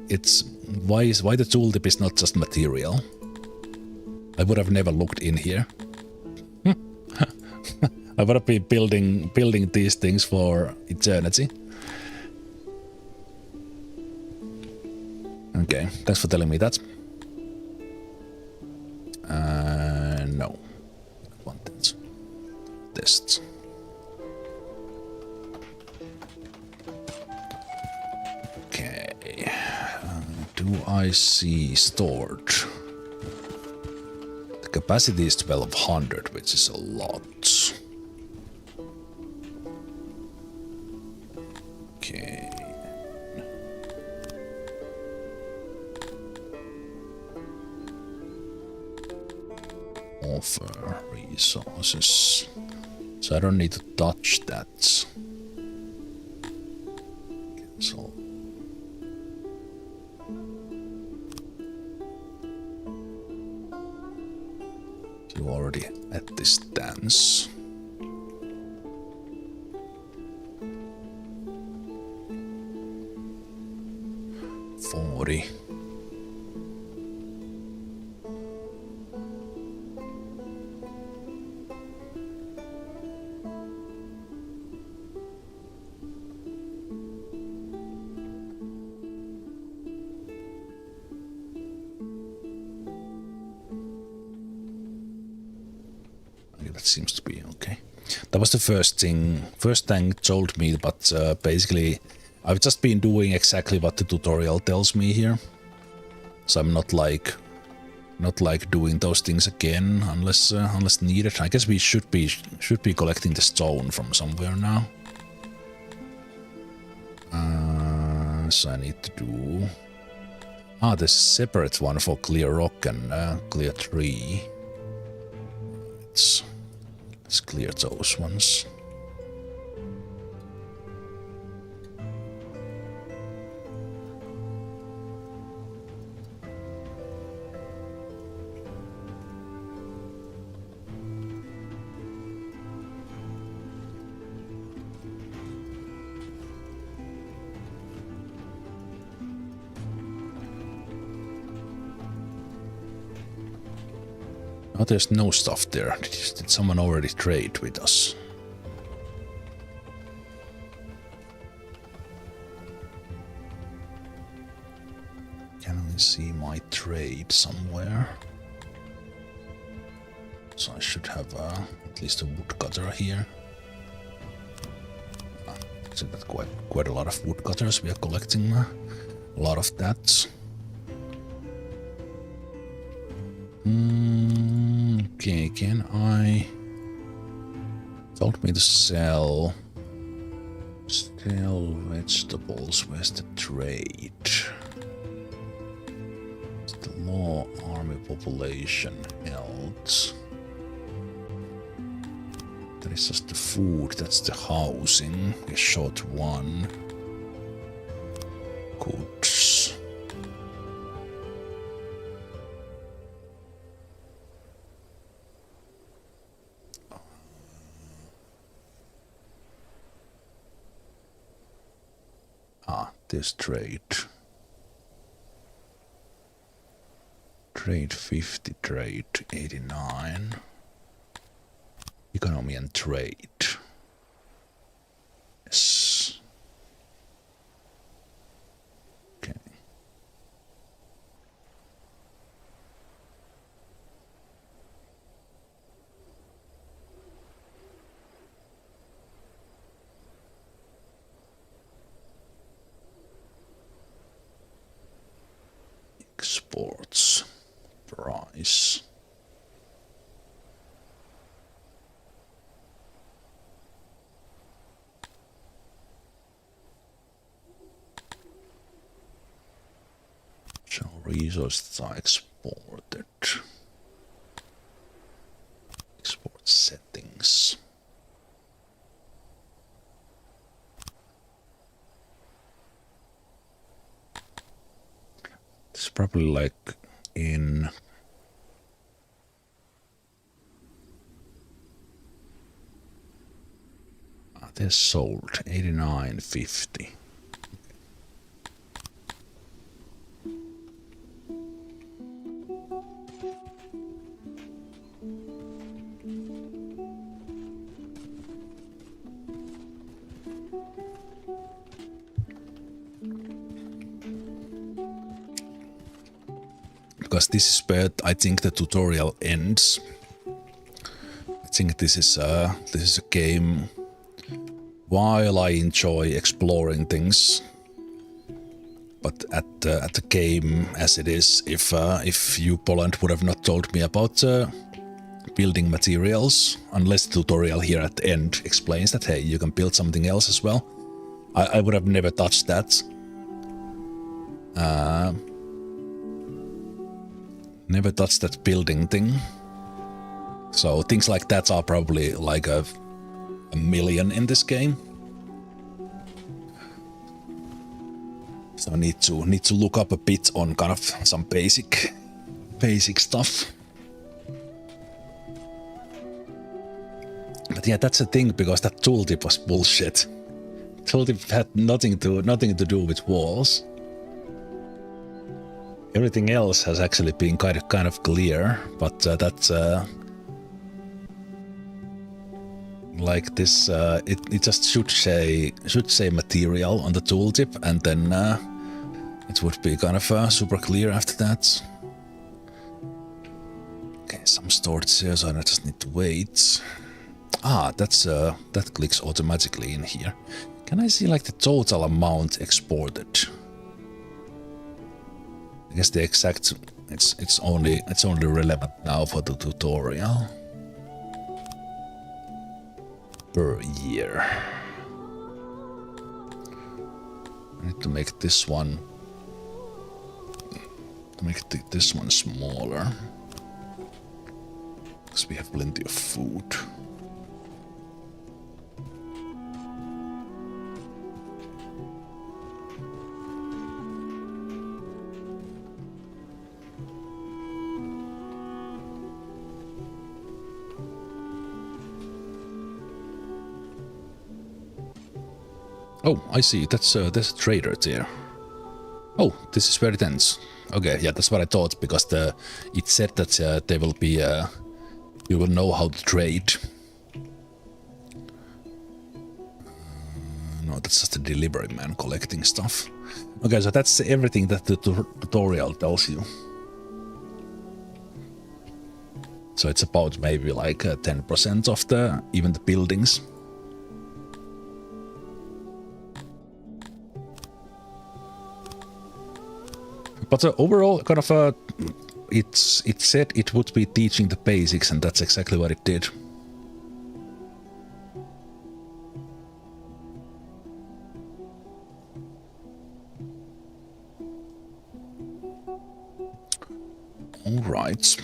It's why the tooltip is not just material. I would have never looked in here. I would have been building these things for eternity. Okay, thanks for telling me that. No. I want that. Test. Okay. Do I see stored? The capacity is 1200, which is a lot. Okay. Offer resources. So I don't need to touch that. Cancel. You already at this dance. That seems to be okay. That was the first thing told me, but basically I've just been doing exactly what the tutorial tells me here. So I'm not like doing those things again unless needed. I guess we should be collecting the stone from somewhere now. So I need to do there's a separate one for clear rock and clear tree. Let's clear those ones. Oh, there's no stuff there. Did someone already trade with us? Can I see my trade somewhere? So I should have at least a woodcutter here. So that's quite a lot of woodcutters. We are collecting a lot of that. Okay, can I... Told me to sell vegetables. Where's the trade? The law, army, population, health. That is just the food, that's the housing. A short one. Goods. There's trade. Trade 50, trade 89. Economy and trade. Yes. Okay. Exports. Price. So resources are exported. Export settings. It's probably like in they're sold 89.50. Because this is where I think the tutorial ends. I think this is a game. While I enjoy exploring things, but at the game as it is, if you Poland would have not told me about building materials, unless the tutorial here at the end explains that hey, you can build something else as well, I would have never touched that. Never touched that building thing. So things like that are probably like a million in this game. So I need to look up a bit on kind of some basic stuff. But yeah, that's the thing, because that tooltip was bullshit. Tooltip had nothing to do with walls. Everything else has actually been kind of clear, but that's like this. It just should say material on the tooltip, and then it would be kind of super clear after that. Okay, some stored here, so I just need to wait. That clicks automatically in here. Can I see like the total amount exported? I guess the exact it's only relevant now for the tutorial. Per year. I need to make this one this one smaller, because we have plenty of food. Oh, I see. There's a trader there. Oh, this is very tense. Okay, yeah, that's what I thought, because it said that there will be you will know how to trade. No, that's just a delivery man collecting stuff. Okay, so that's everything that the tutorial tells you. So it's about maybe like 10% of even the buildings. But overall, kind of, it said it would be teaching the basics, and that's exactly what it did. Right.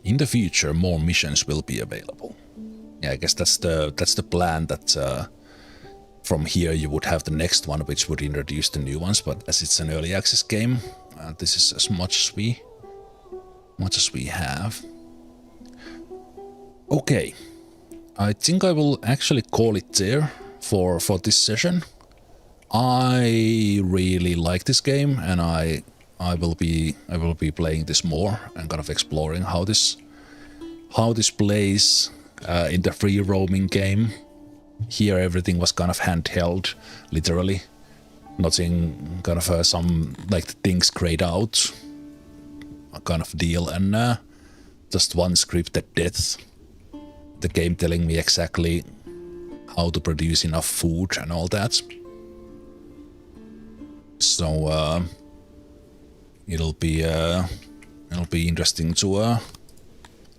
In the future, more missions will be available. Yeah, I guess that's the plan, that from here you would have the next one, which would introduce the new ones, but as it's an early access game, this is as much as we have. Okay, I think I will actually call it there for this session. I really like this game, and I will be playing this more and kind of exploring how this plays in the free roaming game. Here everything was kind of handheld, literally. Nothing kind of some like things grayed out kind of deal, and just one scripted death. The game telling me exactly how to produce enough food and all that. So it'll be interesting to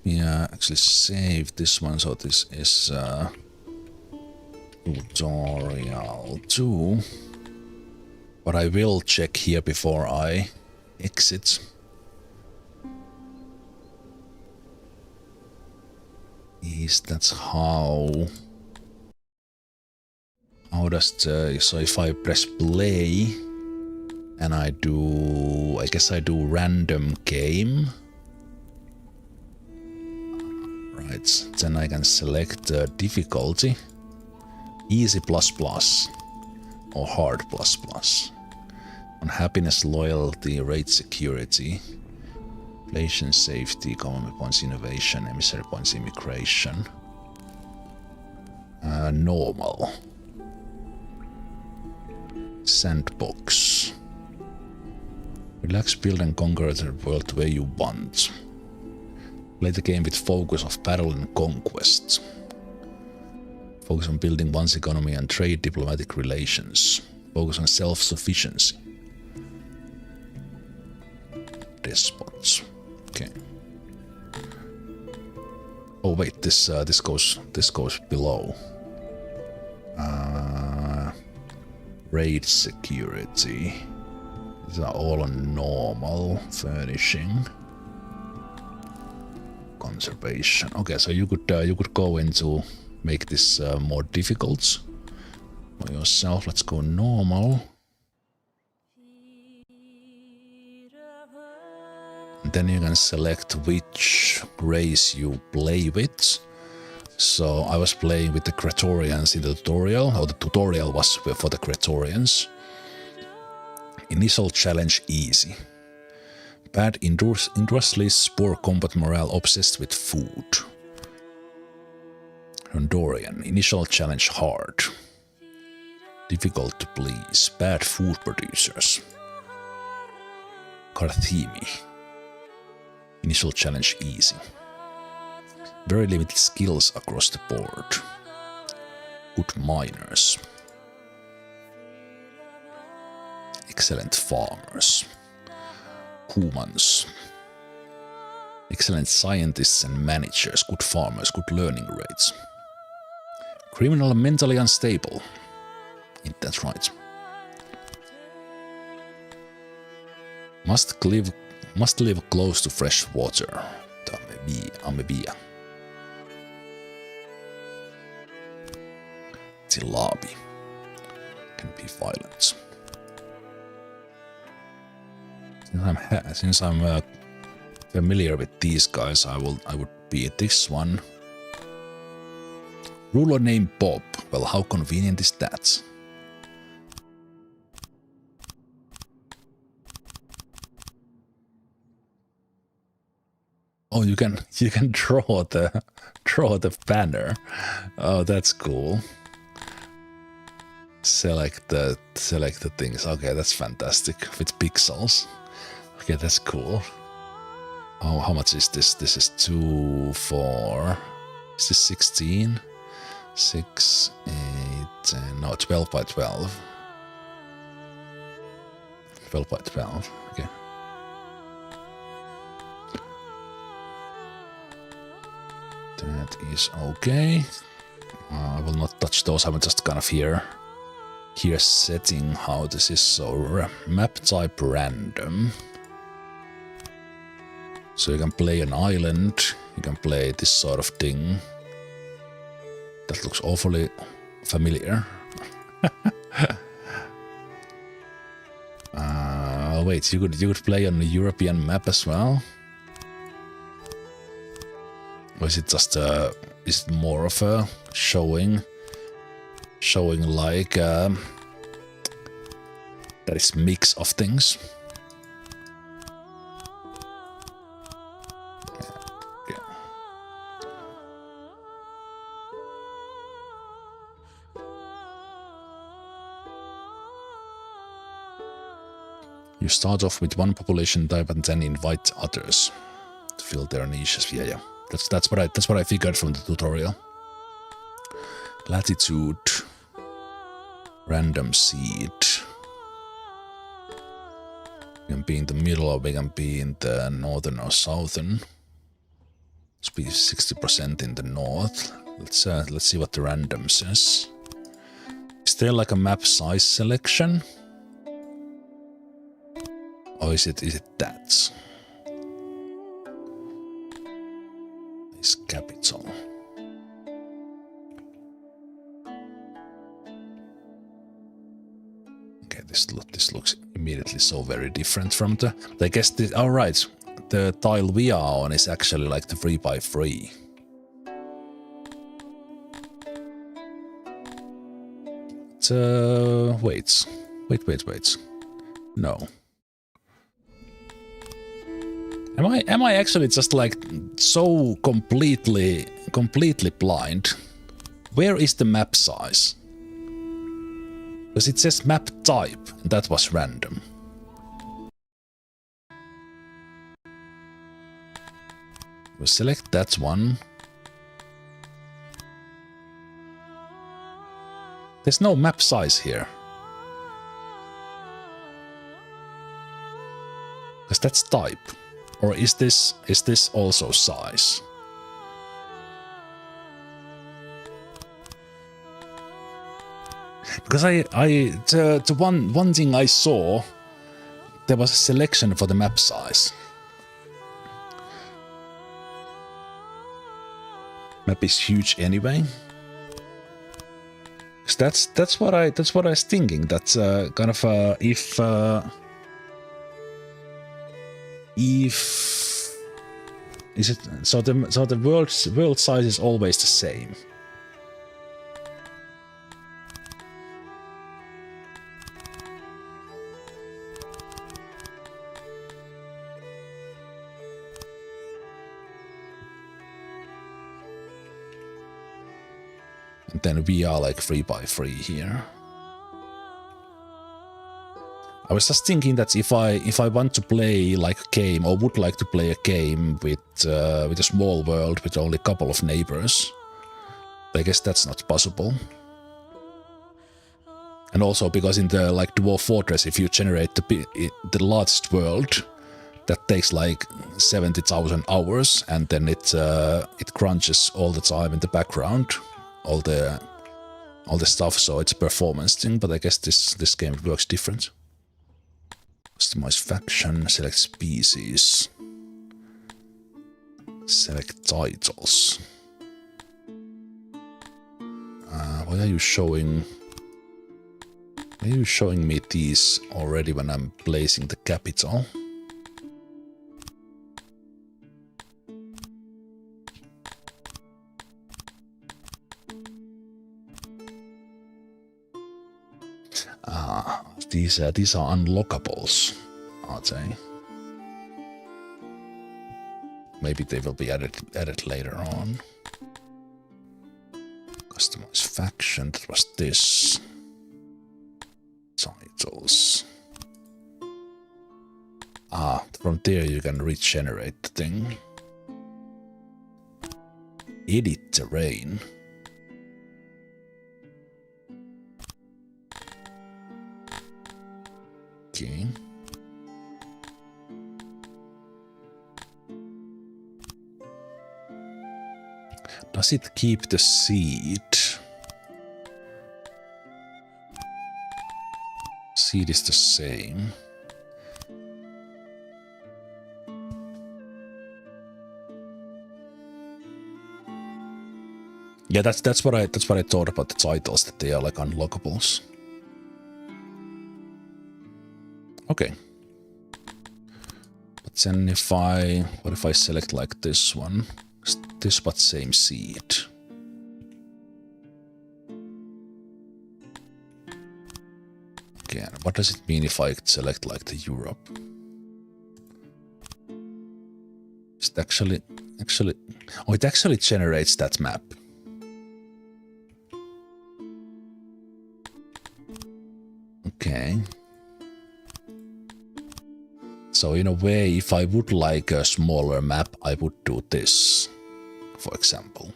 actually save this one. So this is tutorial 2, but I will check here before I exit. That's how does the, so if I press play and I guess I do random game, right, then I can select the difficulty, easy plus or hard plus. On happiness, loyalty, rate, security, inflation, safety, economy points, innovation, emissary points, immigration. Normal. Sandbox. Relax, build and conquer the world the way you want. Play the game with focus of battle and conquest. Focus on building one's economy and trade diplomatic relations. Focus on self-sufficiency. Despots. Okay. Oh wait, this goes below. Raid security. These are all on normal. Furnishing. Conservation. Okay, so you could go into make this more difficult for yourself. Let's go normal. And then you can select which race you play with. So I was playing with the Praetorians in the tutorial, or the tutorial was for the Praetorians. Initial challenge easy. Bad industrialists, poor combat morale, obsessed with food. Hondurian. Initial challenge hard. Difficult to please. Bad food producers. Carthemi. Initial challenge easy. Very limited skills across the board. Good miners. Excellent farmers. Humans. Excellent scientists and managers. Good farmers. Good learning rates. Criminal and mentally unstable. Ain't that right? Must live close to fresh water. Amebia. Tilabi. Can be violent. Since I'm familiar with these guys, I would be this one. Ruler named Bob. Well, how convenient is that? Oh, you can draw the banner. Oh, that's cool. Select the things. Okay, that's fantastic with pixels. Okay, that's cool. Oh, how much is this? This is 2, 4. Is this 16? 6, 8, 10, no, 12 by 12. 12 by 12. Okay. That is okay. I will not touch those. I'm just kind of here Here's setting how this is, so map type random. So you can play an island, you can play this sort of thing. That looks awfully familiar. Wait, you could play on a European map as well? Or is it just is it more of a showing like that is mix of things? Yeah. You start off with one population type and then invite others to fill their niches. Yeah. That's what I figured from the tutorial. Latitude, random seed. We can be in the middle or we can be in the northern or southern. Let's be 60% in the north. Let's see what the random says. Is there like a map size selection? Or is it that? Is capital. Okay, this looks immediately so very different from the. I guess this. All right, the tile we are on is actually like the 3x3. Wait. No. Am I actually just like so completely blind? Where is the map size? Because it says map type, and that was random. We'll select that one. There's no map size here. Because that's type. Or is this also size? Because the one thing I saw, there was a selection for the map size. Map is huge anyway. That's what I was thinking. That's kind of if is it so the world size is always the same. And then we are like 3x3 here. I was just thinking that if I want to play like a game, or would like to play a game with a small world with only a couple of neighbors, I guess that's not possible. And also because in the like Dwarf Fortress, if you generate the largest world, that takes like 70,000 hours, and then it crunches all the time in the background, all the stuff. So it's a performance thing. But I guess this game works different. Customize faction, select species, select titles. Why are you showing? Are you showing me these already when I'm placing the capital? These are unlockables, are they? Maybe they will be added later on. Customize faction, that was this. Titles. From there you can regenerate the thing. Edit terrain. Okay. Does it keep the seed? seed is the same. Yeah, that's what I thought about the titles, that they are like unlockables. Okay. But then what if I select like this one? This but same seed. Okay, what does it mean if I select like the Europe? Is it actually, oh, it actually generates that map. Okay. So in a way, if I would like a smaller map, I would do this, for example.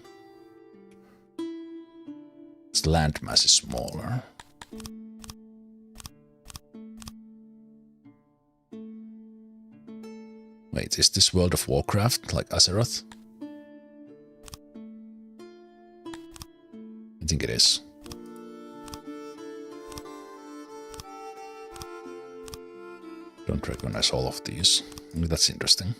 The landmass is smaller. Wait, is this World of Warcraft, like Azeroth? I think it is. Don't recognize all of these. That's interesting.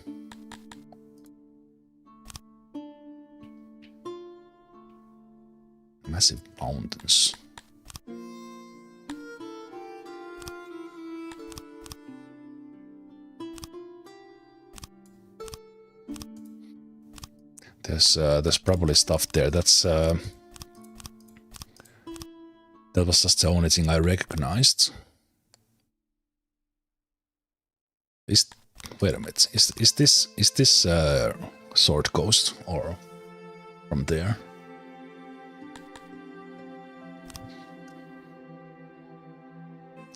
Massive mountains. There's probably stuff there. That was just the only thing I recognized. Wait a minute. Is this Sword Coast or from there?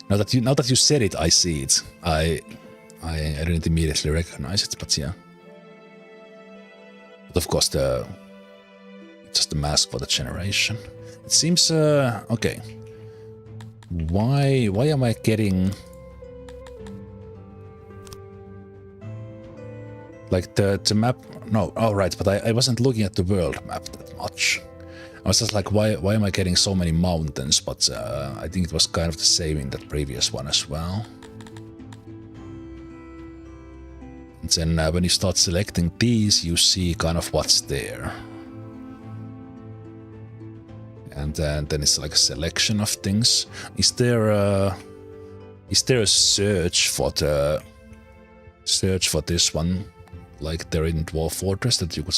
Now that you said it, I see it. I didn't immediately recognize it, but yeah. But of course, it's just the mask for the generation. It seems okay. Why am I getting like the map? No, oh right, but I wasn't looking at the world map that much. I was just like, why am I getting so many mountains? But I think it was kind of the same in that previous one as well. And then when you start selecting these, you see kind of what's there. And then it's like a selection of things. Is there a search for this one, like there in Dwarf Fortress, that you could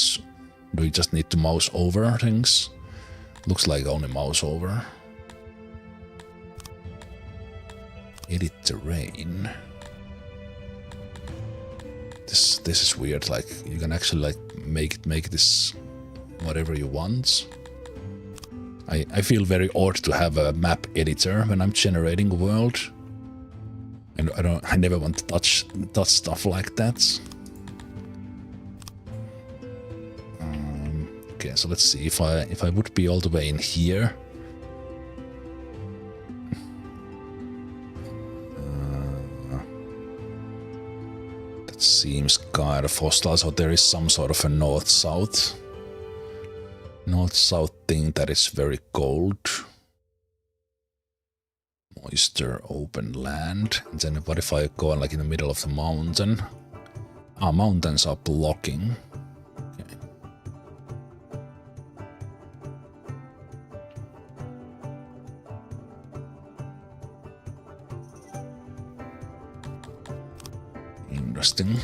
do? You just need to mouse over things. Looks like only mouse over. Edit terrain. This is weird. Like you can actually like make this whatever you want. I feel very odd to have a map editor when I'm generating a world. And I never want to touch stuff like that. Okay, so let's see if I would be all the way in here. That seems kind of hostile. So there is some sort of a north-south thing that is very cold. Moisture, open land. And then what if I go like in the middle of the mountain? Ah, mountains are blocking. Okay. Interesting.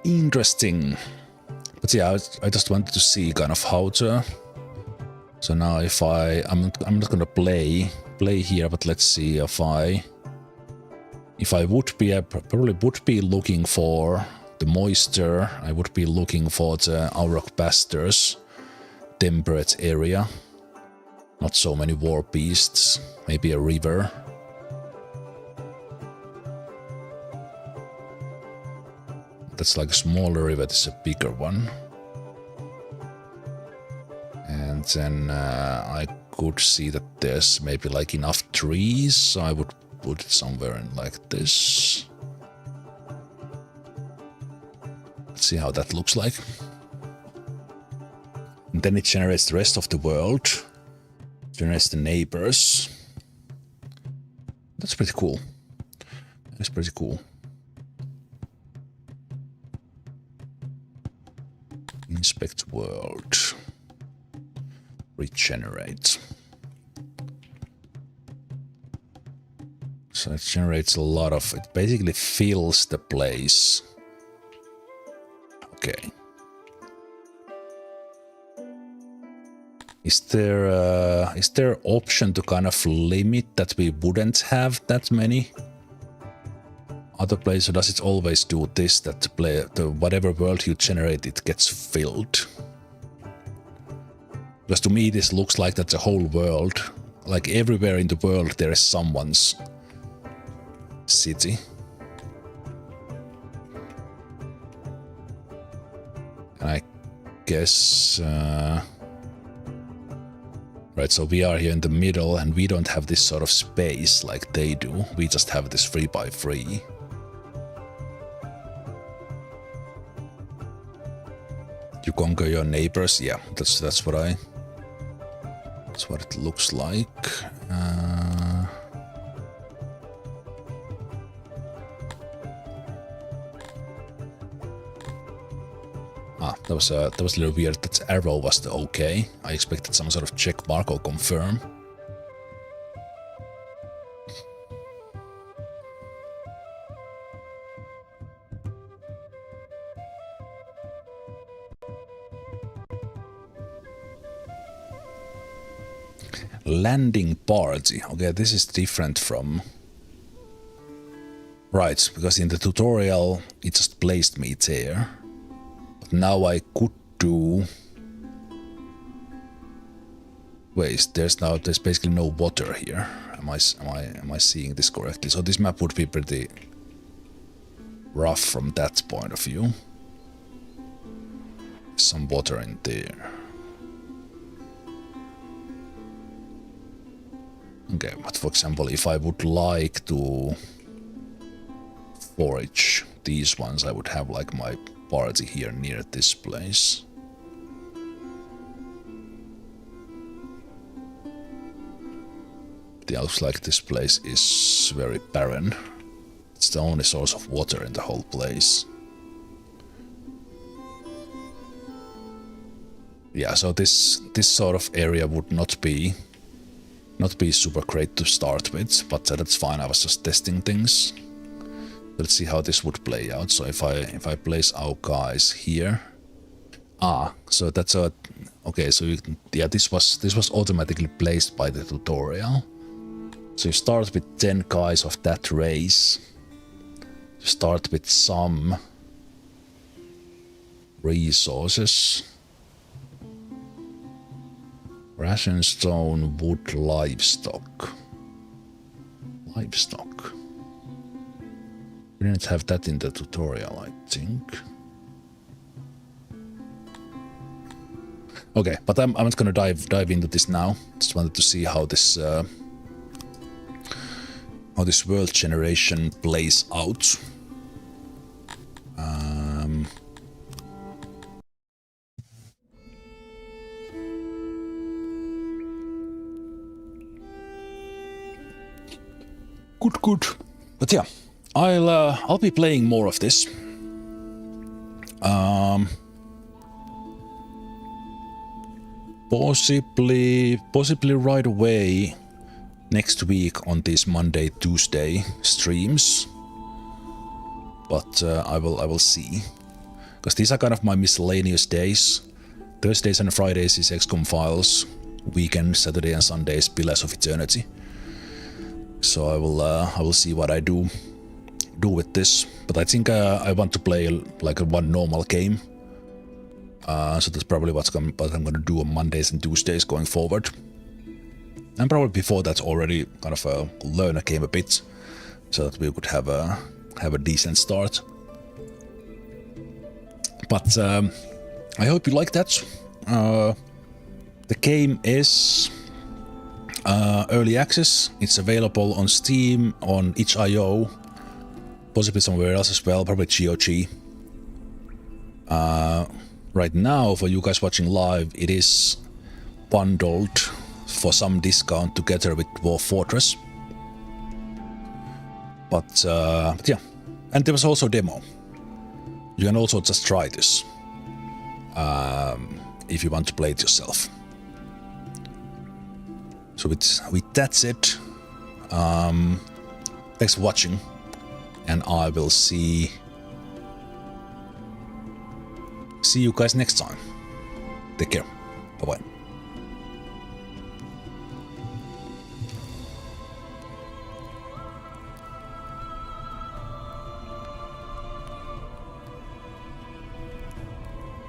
Interesting. But yeah, I just wanted to see kind of how to. So now if I'm not gonna play here, but let's see if I would be, I probably would be looking for the moisture. I would be looking for the Auroch Pastures temperate area. Not so many war beasts. Maybe a river. That's like a smaller river, this is a bigger one. And then I could see that there's maybe like enough trees, so I would put it somewhere in like this. Let's see how that looks like. And then it generates the rest of the world. Generates the neighbors. That's pretty cool. That's pretty cool. Inspect world. Regenerate. So it generates a lot of... It basically fills the place. Okay. Is there option to kind of limit that we wouldn't have that many other places, or does it always do this, that whatever world you generate, it gets filled? Because to me this looks like that's a whole world. Like everywhere in the world there is someone's city. And I guess... Right, so we are here in the middle and we don't have this sort of space like they do. We just have this 3x3. You conquer your neighbors, yeah, that's what it looks like. That was a little weird that arrow was the OK. I expected some sort of check mark or confirm. Landing party. Okay, this is different from... Right, because in the tutorial it just placed me there. Now I could do... Wait, there's basically no water here. Am I seeing this correctly? So this map would be pretty rough from that point of view. Some water in there. Okay, but for example, if I would like to forage these ones, I would have like my party here near this place. It looks like this place is very barren. It's the only source of water in the whole place. Yeah, so this sort of area would not be super great to start with, but that's fine. I was just testing things. Let's see how this would play out. So if I place our guys here, so that's a okay. So yeah, this was automatically placed by the tutorial. So you start with 10 guys of that race. You start with some resources: ration, stone, wood, livestock. Livestock. We didn't have that in the tutorial, I think. Okay, but I'm not gonna dive into this now. Just wanted to see how this world generation plays out. Good. But yeah. I'll be playing more of this. Possibly right away next week on these Monday, Tuesday streams. But I will see, because these are kind of my miscellaneous days. Thursdays and Fridays is XCOM Files. Weekend, Saturday and Sunday is Pillars of Eternity. So I will see what I do with this, but I think I want to play like one normal game. So that's probably what I'm gonna do on Mondays and Tuesdays going forward. And probably before that already kind of learn a game a bit, so that we could have a decent start. But I hope you like that. The game is Early access. It's available on Steam, on itch.io, possibly somewhere else as well, probably GOG. Right now, for you guys watching live, it is bundled for some discount together with Dwarf Fortress. But yeah, and there was also a demo. You can also just try this if you want to play it yourself. So with that said, thanks for watching, and I will see you guys next time. Take care. Bye bye.